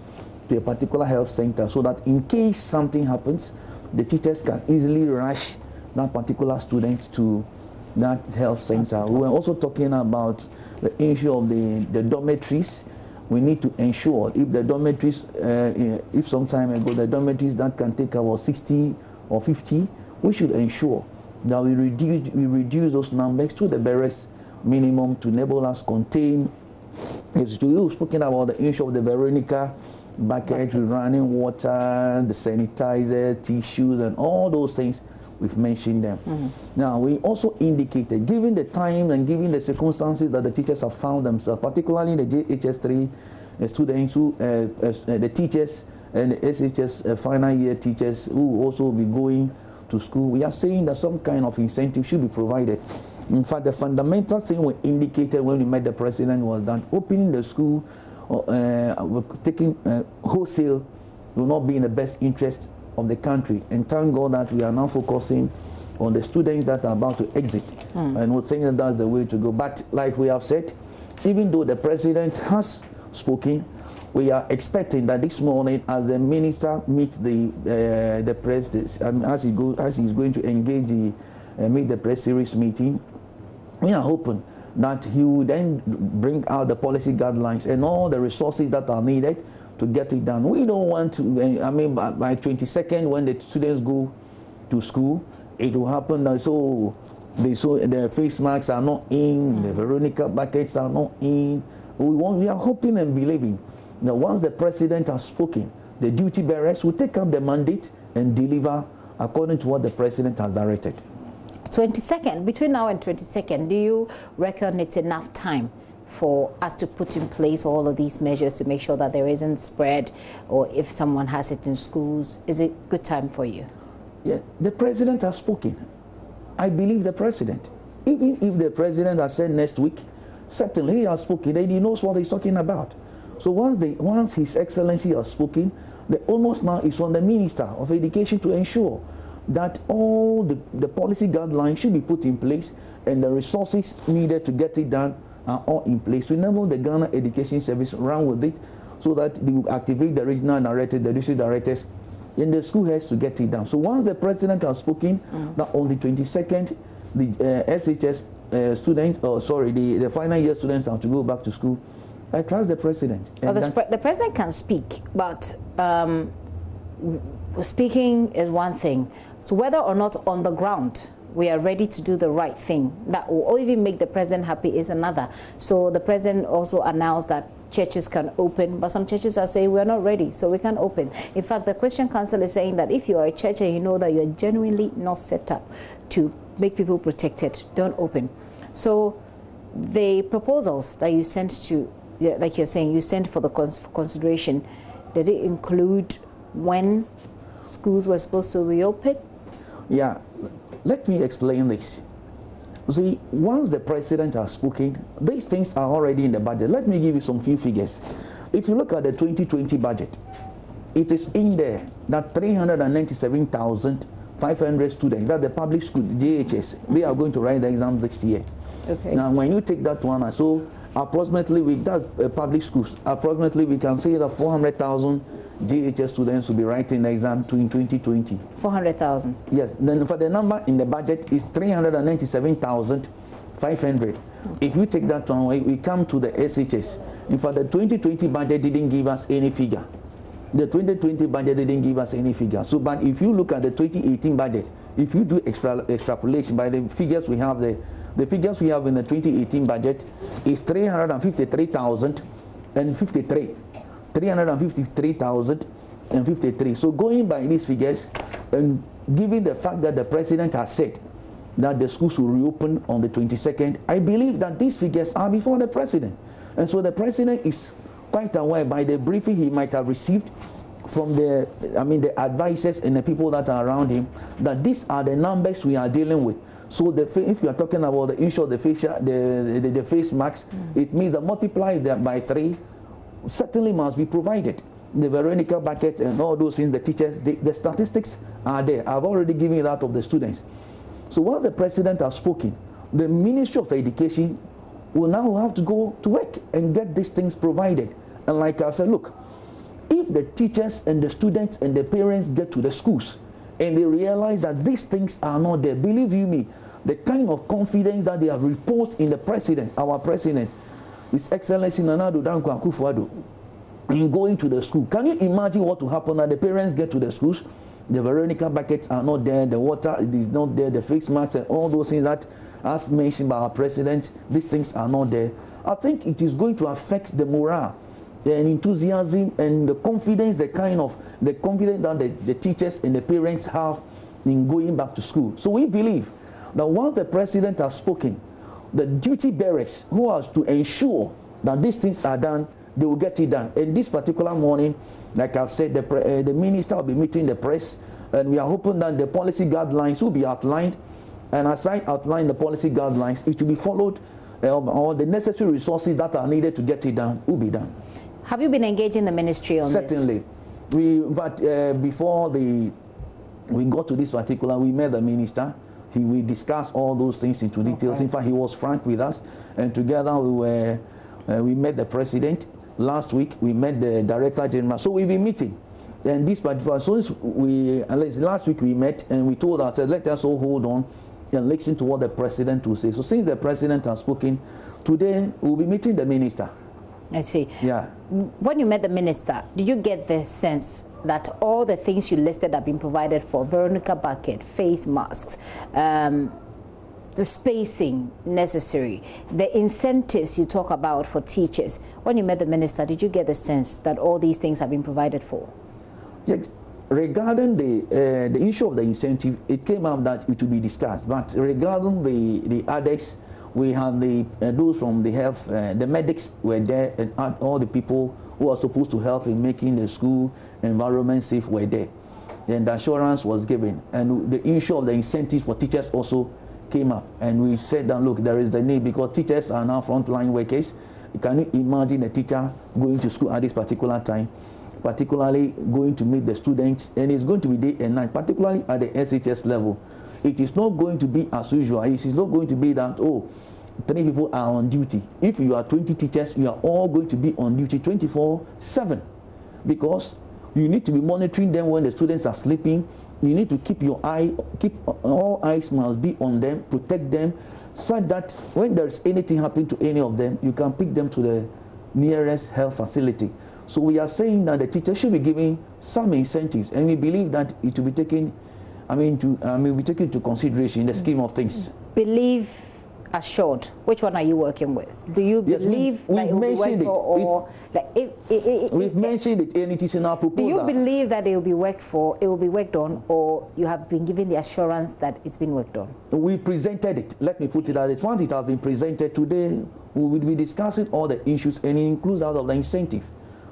to a particular health center so that in case something happens, the teachers can easily rush that particular student to that health center. We were also talking about the issue of the dormitories. We need to ensure if the dormitories, if some time ago the dormitories that can take about 60 or 50, we should ensure that we reduce those numbers to the barest minimum to enable us contain. As to you speaking about the issue of the Veronica bucket, running water, the sanitizer, tissues, and all those things, we've mentioned them. Now, we also indicated, given the time and given the circumstances that the teachers have found themselves, particularly the JHS3 students who, the teachers and the SHS final year teachers who will also be going to school, we are saying that some kind of incentive should be provided. In fact, the fundamental thing we indicated when we met the President was that opening the school, taking wholesale will not be in the best interest of the country. And thank God that we are now focusing on the students that are about to exit. And we're saying that that's the way to go. But like we have said, even though the President has spoken, we are expecting that this morning, as the minister meets the press, as he's going to engage meet the press series meeting, we are hoping that he will then bring out the policy guidelines and all the resources that are needed to get it done. We don't want to, by 22nd, when the students go to school, it will happen that the face masks are not in, the Veronica buckets are not in. We are hoping and believing that once the President has spoken, the duty bearers will take up the mandate and deliver according to what the President has directed. 22nd, between now and 22nd, do you reckon it's enough time for us to put in place all of these measures to make sure that there isn't spread, or if someone has it in schools? Is it good time for you? Yeah, the president has spoken. I believe the president. Even if the president has said next week, certainly he has spoken and he knows what he's talking about. So once His Excellency has spoken, the onus now is on the Minister of Education to ensure that all the policy guidelines should be put in place and the resources needed to get it done are all in place to enable the Ghana Education Service run with it, so that they will activate the regional directors, the district directors, and the school heads to get it done. So once the president has spoken, that on the 22nd, the SHS students, the final year students are to go back to school, I trust the president. Well, the president can speak, but speaking is one thing. So whether or not on the ground we are ready to do the right thing that will even make the president happy is another. So the president also announced that churches can open, but some churches are saying we're not ready, so we can't open. In fact, the Christian Council is saying that if you are a church and you know that you're genuinely not set up to make people protected, don't open. So the proposals that you sent to, like you're saying, you sent for consideration, did it include when schools were supposed to reopen? Yeah, let me explain this. See, once the president has spoken, these things are already in the budget. Let me give you some few figures. If you look at the 2020 budget, it is in there that 397,500 students, that the public school, JHS, they are going to write the exam this year. Okay. Now, when you take that one, so approximately with that public schools, approximately we can say that 400,000 JHS students will be writing the exam in 2020. 400,000. Yes. Then for the number in the budget is 397,500. If you take that one away, we come to the SHS. In fact, the 2020 budget didn't give us any figure. The 2020 budget didn't give us any figure. So, but if you look at the 2018 budget, if you do extrapolation by the figures we have there, the figures we have in the 2018 budget is 353,053. 353,053. So going by these figures, and given the fact that the president has said that the schools will reopen on the 22nd, I believe that these figures are before the president. And so the president is quite aware by the briefing he might have received from the advisors and the people that are around him, that these are the numbers we are dealing with. So if you are talking about the issue of the face masks, it means that multiply that by 3 certainly must be provided. The Veronica buckets and all those things, the teachers, the statistics are there. I've already given it out of the students. So once the president has spoken, the Ministry of Education will now have to go to work and get these things provided. And like I said, look, if the teachers and the students and the parents get to the schools and they realize that these things are not there, believe you me, the kind of confidence that they have reposed in the president, our president, His Excellency Nana Addo Dankwa Akufo-Addo, in going to the school. Can you imagine what will happen when the parents get to the schools? The Veronica buckets are not there, the water is not there, the face masks and all those things that, as mentioned by our president, these things are not there. I think it is going to affect the morale and enthusiasm and the confidence, the confidence that the teachers and the parents have in going back to school. So we believe that once the president has spoken, the duty bearers who are to ensure that these things are done, they will get it done. And this particular morning, like I've said, the minister will be meeting the press, and we are hoping that the policy guidelines will be outlined, and as I outline the policy guidelines, it will be followed, or the necessary resources that are needed to get it done will be done. Have you been engaging the ministry on Certainly. This? Before we got to this particular, we met the minister. We discussed all those things into details. In fact, he was frank with us, and together we met the president. Last week we met the director general. So we've been meeting, and this particular, so last week we met and we told ourselves, let us all hold on and listen to what the president will say. So since the president has spoken, today we'll be meeting the minister. I see. Yeah. When you met the minister, did you get the sense that all the things you listed have been provided for? Veronica bucket, face masks, the spacing necessary, the incentives you talk about for teachers. When you met the minister, did you get the sense that all these things have been provided for? Yeah, regarding the issue of the incentive, it came out that it will be discussed. But regarding the others, We had those from the health, the medics were there, and all the people who are supposed to help in making the school environment safe were there. And the assurance was given, and the issue of the incentives for teachers also came up. And we said that, look, there is the need, because teachers are now frontline workers. Can you imagine a teacher going to school at this particular time, particularly going to meet the students, and it's going to be day and night, particularly at the SHS level. It is not going to be as usual. It is not going to be that, oh, 3 people are on duty. If you are 20 teachers, you are all going to be on duty 24/7, because you need to be monitoring them when the students are sleeping. You need to keep all eyes must be on them, protect them, such that when there is anything happening to any of them, you can pick them to the nearest health facility. So we are saying that the teacher should be given some incentives, and we believe that it will be taken, be taken into consideration in the scheme of things. Believe assured. Which one are you working with? Do you believe that it will be worked for, or we've mentioned it, and it is in our proposal. Do you believe that it will be worked on, or you have been given the assurance that it's been worked on? We presented it. Let me put it as once it has been presented today, we will be discussing all the issues, and it includes out of the incentive.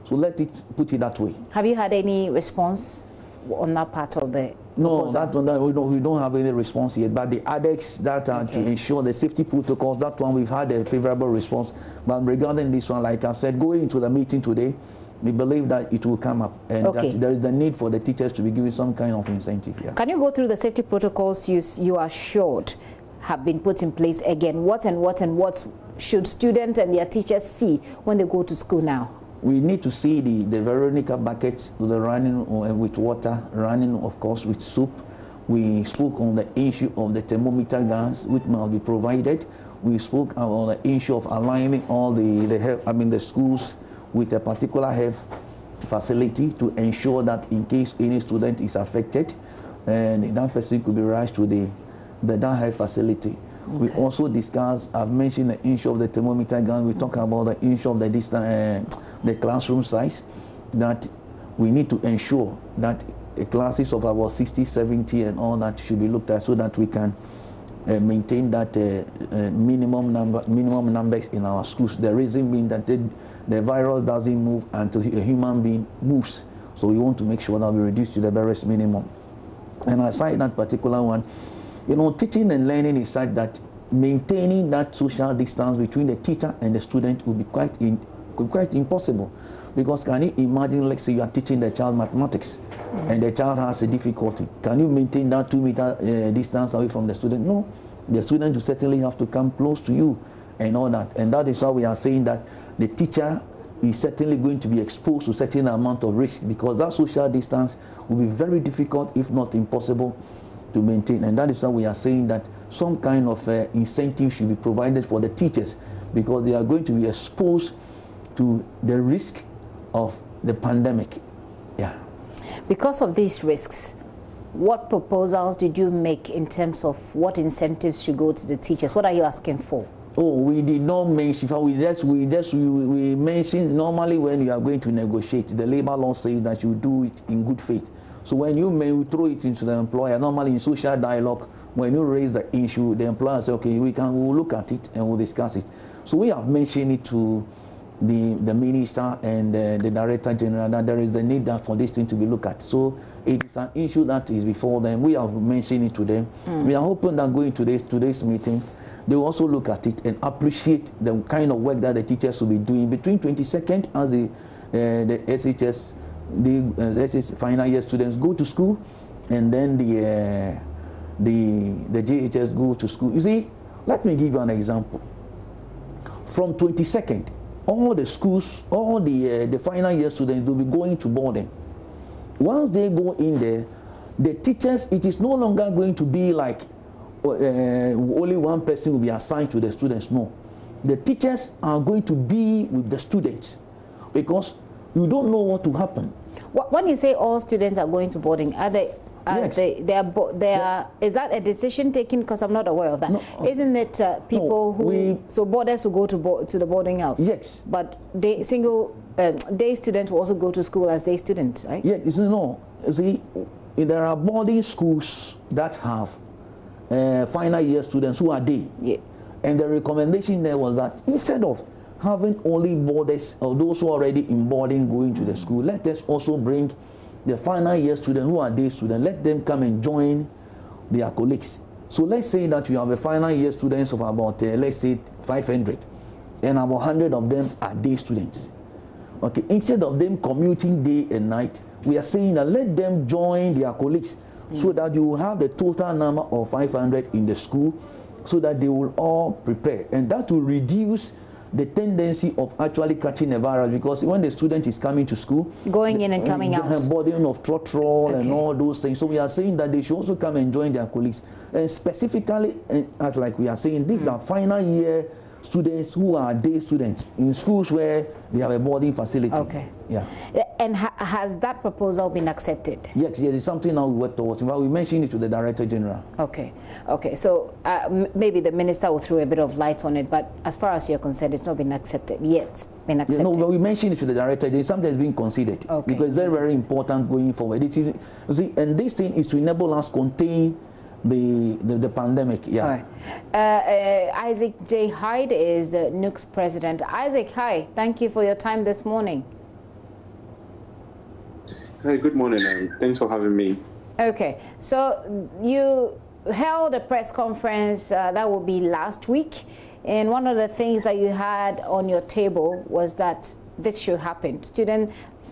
So let it put it that way. Have you had any response on that part of the proposal? No, we don't have any response yet. But the ADEX that are to ensure the safety protocols, that one we've had a favorable response. But regarding this one, like I've said, going into the meeting today, we believe that it will come up, and that there is a need for the teachers to be given some kind of incentive. Yeah. Can you go through the safety protocols you are assured have been put in place again? What should students and their teachers see when they go to school now? We need to see the Veronica bucket running with water, running of course with soup. We spoke on the issue of the thermometer guns which must be provided. We spoke on the issue of aligning all the schools with a particular health facility to ensure that in case any student is affected, and that person could be rushed to that health facility. We also discussed, I've mentioned the issue of the thermometer gun. We talk about the issue of the distance, the classroom size, that we need to ensure that classes of about 60, 70 and all that should be looked at, so that we can maintain that minimum numbers in our schools. The reason being that the virus doesn't move until a human being moves. So we want to make sure that we reduce to the barest minimum. And aside that particular one, teaching and learning is such that maintaining that social distance between the teacher and the student will be quite impossible. Because can you imagine, let's say you are teaching the child mathematics and the child has a difficulty. Can you maintain that 2-meter distance away from the student? No. The student will certainly have to come close to you and all that. And that is why we are saying that the teacher is certainly going to be exposed to a certain amount of risk, because that social distance will be very difficult, if not impossible, to maintain. And that is why we are saying that some kind of incentive should be provided for the teachers, because they are going to be exposed to the risk of the pandemic. Yeah. Because of these risks, what proposals did you make in terms of what incentives should go to the teachers? What are you asking for? Oh, we did not mention. We mentioned normally when you are going to negotiate, the labor law says that you do it in good faith. So when you throw it into the employer, normally in social dialogue, when you raise the issue, the employer says, okay, we'll look at it and we'll discuss it. So we have mentioned it to the minister and the director general that there is a need for this thing to be looked at. So it is an issue that is before them. We have mentioned it to them. We are hoping that going to today's meeting, they will also look at it and appreciate the kind of work that the teachers will be doing between 22nd as the SHS. The final year students go to school, and then the JHS go to school. You see, let me give you an example. From 22nd, all the schools, all the final year students will be going to boarding. Once they go in there, the teachers, it is no longer going to be like only one person will be assigned to the students. No, the teachers are going to be with the students, because you don't know what will happen. When you say all students are going to boarding, are they? Yes. Is that a decision taken? Because I'm not aware of that. No, isn't it people so boarders will go to the boarding house? Yes. But day students will also go to school as day students, right? Yeah. See, there are boarding schools that have final year students who are day. Yeah. And the recommendation there was that instead of having only boarders or those who are already in boarding going to the school, let us also bring the final year students who are day students, let them come and join their colleagues. So let's say that you have a final year students of about, let's say 500, and about 100 of them are day students. Okay, instead of them commuting day and night, we are saying that let them join their colleagues so that you will have the total number of 500 in the school so that they will all prepare. And that will reduce the tendency of actually catching a virus, because when the student is coming to school, going in and coming out, burden of trotro and all those things. So we are saying that they should also come and join their colleagues. And specifically, as like we are saying, these are final year students who are day students in schools where they have a boarding facility. Okay. Yeah. And has that proposal been accepted? Yes, it's something now we work towards. In fact, we mentioned it to the Director General. Okay. Okay. So maybe the minister will throw a bit of light on it, but as far as you're concerned, it's not been accepted yet. Been accepted. Yeah, no, we mentioned it to the Director. There's something that's been considered because it's very, very important going forward. It is, you see, and this thing is to enable us contain the pandemic. Yeah. Isaac J. Hyde is NUC's president. Isaac, hi. Thank you for your time this morning. Hi, good morning, and thanks for having me. Okay, so you held a press conference that will be last week, and one of the things that you had on your table was that this should happen.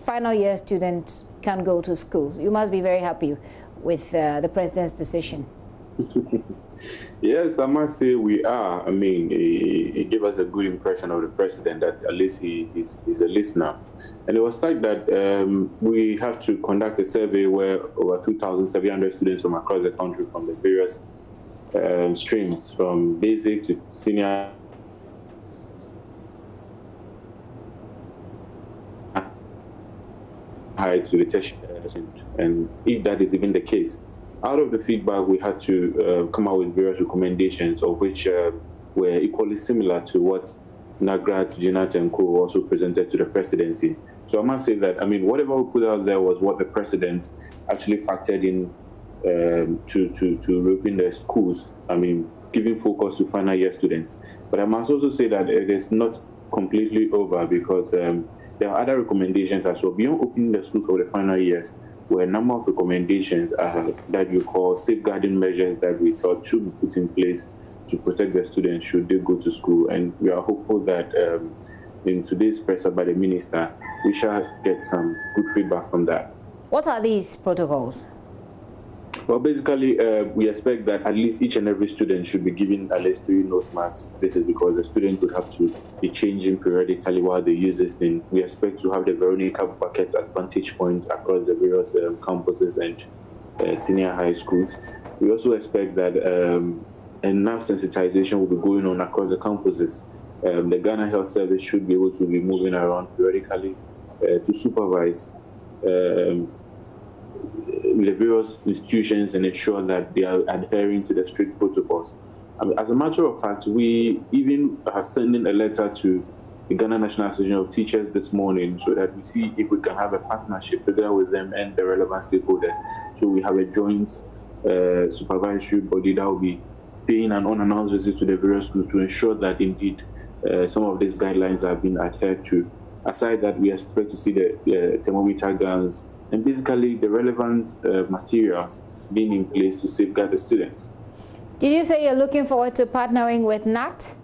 Final year students can go to school. You must be very happy with the president's decision. Yes, I must say we are. I mean, he gave us a good impression of the president that at least he's a listener. And it was like that we have to conduct a survey where over 2,700 students from across the country from the various streams, from basic to senior high to the tertiary, and if that is even the case, out of the feedback, we had to come out with various recommendations, of which were equally similar to what Nagrat, Junat, and Co. also presented to the presidency. So I must say that, I mean, whatever we put out there was what the president actually factored in to reopen the schools, I mean, giving focus to final year students. But I must also say that it is not completely over, because there are other recommendations as well. Beyond opening the schools for the final years, were a number of recommendations that we call safeguarding measures that we thought should be put in place to protect the students should they go to school. And we are hopeful that in today's presser by the minister, we shall get some good feedback from that. What are these protocols? Well, basically, we expect that at least each and every student should be given at least 3 nose masks. This is because the student would have to be changing periodically while they use this thing. We expect to have the Veronica buckets at vantage points across the various campuses and senior high schools. We also expect that enough sensitization will be going on across the campuses. The Ghana Health Service should be able to be moving around periodically to supervise the various institutions and ensure that they are adhering to the strict protocols. I mean, as a matter of fact, we even are sending a letter to the Ghana National Association of Teachers this morning so that we see if we can have a partnership together with them and the relevant stakeholders. So we have a joint supervisory body that will be paying an unannounced visit to the various schools to ensure that indeed some of these guidelines are being adhered to. Aside that, we expect to see the thermometer guns and basically the relevant materials being in place to safeguard the students. Did you say you're looking forward to partnering with NAT?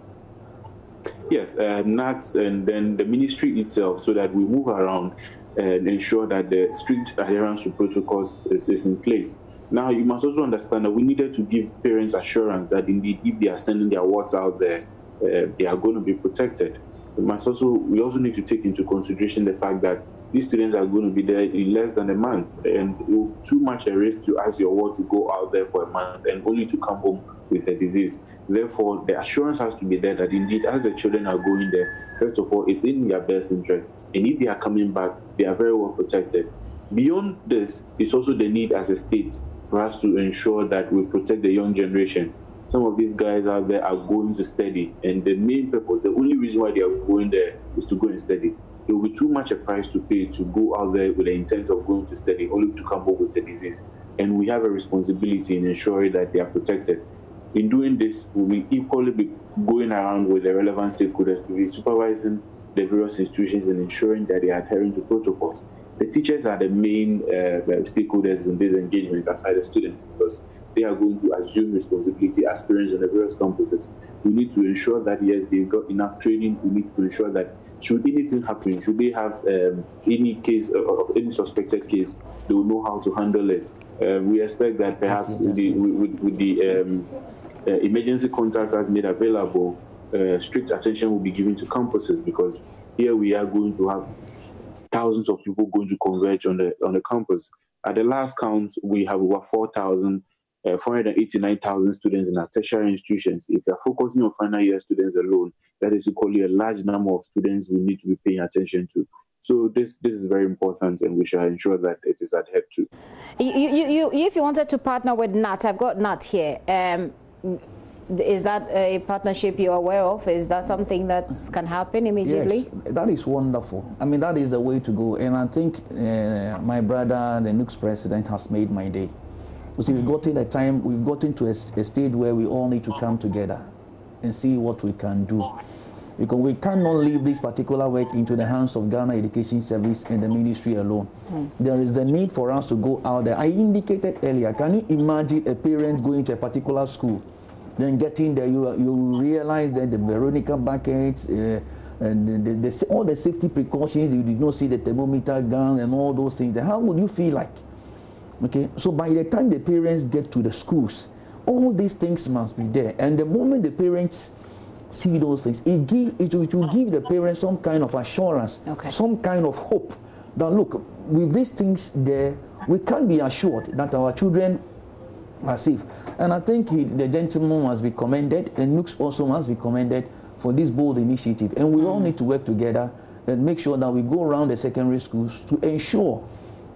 Yes, NAT and then the ministry itself, so that we move around and ensure that the strict adherence to protocols is in place. Now, you must also understand that we needed to give parents assurance that indeed, if they are sending their wards out there, they are going to be protected. We also need to take into consideration the fact that these students are going to be there in less than a month, and it will be too much a risk to ask your ward to go out there for a month and only to come home with a disease. Therefore, the assurance has to be there that indeed, as the children are going there, first of all, it's in their best interest. And if they are coming back, they are very well protected. Beyond this, it's also the need as a state for us to ensure that we protect the young generation. Some of these guys out there are going to study, and the main purpose, the only reason why they are going there is to go and study. It will be too much a price to pay to go out there with the intent of going to study only to come home with a disease. And we have a responsibility in ensuring that they are protected. in doing this, we will equally be going around with the relevant stakeholders to be supervising the various institutions and ensuring that they are adhering to protocols. The teachers are the main stakeholders in these engagements aside the students, because they are going to assume responsibility as parents on the various campuses. We need to ensure that, yes, they've got enough training. We need to ensure that should anything happen, should they have any case of any suspected case, they will know how to handle it. We expect that perhaps with the emergency contacts as made available, strict attention will be given to campuses, because here we are going to have thousands of people going to converge on the campus. At the last count, we have over 489,000 students in our tertiary institutions. If we are focusing on final year students alone, that is equally a large number of students we need to be paying attention to. So this is very important, and we shall ensure that it is adhered to. If you wanted to partner with NAT, I've got NAT here. Is that a partnership you're aware of? Is that something that can happen immediately? Yes, that is wonderful. I mean, that is the way to go. And I think my brother, the NUCS president, has made my day. You see, we've gotten to a stage where we all need to come together and see what we can do. Because we cannot leave this particular work into the hands of Ghana Education Service and the ministry alone. There is the need for us to go out there. I indicated earlier, can you imagine a parent going to a particular school, then getting there, you realize that the Veronica buckets, and all the safety precautions, you did not see the thermometer gun and all those things. How would you feel like? Okay, so by the time the parents get to the schools, all these things must be there. And the moment the parents see those things, it will give the parents some kind of assurance, some kind of hope that, look, with these things there, we can be assured that our children are safe. And I think the gentleman must be commended, and NUCS also must be commended for this bold initiative. And we all need to work together and make sure that we go around the secondary schools to ensure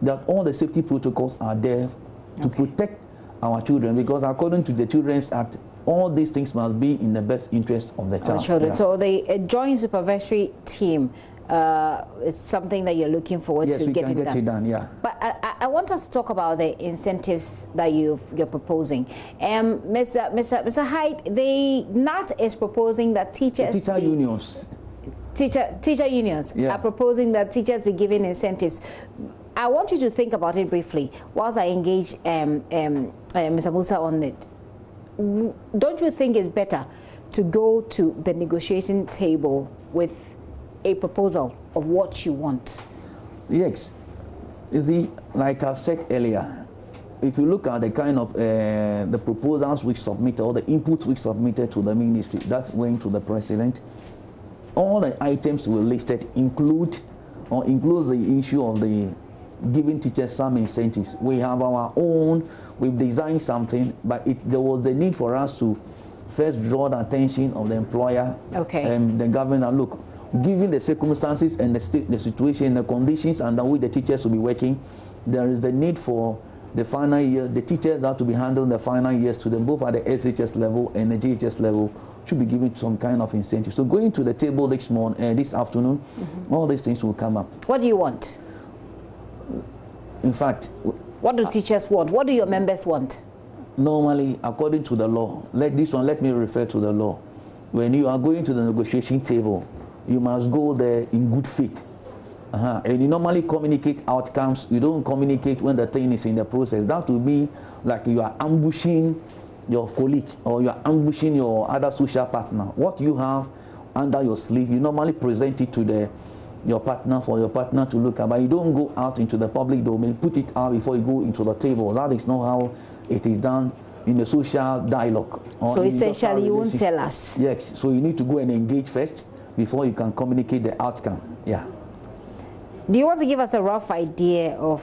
that all the safety protocols are there to protect our children, because according to the Children's Act, all these things must be in the best interest of the child. Yeah. So the joint supervisory team is something that you're looking forward to getting done. Yes, we can get it done, yeah. But I want us to talk about the incentives that you're proposing. Mr. Hyde, the NAT is proposing that teachers... Teacher unions. Teacher unions are proposing that teachers be given incentives. I want you to think about it briefly whilst I engage Mr. Musa on it. Don't you think it's better to go to the negotiating table with a proposal of what you want? Yes. You see, like I've said earlier, if you look at the kind of the proposals we submitted, or the inputs we submitted to the ministry, that went to the president, all the items we listed includes the issue of the giving teachers some incentives. We have our own, we've designed something, but there was a need for us to first draw the attention of the employer and the government. Look, given the circumstances and the situation, the conditions under which the teachers will be working, there is the need for the final year. The teachers have to be handling the final years to them, both at the SHS level and the GHS level, should be given some kind of incentive. So going to the table this afternoon, all these things will come up. What do you want? In fact, what do teachers want? What do your members want? Normally, according to the law, let me refer to the law. When you are going to the negotiation table, you must go there in good faith. And you normally communicate outcomes. You don't communicate when the thing is in the process. That will be like you are ambushing your colleague, or you are ambushing your other social partner. What you have under your sleeve, you normally present it to your partner, for your partner to look at, but you don't go out into the public domain, put it out before you go into the table. That is not how it is done in the social dialogue. So essentially you won't tell us? Yes, so you need to go and engage first before you can communicate the outcome. Yeah. Do you want to give us a rough idea of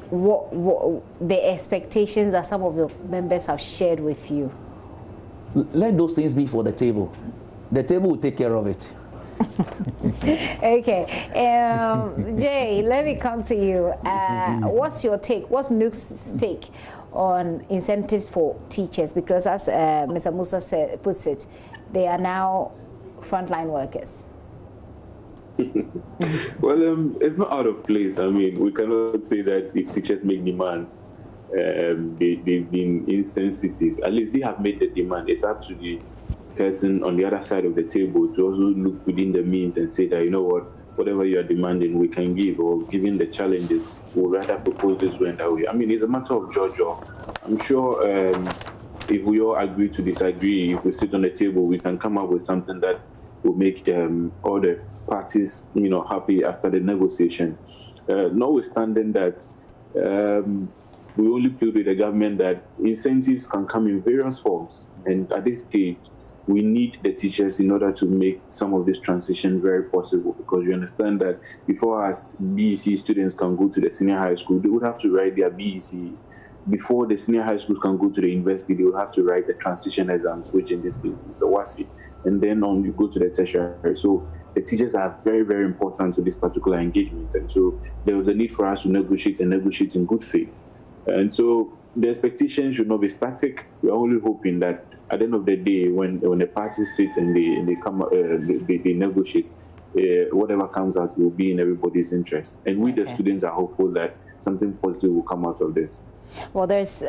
what the expectations that some of your members have shared with you? Let those things be for the table. The table will take care of it. Okay, Jay, let me come to you. What's your take? What's NUC's take on incentives for teachers? Because as Mr. Musa puts it, they are now frontline workers. Well, it's not out of place. I mean, we cannot say that if teachers make demands, they've been insensitive. At least they have made the demand. It's up to the person on the other side of the table to also look within the means and say that, you know what, whatever you are demanding, we can give, or given the challenges, we'll rather propose this way and that way. I mean, it's a matter of judge. I'm sure if we all agree to disagree, if we sit on the table, we can come up with something that will make all the parties, happy after the negotiation. Notwithstanding that, we only plead with the government that incentives can come in various forms. And at this stage, we need the teachers in order to make some of this transition very possible, because you understand that before us BEC students can go to the senior high school, they would have to write their BEC. Before the senior high schools can go to the university, they will have to write the transition exams, which in this case is the WASI. And then on you go to the tertiary. So the teachers are very, very important to this particular engagement. And so there was a need for us to negotiate and negotiate in good faith. And so the expectation should not be static. We're only hoping that at the end of the day, when the parties sit and they negotiate, whatever comes out will be in everybody's interest. And we, the students, are hopeful that something positive will come out of this. Well, there's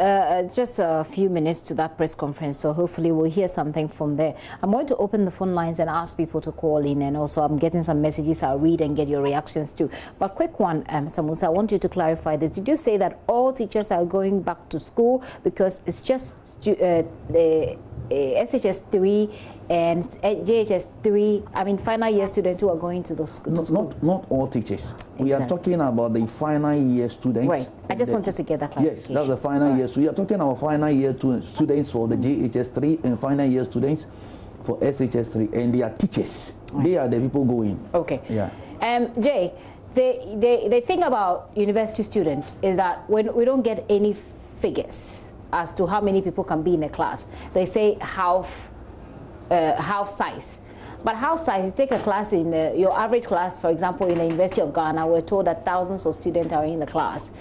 just a few minutes to that press conference, so hopefully we'll hear something from there. I'm going to open the phone lines and ask people to call in, and also I'm getting some messages I'll read and get your reactions too. But quick one, Samusa, I want you to clarify this. Did you say that all teachers are going back to school because it's just the SHS3 and JHS3, I mean final year students who are going to the school? Not all teachers. Exactly. We are talking about the final year students. Right. I just wanted to get that clarification. Yes, that's the final year. So we are talking about final year students for the JHS3 and final year students for SHS3, and they are teachers. Right. They are the people going. Okay. Yeah. Jay, the thing about university students is that when we don't get any figures as to how many people can be in a class, they say half size. But half size, you take a class in your average class, for example, in the University of Ghana, we're told that thousands of students are in the class.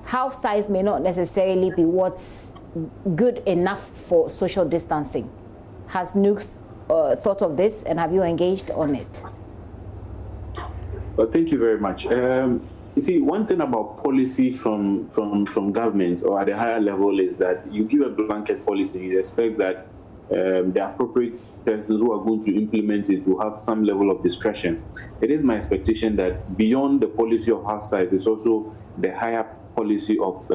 Half size may not necessarily be what's good enough for social distancing. Has Nukes thought of this, and have you engaged on it? Well, thank you very much. You see, one thing about policy from government or at a higher level is that you give a blanket policy, you expect that the appropriate persons who are going to implement it will have some level of discretion. It is my expectation that beyond the policy of house size is also the higher policy of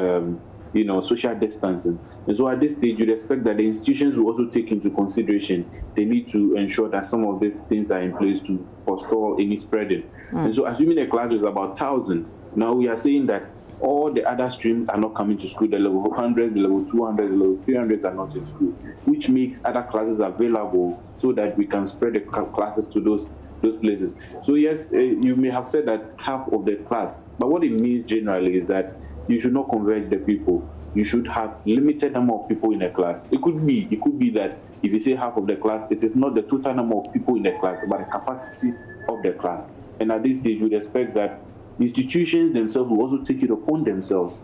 social distancing. And so at this stage, you'd expect that the institutions will also take into consideration the need to ensure that some of these things are in place to forestall any spreading. And so assuming the class is about 1,000, now we are saying that all the other streams are not coming to school. The level 100s, the level 200s, the level 300s are not in school, which makes other classes available so that we can spread the classes to those places. So yes, you may have said that half of the class, but what it means generally is that you should not converge the people. You should have limited number of people in a class. It could be that if you say half of the class, it is not the total number of people in the class, but the capacity of the class. And at this stage, you would expect that institutions themselves will also take it upon themselves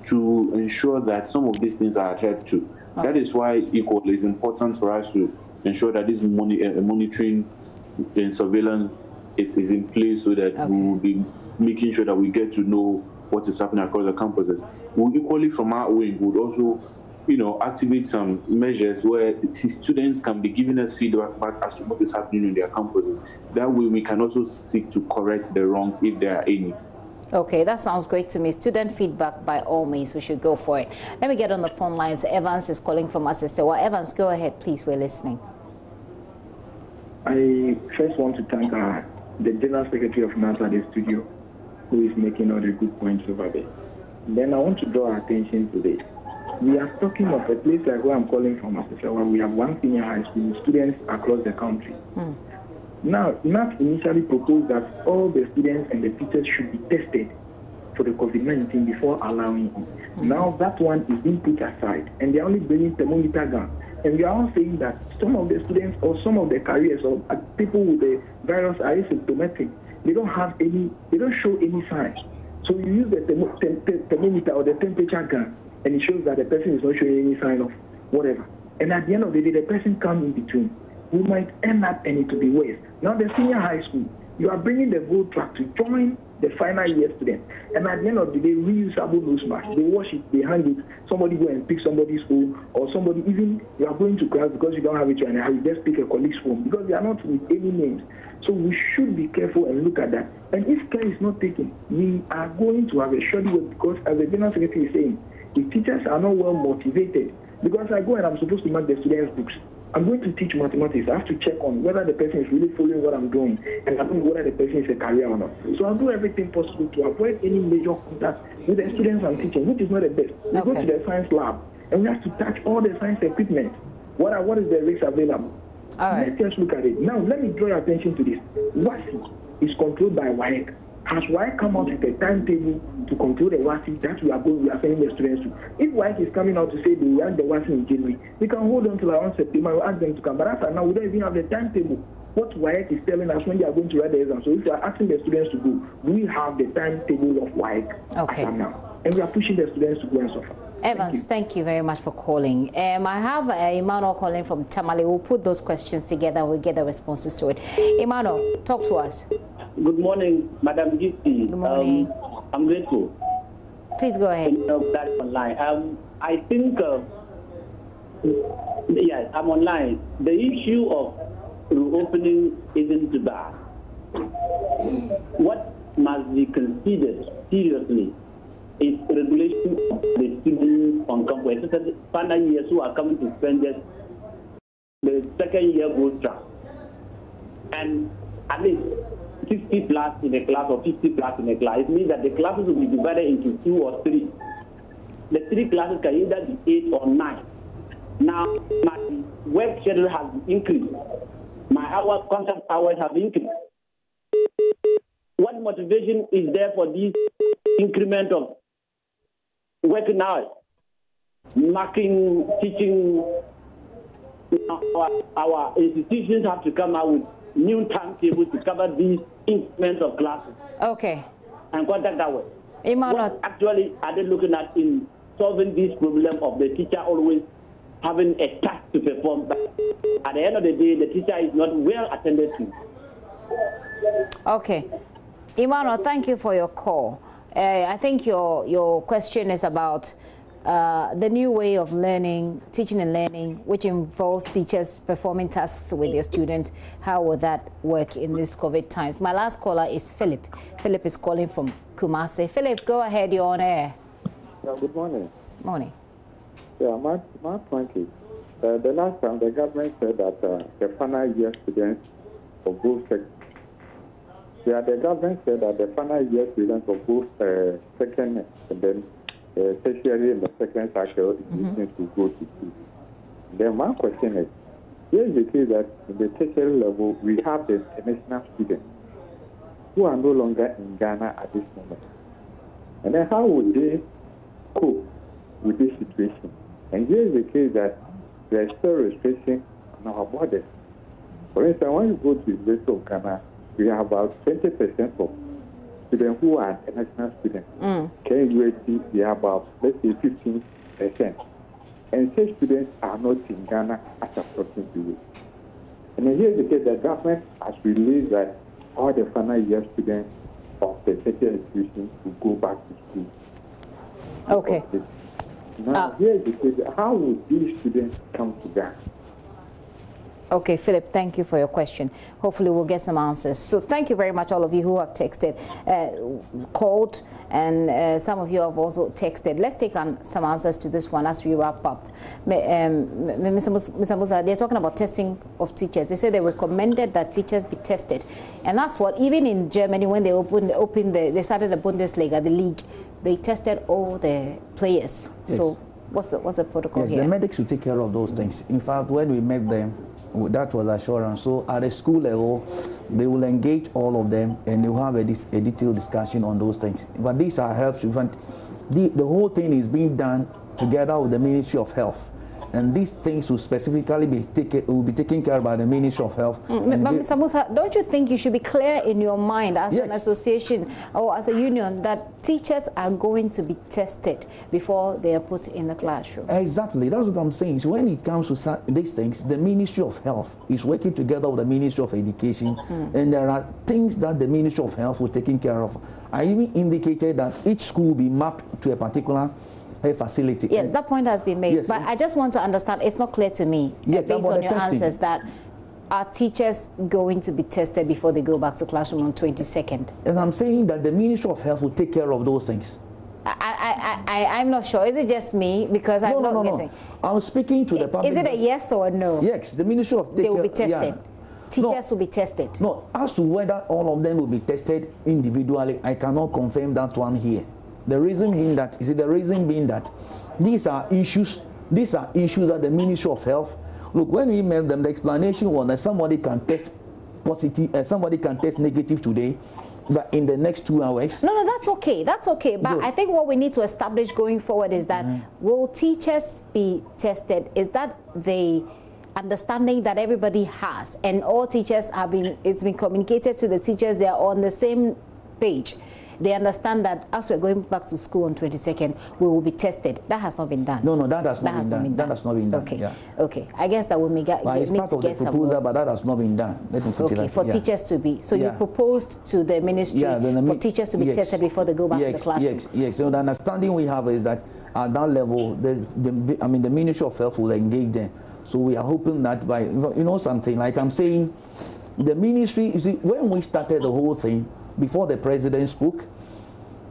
to ensure that some of these things are adhered to. Okay. That is why equally is important for us to ensure that this monitoring and surveillance is in place, so that we will be making sure that we get to know what is happening across the campuses. We equally, from our wing, would also, activate some measures where students can be giving us feedback as to what is happening in their campuses. That way, we can also seek to correct the wrongs if there are any. Okay, that sounds great to me. Student feedback, by all means, we should go for it. Let me get on the phone lines. Evans is calling from Assistant. Evans, go ahead, please. We're listening. I first want to thank the General Secretary of NASA at the studio, who is making all the good points over there. Then I want to draw our attention to this. We are talking of a place like where I'm calling from, where we have one senior high school, students across the country. Now, NAP initially proposed that all the students and the teachers should be tested for the COVID-19 before allowing it. Now that one is being put aside, and they're only bringing thermometer gun. And we are all saying that some of the students or some of the carriers or people with the virus are asymptomatic. They don't show any signs. So you use the thermometer or the temperature gun, and it shows that the person is not showing any sign of whatever. And at the end of the day, the person comes in between. We might end up and it will be worse. Now the senior high school, you are bringing the gold track to join the final year students. And at the end of the day, reusable nose mask. They wash it, they hang it, somebody go and pick somebody's phone, or somebody, even you are going to class because you don't have it right now, you just pick a colleague's phone, because they are not with any names. So we should be careful and look at that. And if care is not taken, we are going to have a shoddy work, because as the General Secretary is saying, if teachers are not well motivated, because I go and I'm supposed to mark the students' books, I'm going to teach mathematics. I have to check on whether the person is really following what I'm doing, and I don't know whether the person is a career or not. So I'll do everything possible to avoid any major contact with the students I'm teaching, which is not the best. We go to the science lab, and we have to touch all the science equipment. What is the risks available? Let's just look at it. Now, let me draw your attention to this. WASI is controlled by WAEC. Has WAEC come out with a timetable to control the WASI that we are sending the students to? If WAEC is coming out to say they will run the WASI in January, we can hold on till around September. We'll ask them to come. But after now, we don't even have the timetable. What WAEC is telling us when they are going to write the exam. So if we are asking the students to go, we have the timetable of WAEC as of now. And we are pushing the students to go and suffer. Evans, thank you very much for calling. I have Emmanuel calling from Tamale. We'll put those questions together and we'll get the responses to it. Emmanuel, talk to us. Good morning, Madam Gifty. Good morning. I'm grateful. Please go ahead. That's online. I think, yes, I'm online. The issue of reopening isn't too bad. What must be considered seriously is regulation of the students on campus, especially final years who are coming to spend just the second year board track. And at least 60 plus in a class or 50 plus in a class. It means that the classes will be divided into 2 or 3. The 3 classes can either be 8 or 9. Now, my work schedule has increased. My contact hours have increased. What motivation is there for this increment of working hours? Marking, teaching, our institutions have to come out with new timetables to cover these increments of classes. Okay. And contact that way. What actually are they looking at in solving this problem of the teacher always having a task to perform? But at the end of the day, the teacher is not well attended to. Okay. Emmanuel, thank you for your call. I think your question is about the new way of learning, teaching and learning, which involves teachers performing tasks with their students. How will that work in these COVID times? My last caller is Philip. Philip is calling from Kumasi. Philip, go ahead. You're on air. Good morning. Morning. Yeah, my point is, the last time the government said that the final year students of both sectors, the government said that the final year students of both second and then tertiary in the second cycle is going to go to school. Then my question is, here is the case that in the tertiary level, we have the international students who are no longer in Ghana at this moment. And then how would they cope with this situation? And here is the case that there is still restriction on our borders. For instance, when you go to the University of Ghana, we have about 20% of students who are international students. KUAT, we have about, let's say, 15%. And such students are not in Ghana as a protein period. And then here's the case, the government has released that all the final year students of the tertiary institutions will go back to school. Okay. Now, here's the case, how would these students come to Ghana? Okay, Philip, thank you for your question. Hopefully we'll get some answers. So thank you very much, all of you who have texted, called, and some of you have also texted. Let's take on some answers to this one as we wrap up. Mr. Musa, they're talking about testing of teachers. They say they recommended that teachers be tested. And that's what, even in Germany, when they they started the Bundesliga, the league, they tested all the players. Yes. So what's the protocol here? The medics will take care of those things. In fact, when we met them, that was assurance. So at the school level, they will engage all of them and they will have a detailed discussion on those things. But these are health. The whole thing is being done together with the Ministry of Health. and these things will specifically be taken care of by the Ministry of Health. But Mr. Musa, don't you think you should be clear in your mind as an association or as a union that teachers are going to be tested before they are put in the classroom? Exactly, that's what I'm saying. So when it comes to these things, the Ministry of Health is working together with the Ministry of Education, and there are things that the Ministry of Health will take care of. I even indicated that each school will be mapped to a particular facility. Yes, that point has been made. Yes, but I just want to understand, it's not clear to me, based on your answers, that are teachers going to be tested before they go back to classroom on 22nd? And I'm saying that the Ministry of Health will take care of those things. I'm not sure. Is it just me? Because I'm not getting. I'm speaking to the public. Is it a yes or a no? Yes, the Ministry of They will be tested. Teachers will be tested. No, as to whether all of them will be tested individually, I cannot confirm that one here. The reason being that, these are issues that the Ministry of Health, look, when we met them, the explanation was that somebody can test positive, somebody can test negative today, but in the next 2 hours. No, that's okay. That's okay. But I think what we need to establish going forward is that will teachers be tested? Is that the understanding that everybody has, and all teachers have been, it's been communicated to the teachers, they are on the same page. They understand that as we're going back to school on 22nd, we will be tested. That has not been done. No, that has not been done. That has not been done. Okay, okay. I guess that will make it. It's part of the proposal, but that has not been done. Let me put it okay, for teachers to be. So you proposed to the ministry for teachers to be tested before they go back to the classroom. Yes. So the understanding we have is that at that level, the Ministry of Health will engage them. So we are hoping that by something like I'm saying, the ministry. You see, when we started the whole thing, before the president spoke,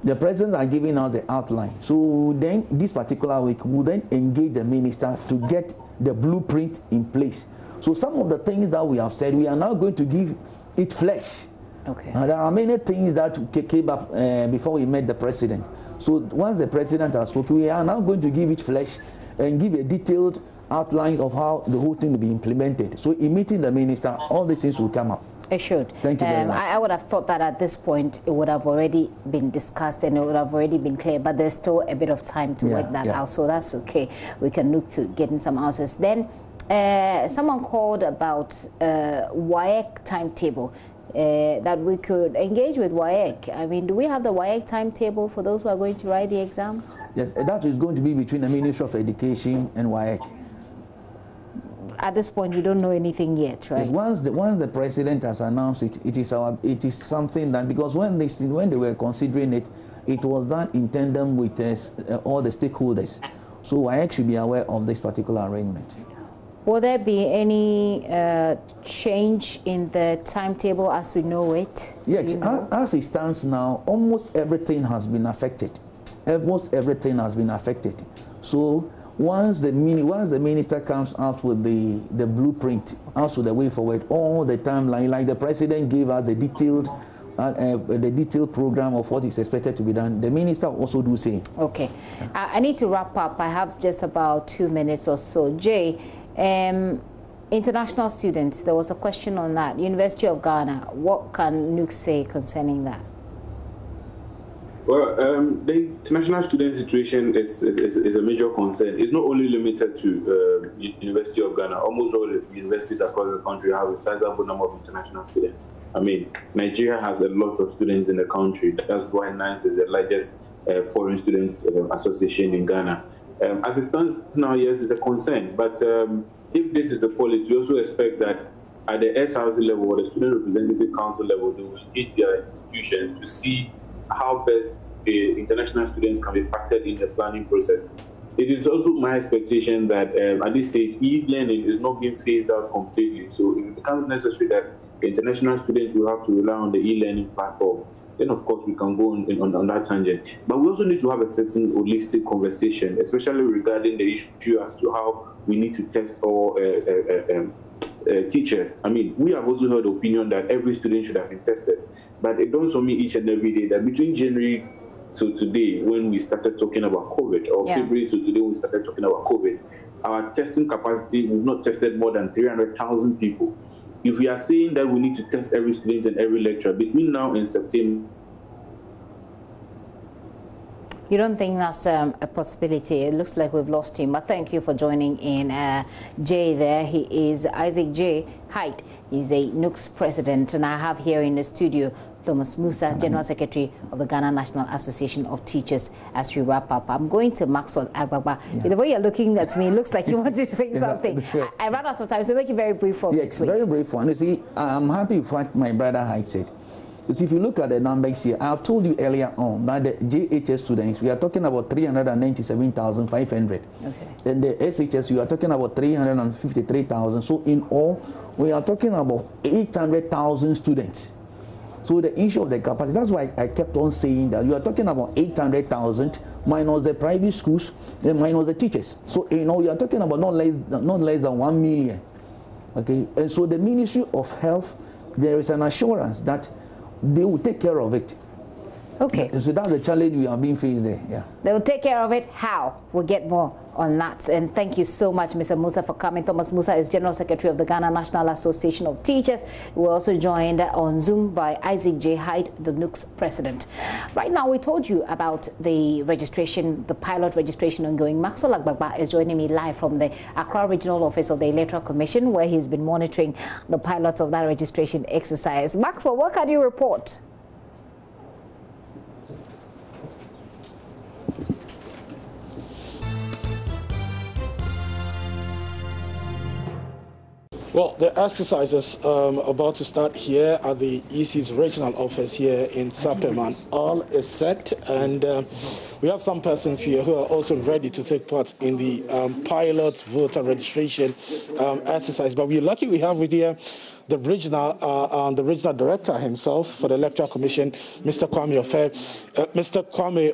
the president are giving us the outline. So then this particular week, we'll then engage the minister to get the blueprint in place. So some of the things that we have said, we are now going to give it flesh. Okay. There are many things that came up before we met the president. So once the president has spoken, we are now going to give it flesh and give a detailed outline of how the whole thing will be implemented. So in meeting the minister, all these things will come up. It should. Thank you very much. I would have thought that at this point it would have already been discussed and it would have already been clear, but there's still a bit of time to work that out, so that's okay. We can look to getting some answers. Then someone called about WAEC timetable, that we could engage with WAEC. I mean, do we have the WAEC timetable for those who are going to write the exam? Yes, that is going to be between the Ministry of Education and WAEC. At this point, we don't know anything yet, right? Yes, once the president has announced it, it is something that, because when they were considering it, it was done in tandem with all the stakeholders. So I actually be aware of this particular arrangement. Will there be any change in the timetable as we know it? Yes, as it stands now, almost everything has been affected. Almost everything has been affected. So once the minister comes out with the blueprint, also the way forward, all the timeline, like the president gave us the detailed program of what is expected to be done, the minister also do same. Okay, I need to wrap up. I have just about 2 minutes or so. Jay, international students, there was a question on that. University of Ghana, what can Nuke say concerning that? Well, the international student situation is a major concern. It's not only limited to University of Ghana. Almost all the universities across the country have a sizable number of international students. I mean, Nigeria has a lot of students in the country. That's why NINES is the largest foreign students association in Ghana. As it stands now, yes, it's a concern. But if this is the policy, we also expect that at the SRC level or the Student Representative Council level, they will engage their institutions to see how best the international students can be factored in the planning process. It is also my expectation that at this stage, e-learning is not being phased out completely. So if it becomes necessary that the international students will have to rely on the e-learning platform, then of course we can go on that tangent. But we also need to have a certain holistic conversation, especially regarding the issue as to how we need to test all teachers. I mean, we have also heard the opinion that every student should have been tested, but it dawns on me each and every day that between January to today, when we started talking about COVID, or February to today, when we started talking about COVID, our testing capacity, we've not tested more than 300,000 people. If we are saying that we need to test every student and every lecturer between now and September. You don't think that's a possibility? It looks like we've lost him. But thank you for joining in. Jay there, he is Isaac J. Hyde. He's a NUCS president. And I have here in the studio Thomas Musa, General Secretary of the Ghana National Association of Teachers, as we wrap up. I'm going to Maxwell Agbagba. Yeah. The way you're looking at me, it looks like you wanted to say something. I ran out of time, so make it very brief for me, please. Very brief one. You see, I'm happy with what my brother Hyde said. Because if you look at the numbers here, I've told you earlier on that the JHS students, we are talking about 397,500. Okay. Then the SHS, we are talking about 353,000. So in all, we are talking about 800,000 students. So the issue of the capacity, that's why I kept on saying that you are talking about 800,000 minus the private schools and minus the teachers. So you know, you are talking about not less than 1 million. Okay, and so the Ministry of Health, there is an assurance that they will take care of it. Okay. So that's the challenge we are being faced there. Yeah. They will take care of it. How? We'll get more on that. And thank you so much, Mr. Musa, for coming. Thomas Musa is General Secretary of the Ghana National Association of Teachers. We're also joined on Zoom by Isaac J. Hyde, the NUCS president. Right now, we told you about the registration, the pilot registration ongoing. Maxwell Agbagba is joining me live from the Accra Regional Office of the Electoral Commission, where he's been monitoring the pilot of that registration exercise. Maxwell, what can you report? Well, the exercises about to start here at the EC's regional office here in Sapem, all is set, and we have some persons here who are also ready to take part in the pilot voter registration exercise. But we're lucky we have with here the regional director himself for the Electoral Commission, Mr. Kwame Ofe. Mr. Kwame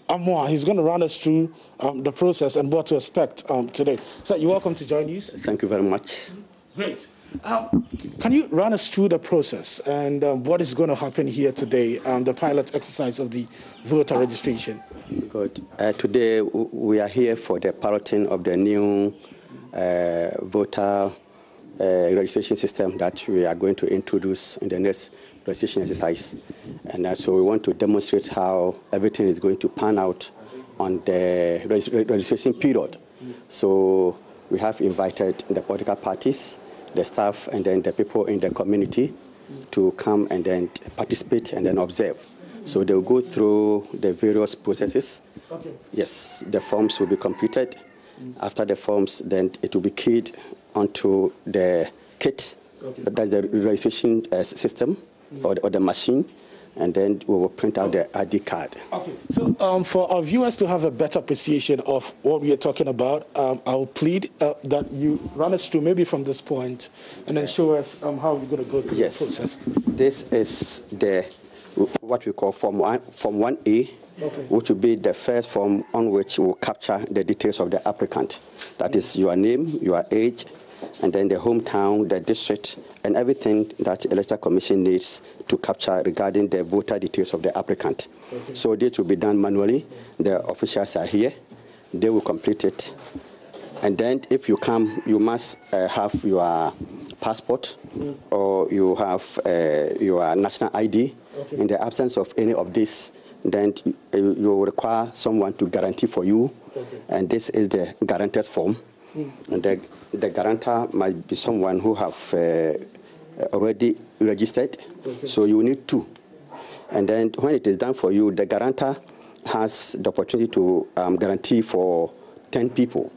Amwa, he's going to run us through the process and what to expect today. So you're welcome to join us. Thank you very much. Great. Can you run us through the process and what is going to happen here today, the pilot exercise of the voter registration? Good. Today we are here for the piloting of the new voter registration system that we are going to introduce in the next registration exercise. And so we want to demonstrate how everything is going to pan out on the registration period. So we have invited the political parties, the staff, and then the people in the community to come and then participate and then observe. So they'll go through the various processes. Okay. Yes, the forms will be completed. After the forms, then it will be keyed onto the kit, that's the registration system or the machine, and then we will print out the ID card. Okay. So for our viewers to have a better appreciation of what we are talking about, I'll plead that you run us through maybe from this point and then show us how we're going to go through the process. This is what we call Form 1A, which will be the first form on which we'll capture the details of the applicant. That is your name, your age, and then the hometown, the district, and everything that the Electoral Commission needs to capture regarding the voter details of the applicant. Okay. So this will be done manually. The officials are here. They will complete it. And then if you come, you must have your passport or you have your national ID. Okay. In the absence of any of this, then you will require someone to guarantee for you. Okay. And this is the guarantor's form. And the guarantor might be someone who have already registered. Okay. So you need two. And then when it is done for you, the guarantor has the opportunity to guarantee for 10 people.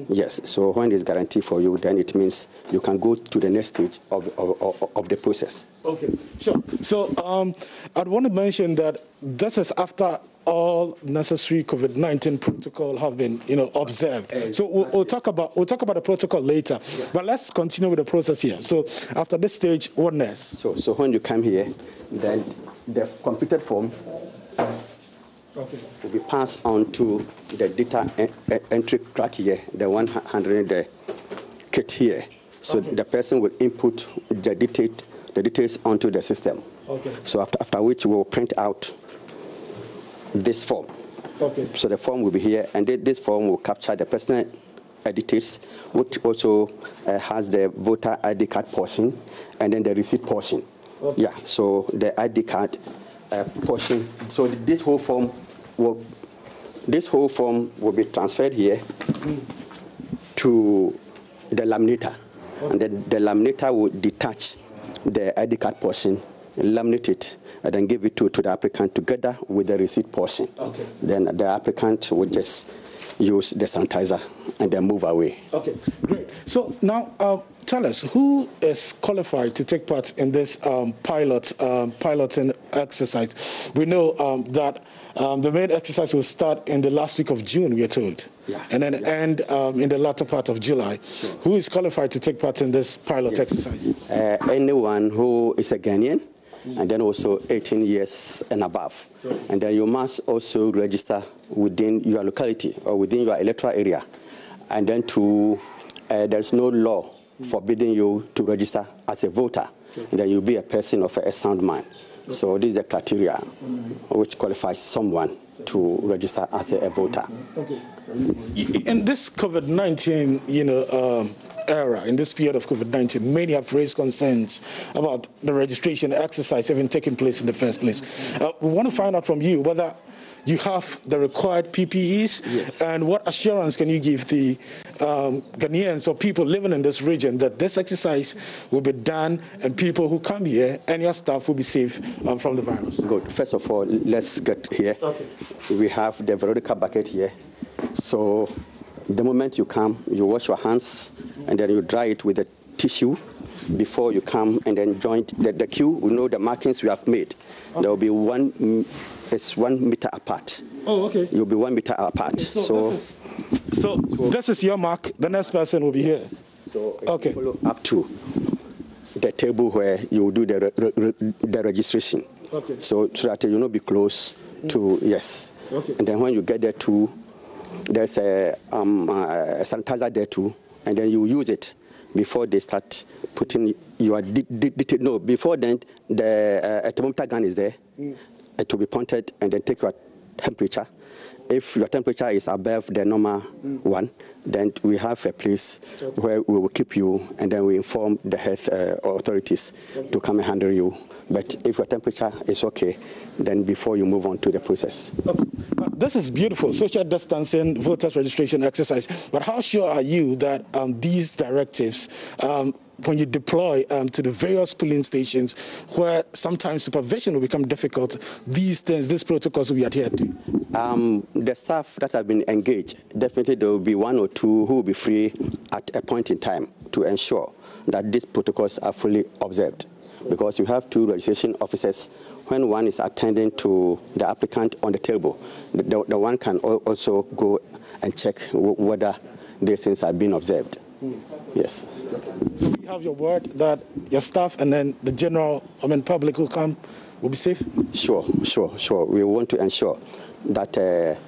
Yes, so when it's guaranteed for you, then it means you can go to the next stage of the process. Okay, sure. So I'd want to mention that this is after all necessary COVID-19 protocol have been, observed. So we'll talk about the protocol later. Yeah. But let's continue with the process here. So after this stage, what next? So when you come here, then the completed form will be passed on to the data entry clerk here, the one handling the kit here. So the person will input the details onto the system. Okay. So after which we will print out this form. Okay. So the form will be here, and this form will capture the personal details, which also has the voter ID card portion and then the receipt portion. Okay. Yeah. So the ID card portion. So this whole form will this whole form will be transferred here to the laminator. And then the laminator will detach the ID card portion, laminate it, and then give it to the applicant together with the receipt portion. Okay. Then the applicant will just use the sanitizer and then move away. Okay, great. So now tell us, who is qualified to take part in this piloting exercise? We know that the main exercise will start in the last week of June, we are told, and then end in the latter part of July. Sure. Who is qualified to take part in this pilot exercise? Anyone who is a Ghanaian, and then also 18 years and above. Sure. And then you must also register within your locality or within your electoral area. And then there's no law forbidding you to register as a voter. Sure. And then you'll be a person of a sound mind. Sure. So this is the criteria which qualifies someone to register as a voter. Okay. In this COVID-19, era, in this period of COVID-19, many have raised concerns about the registration exercise even taking place in the first place. We want to find out from you whether you have the required PPEs, yes, and what assurance can you give the Ghanaians or people living in this region that this exercise will be done and people who come here and your staff will be safe from the virus? Good. First of all, let's get here. Okay. We have the Veronica bucket here. So the moment you come, you wash your hands and then you dry it with a tissue before you come and then join the queue. You know the markings we have made. Okay. There will be 1 meter apart. Oh, okay. You'll be 1 meter apart. Okay, so this is your mark. The next person will be here. So okay, follow up to the table where you do the registration. Okay. So that you will not be close to yes. Okay. And then when you get there too, there's a sanitizer there too, and then you use it before they start putting your no. Before then, the thermometer gun is there. It will be pointed and then take your temperature. If your temperature is above the normal one, then we have a place where we will keep you, and then we inform the health authorities to come and handle you. But if your temperature is okay, then before you move on to the process. Okay. This is beautiful, social distancing, voters registration exercise. But how sure are you that these directives, when you deploy to the various polling stations where sometimes supervision will become difficult, these protocols will be adhered to? The staff that have been engaged, definitely there will be 1 or 2 who will be free at a point in time to ensure that these protocols are fully observed. Because you have 2 registration officers. When one is attending to the applicant on the table, the one can also go and check whether these things are being observed. Yes. So we have your word that your staff and then the general, public who come will be safe? Sure. We want to ensure that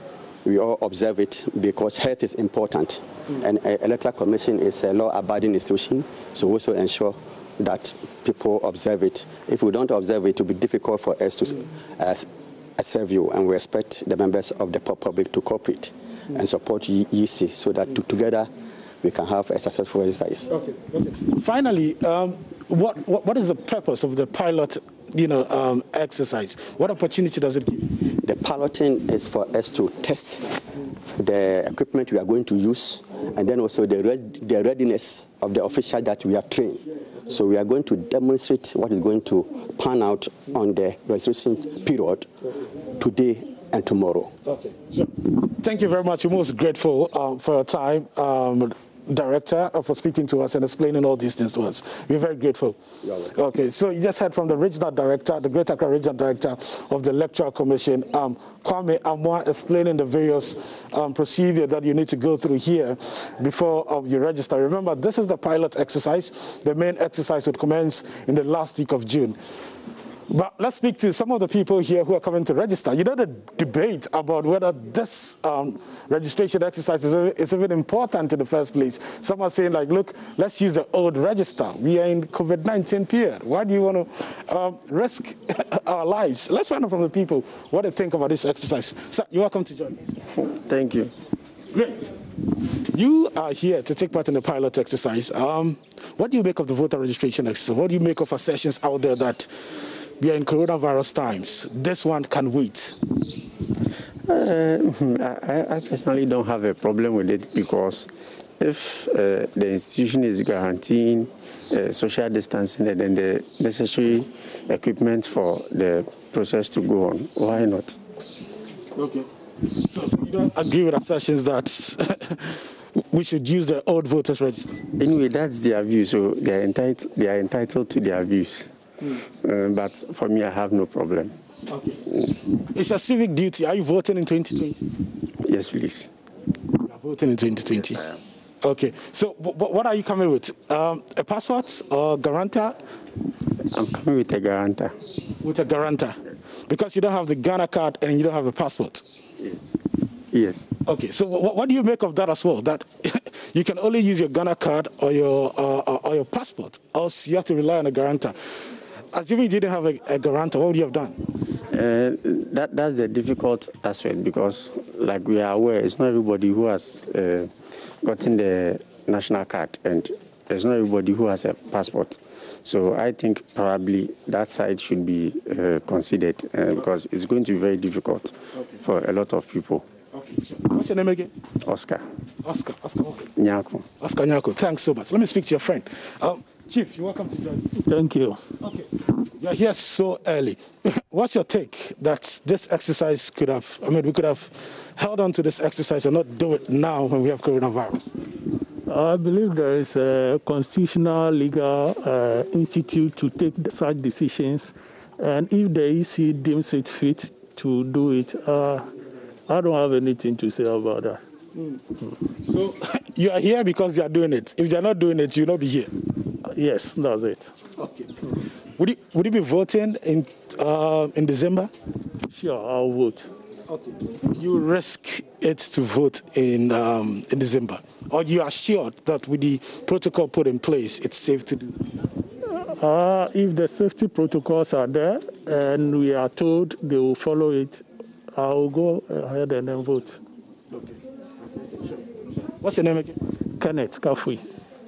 we all observe it because health is important. And Electoral Commission is a law-abiding institution, so we also ensure that people observe it. If we don't observe it, it will be difficult for us to serve you, and we expect the members of the public to cooperate and support EC so that together we can have a successful exercise. Okay. Finally, what is the purpose of the pilot exercise? What opportunity does it give? The piloting is for us to test the equipment we are going to use, and then also the readiness of the official that we have trained. So we are going to demonstrate what is going to pan out on the registration period today and tomorrow. Okay. So, thank you very much. We're most grateful for your time, Director, for speaking to us and explaining all these things to us. We're very grateful. Okay, so you just heard from the Regional Director, the Greater Accra Regional Director of the Electoral Commission, Kwame Amwa, explaining the various procedure that you need to go through here before you register. Remember, this is the pilot exercise. The main exercise would commence in the last week of June. But let's speak to some of the people here who are coming to register. You know, the debate about whether this registration exercise is even important in the first place. Some are saying, like, look, let's use the old register. We are in COVID-19 period. Why do you want to risk our lives? Let's find out from the people what they think about this exercise. Sir, you're welcome to join us. Thank you. Great. You are here to take part in the pilot exercise. What do you make of the voter registration exercise? What do you make of assertions out there that we are in coronavirus times? This one can wait. I personally don't have a problem with it because if the institution is guaranteeing social distancing and then the necessary equipment for the process to go on, why not? Okay. So you don't agree with assertions that we should use the old voters register? Anyway, that's their view, so they are entitled to their views. But for me, I have no problem. Okay. It's a civic duty. Are you voting in 2020? Yes, please. You are voting in 2020? Okay. So what are you coming with? A passport or guarantor? I'm coming with a guarantor. With a guarantor? Because you don't have the Ghana card and you don't have a passport? Yes. Yes. Okay. So what do you make of that as well? That you can only use your Ghana card or your passport, else you have to rely on a guarantor. Assuming you didn't have a guarantor, what would you have done? That's the difficult aspect because, like we are aware, it's not everybody who has gotten the national card, and there's not everybody who has a passport. So I think probably that side should be considered because it's going to be very difficult for a lot of people. Okay. So what's your name again? Oscar. Oscar. Nyako. Oscar Nyako. Thanks so much. Let me speak to your friend. Chief, you're welcome to join. Thank you. Okay. You're here so early. What's your take that this exercise we could have held on to this exercise and not do it now when we have coronavirus? I believe there is a constitutional legal institute to take such decisions. And if the EC deems it fit to do it, I don't have anything to say about that. So you are here because you are doing it. If you are not doing it, you will not be here. Yes, that's it. Okay. Would you be voting in December? Sure, I'll vote. Okay. You risk it to vote in December, or you are sure that with the protocol put in place, it's safe to do? If the safety protocols are there and we are told they will follow it, I will go ahead and then vote. Okay. Sure. What's your name again? Kenneth Kafui.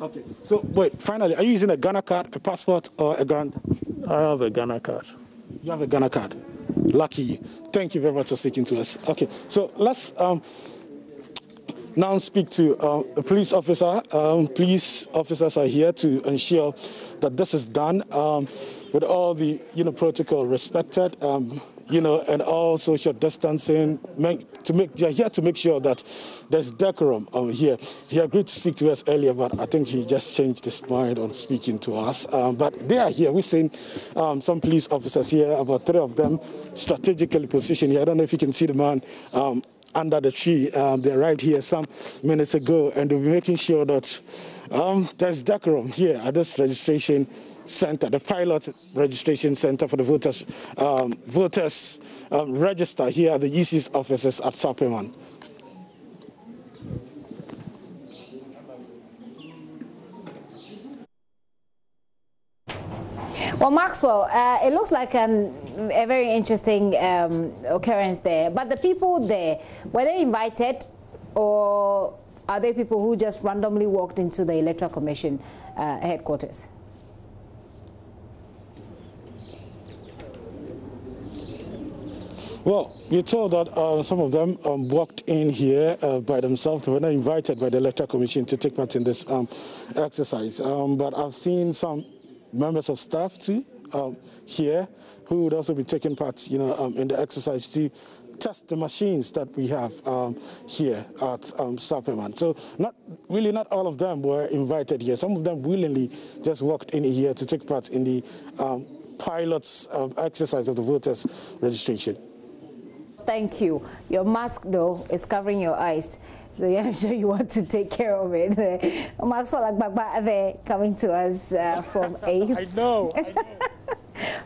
Okay. So, wait, finally, are you using a Ghana card, a passport, or a grant? I have a Ghana card. You have a Ghana card. Lucky you. Thank you very much for speaking to us. Okay, so let's now speak to a police officer. Police officers are here to ensure that this is done with all the protocol respected. And all social distancing. They're here to make sure that there's decorum here. He agreed to speak to us earlier, but I think he just changed his mind on speaking to us. But they are here. We've seen some police officers here, about 3 of them strategically positioned here. I don't know if you can see the man under the tree. They're right here some minutes ago, and they'll be making sure that there's decorum here at this registration center, the pilot registration center for the voters register here at the EC's offices at Sappeman. Well, Maxwell, it looks like a very interesting occurrence there. But the people there, were they invited, or are they people who just randomly walked into the Electoral Commission headquarters? Well, we're told that some of them walked in here by themselves. They were not invited by the Electoral Commission to take part in this exercise. But I've seen some members of staff too here who would also be taking part, in the exercise to test the machines that we have here at Sappeman. So not all of them were invited here. Some of them willingly just walked in here to take part in the pilot's exercise of the voters registration. Thank you. Your mask, though, is covering your eyes. So yeah, I'm sure you want to take care of it. Maxwell Agbagba there coming to us from a... I know.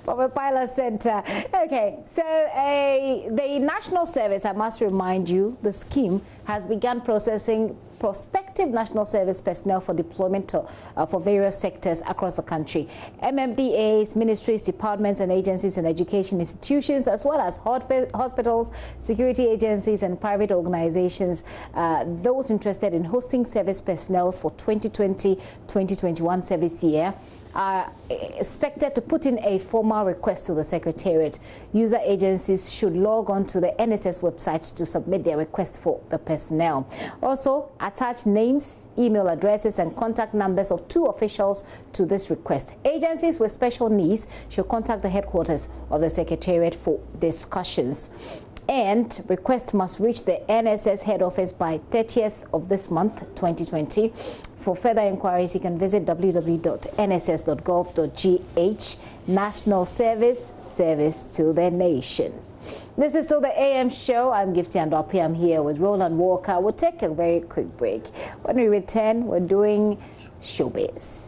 From a pilot center. Okay, so the National Service, I must remind you, the scheme has begun processing prospective National Service personnel for deployment for various sectors across the country. MMDAs, ministries, departments and agencies and education institutions, as well as hospitals, security agencies and private organizations, those interested in hosting service personnel for 2020-2021 service year, are expected to put in a formal request to the Secretariat. User agencies should log on to the NSS website to submit their request for the personnel. Also, attach names, email addresses, and contact numbers of 2 officials to this request. Agencies with special needs should contact the headquarters of the Secretariat for discussions. And request must reach the NSS head office by 30th of this month, 2020. For further inquiries, you can visit www.nss.gov.gh. National Service, service to the nation. This is still the AM show. I'm Gifty Andopi. I'm here with Roland Walker. We'll take a very quick break. When we return, we're doing showbiz.